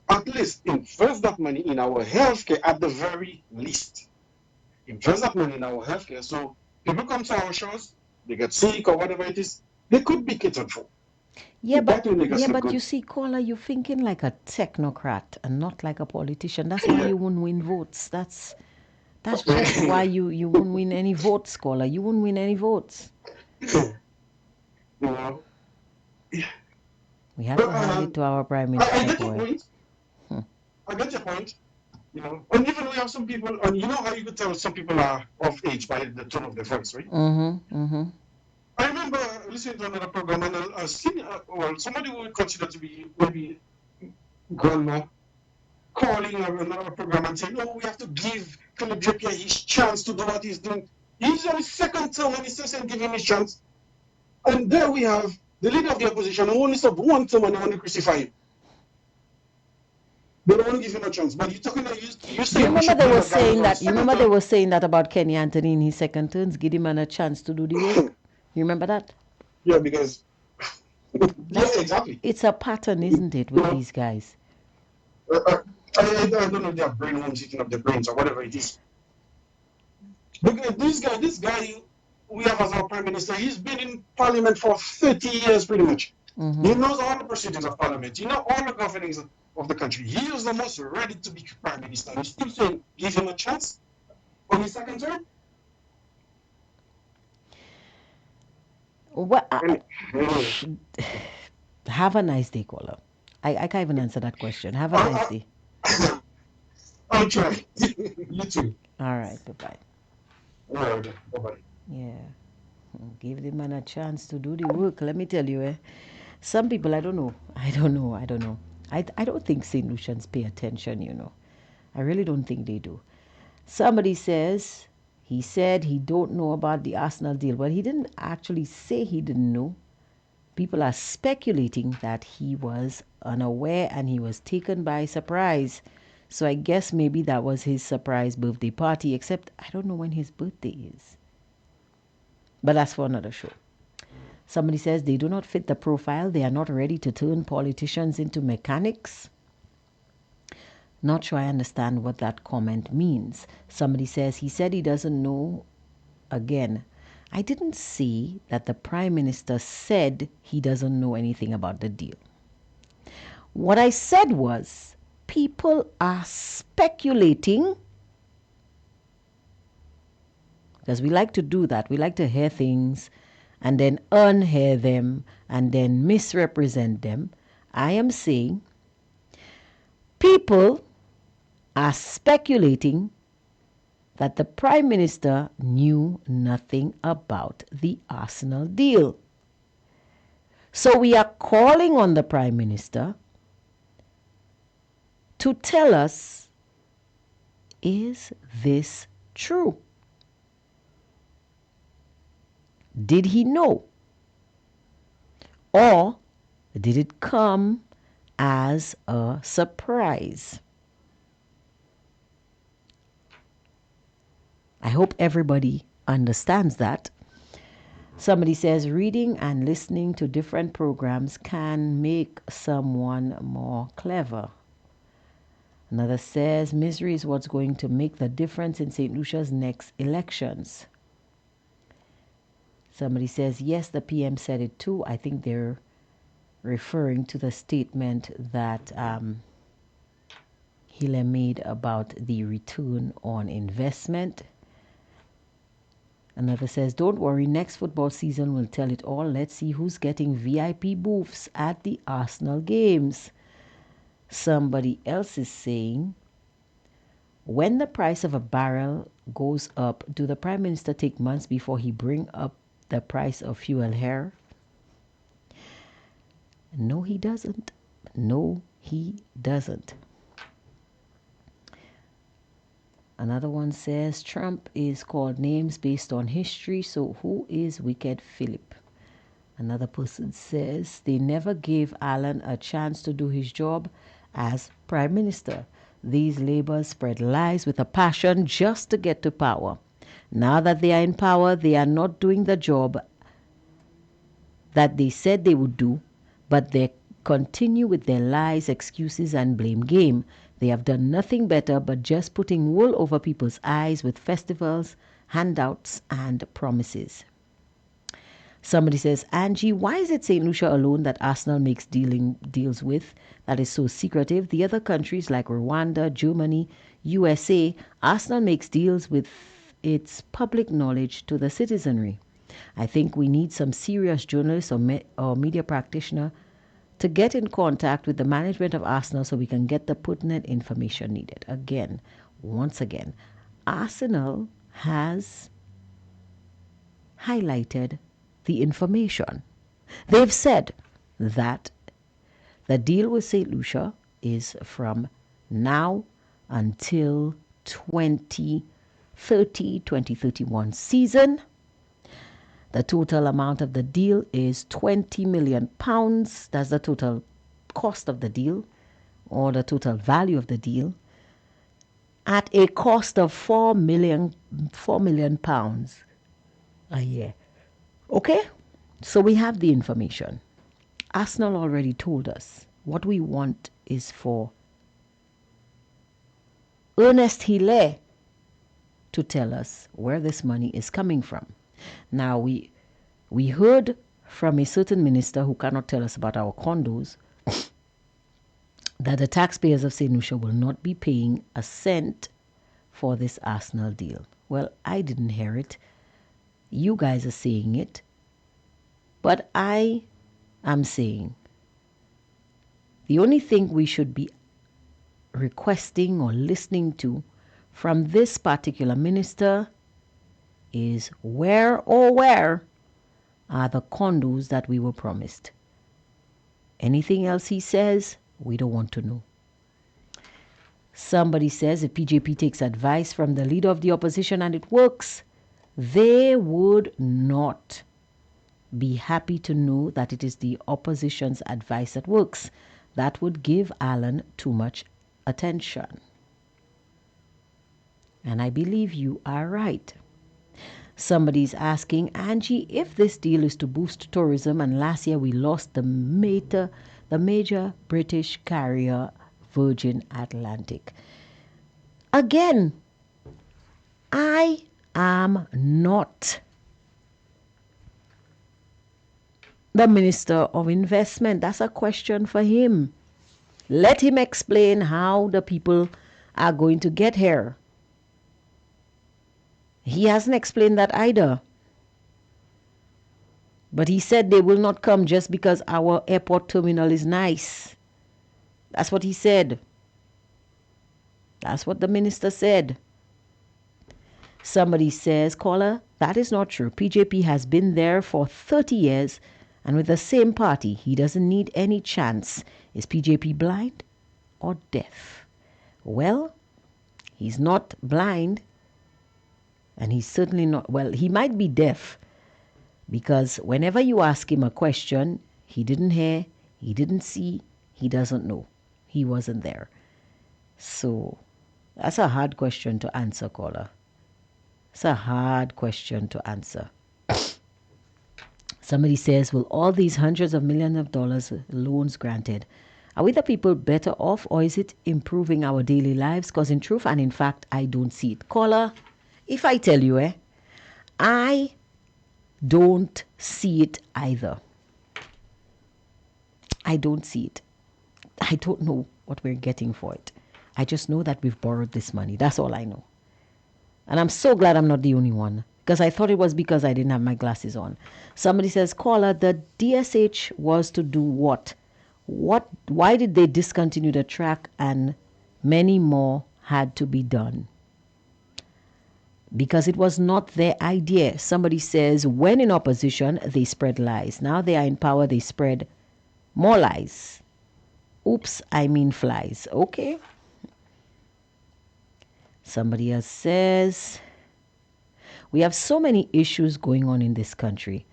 At least invest that money in our healthcare at the very least. Invest that money in our healthcare so people come to our shows, they get sick or whatever it is, they could be catered for. Yeah, That will make us look but good. you see, caller, you're thinking like a technocrat and not like a politician. That's why you won't win votes. That's just why you won't win any votes, caller. You won't win any votes. You know, We have but to hand it to our prime I minister, get your boy. point. I get your point. You know, and even we have some people, and you know how you could tell some people are of age by the tone of their voice, right? I remember listening to another program and a senior, well, somebody who would consider to be maybe grandma calling another program and saying, "No, we have to give Philip Drapier his chance to do what he's doing." He's on his second term and he's still saying, "Give him his chance." And there we have the leader of the opposition who only served one term and they want to crucify him. They don't want to give him a chance. But you're talking about you saying You remember they give were a guy saying who's that. You second remember they term. were saying that about Kenny Anthony in his second terms. Give him a chance to do the work. You remember that? Yeah, because yeah, exactly. It's a pattern, isn't it, You with know, these guys? I don't know if they have brainworms eating up their brains or whatever it is. But this guy we have as our prime minister, he's been in parliament for 30 years pretty much. He knows all the procedures of parliament. He knows all the governings of the country. He is the most ready to be prime minister. He's still saying, give him a chance on his second term. Well, Anyway, have a nice day, caller. I can't even answer that question. Have a nice day. I'll try. You too. All right, bye-bye. All right, bye-bye. Yeah. Give the man a chance to do the work. Let me tell you, some people, I don't know. I don't think St. Lucians pay attention, you know. I really don't think they do. Somebody says, he said he don't know about the Arsenal deal. Well, he didn't actually say he didn't know. People are speculating that he was unaware and he was taken by surprise. So I guess maybe that was his surprise birthday party, except I don't know when his birthday is. But that's for another show. Somebody says they do not fit the profile. They are not ready to turn politicians into mechanics. Not sure I understand what that comment means. Somebody says he said he doesn't know. Again, I didn't see that the prime minister said he doesn't know anything about the deal. What I said was people are speculating, because we like to do that. We like to hear things and then unhear them and then misrepresent them. I am saying people are speculating that the prime minister knew nothing about the Arsenal deal. So we are calling on the prime minister to tell us, is this true? Did he know? Or did it come as a surprise? I hope everybody understands that. Somebody says reading and listening to different programs can make someone more clever. Another says misery is what's going to make the difference in St. Lucia's next elections. Somebody says, yes, the PM said it too. I think they're referring to the statement that Hille made about the return on investment. Another says, don't worry, next football season will tell it all. Let's see who's getting VIP booths at the Arsenal games. Somebody else is saying, when the price of a barrel goes up, do the Prime Minister take months before he bring up the price of fuel here? No, he doesn't. No, he doesn't. Another one says, Trump is called names based on history, so who is Wicked Philip? Another person says, they never gave Alan a chance to do his job as Prime Minister. These Labours spread lies with a passion just to get to power. Now that they are in power, they are not doing the job that they said they would do, but they continue with their lies, excuses, and blame game. They have done nothing better but just putting wool over people's eyes with festivals, handouts, and promises. Somebody says, Angie, why is it St. Lucia alone that Arsenal makes deals with that is so secretive? The other countries like Rwanda, Germany, USA, Arsenal makes deals with its public knowledge to the citizenry. I think we need some serious journalist or media practitioner to get in contact with the management of Arsenal so we can get the pertinent information needed. Once again, Arsenal has highlighted the information. They've said that the deal with St. Lucia is from now until 2030-2031 season. The total amount of the deal is £20 million. That's the total cost of the deal, or the total value of the deal, at a cost of £4 million a year. Okay? So we have the information. Arsenal already told us what we want is for Ernest Hille to tell us where this money is coming from. Now, we heard from a certain minister who cannot tell us about our condos that the taxpayers of St. Lucia will not be paying a cent for this Arsenal deal. Well, I didn't hear it. You guys are saying it. But I am saying the only thing we should be requesting or listening to from this particular minister is where are the condos that we were promised. Anything else he says, we don't want to know. Somebody says if PJP takes advice from the leader of the opposition and it works, they would not be happy to know that it is the opposition's advice that works. That would give Alan too much attention. And I believe you are right. Somebody's asking, Angie, if this deal is to boost tourism, and last year we lost the major British carrier Virgin Atlantic. Again, I am not the Minister of Investment. That's a question for him. Let him explain how the people are going to get here. He hasn't explained that either. But he said they will not come just because our airport terminal is nice. That's what he said. That's what the minister said. Somebody says, caller, that is not true. PJP has been there for 30 years and with the same party. He doesn't need any chance. Is PJP blind or deaf? Well, he's not blind. And he's certainly not, well, he might be deaf because whenever you ask him a question, he didn't hear, he didn't see, he doesn't know. He wasn't there. So that's a hard question to answer, caller. It's a hard question to answer. Somebody says, will all these hundreds of millions of dollars loans granted, are we the people better off, or is it improving our daily lives? Because in truth and in fact, I don't see it. Caller, if I tell you, I don't see it either. I don't see it. I don't know what we're getting for it. I just know that we've borrowed this money. That's all I know. And I'm so glad I'm not the only one, because I thought it was because I didn't have my glasses on. Somebody says, caller, the DSH was to do what? Why did they discontinue the track and many more had to be done? Because it was not their idea. Somebody says, when in opposition, they spread lies. Now they are in power, they spread more lies. Oops, I mean flies. Okay. Somebody else says, we have so many issues going on in this country.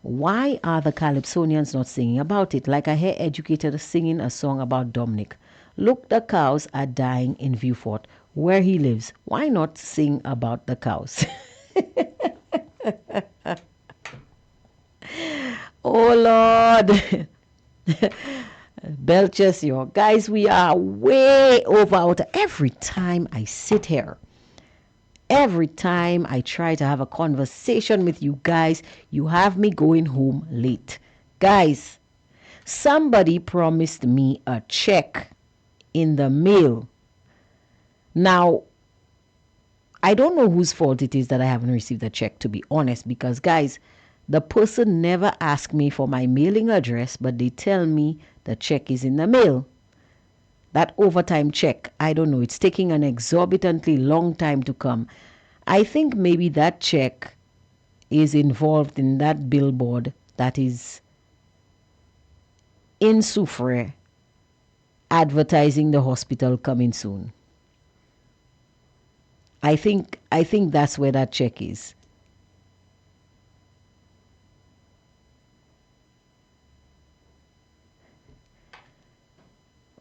Why are the Calypsonians not singing about it? Like I hear educators singing a song about Dominic. Look, the cows are dying in Viewfort, where he lives. Why not sing about the cows? Oh, Lord. Belchester, guys, we are way over. Every time I sit here, every time I try to have a conversation with you guys, you have me going home late. Guys, somebody promised me a check in the mail. Now, I don't know whose fault it is that I haven't received the check, to be honest, because, guys, the person never asked me for my mailing address, but they tell me the check is in the mail. That overtime check, I don't know, it's taking an exorbitantly long time to come. I think maybe that check is involved in that billboard that is in Soufrière advertising the hospital coming soon. I think that's where that check is.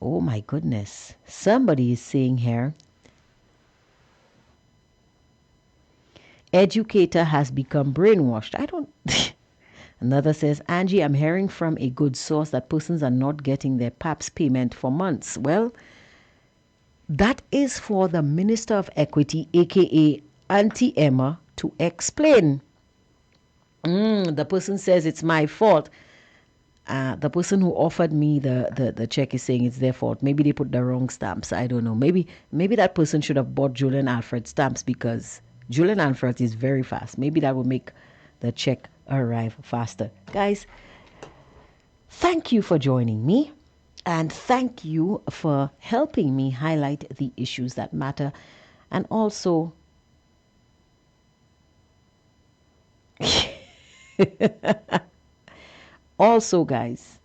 Oh my goodness. Somebody is saying here, educator has become brainwashed. I don't... Another says, Angie, I'm hearing from a good source that persons are not getting their PAPS payment for months. Well, that is for the Minister of Equity, aka Auntie Emma, to explain. The person says it's my fault. The person who offered me the check is saying it's their fault. Maybe they put the wrong stamps. I don't know. Maybe that person should have bought Julian Alfred stamps, because Julian Alfred is very fast. Maybe that will make the check arrive faster. Guys, thank you for joining me, and thank you for helping me highlight the issues that matter. And also, guys,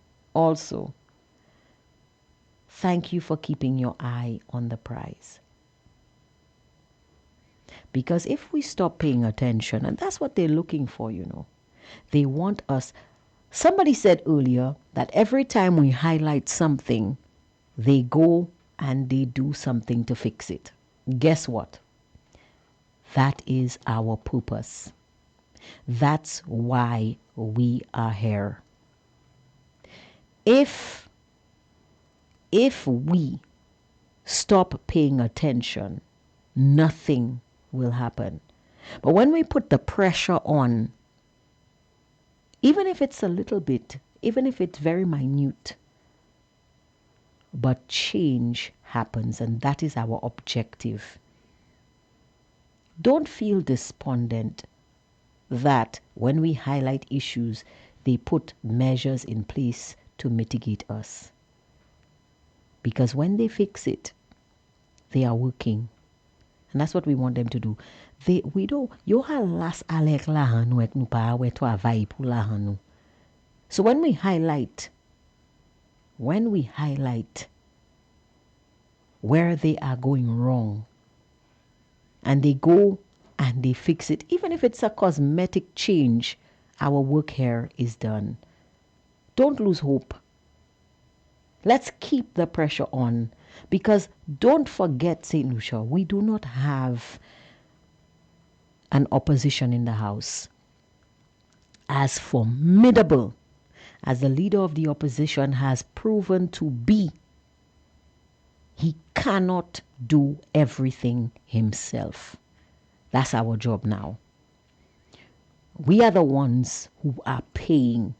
thank you for keeping your eye on the prize. Because if we stop paying attention, and that's what they're looking for, they want us. Somebody said earlier that every time we highlight something, they go and they do something to fix it. Guess what? That is our purpose. That's why we are here. If we stop paying attention, nothing will happen. But when we put the pressure on, even if it's a little bit, even if it's very minute, but change happens, and that is our objective. Don't feel despondent that when we highlight issues, they put measures in place to mitigate us. Because when they fix it, they are working. And that's what we want them to do. We don't. Yo halas alek lahanu ek nu pa wetu avai pu lahanu. So when we highlight where they are going wrong, and they go and they fix it, even if it's a cosmetic change, our work here is done. Don't lose hope. Let's keep the pressure on, because don't forget, St. Lucia, we do not have an opposition in the House. As formidable as the leader of the opposition has proven to be, he cannot do everything himself. That's our job now. We are the ones who are paying.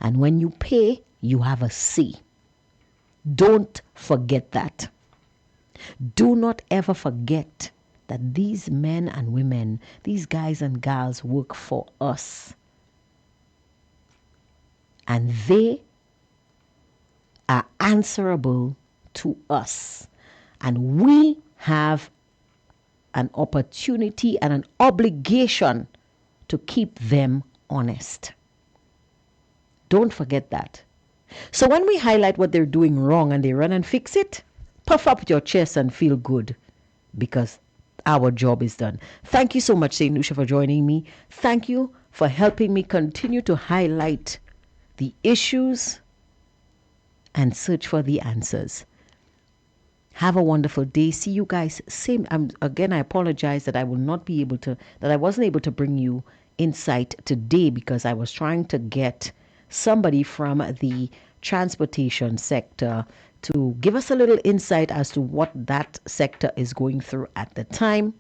And when you pay, you have a say. Don't forget that. Do not ever forget that these men and women, these guys and gals work for us. And they are answerable to us. And we have an opportunity and an obligation to keep them honest. Don't forget that. So when we highlight what they're doing wrong and they run and fix it, puff up your chest and feel good because our job is done. Thank you so much, St. Lucia, for joining me. Thank you for helping me continue to highlight the issues and search for the answers. Have a wonderful day. See you guys. Again, I apologize that I wasn't able to bring you insight today because I was trying to get somebody from the transportation sector to give us a little insight as to what that sector is going through at the time.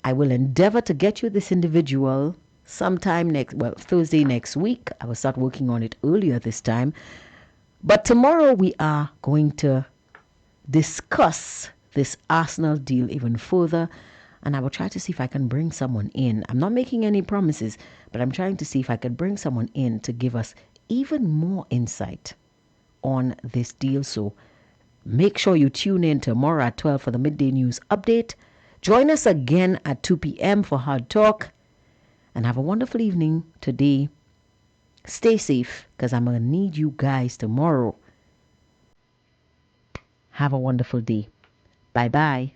I will endeavor to get you this individual sometime Thursday next week. I will start working on it earlier this time. But tomorrow we are going to discuss this Arsenal deal even further, and I will try to see if I can bring someone in. I'm not making any promises, but I'm trying to see if I could bring someone in to give us even more insight on this deal. So make sure you tune in tomorrow at 12 for the midday news update. Join us again at 2 p.m. for Hard Talk, and have a wonderful evening today. Stay safe because I'm going to need you guys tomorrow. Have a wonderful day. Bye-bye.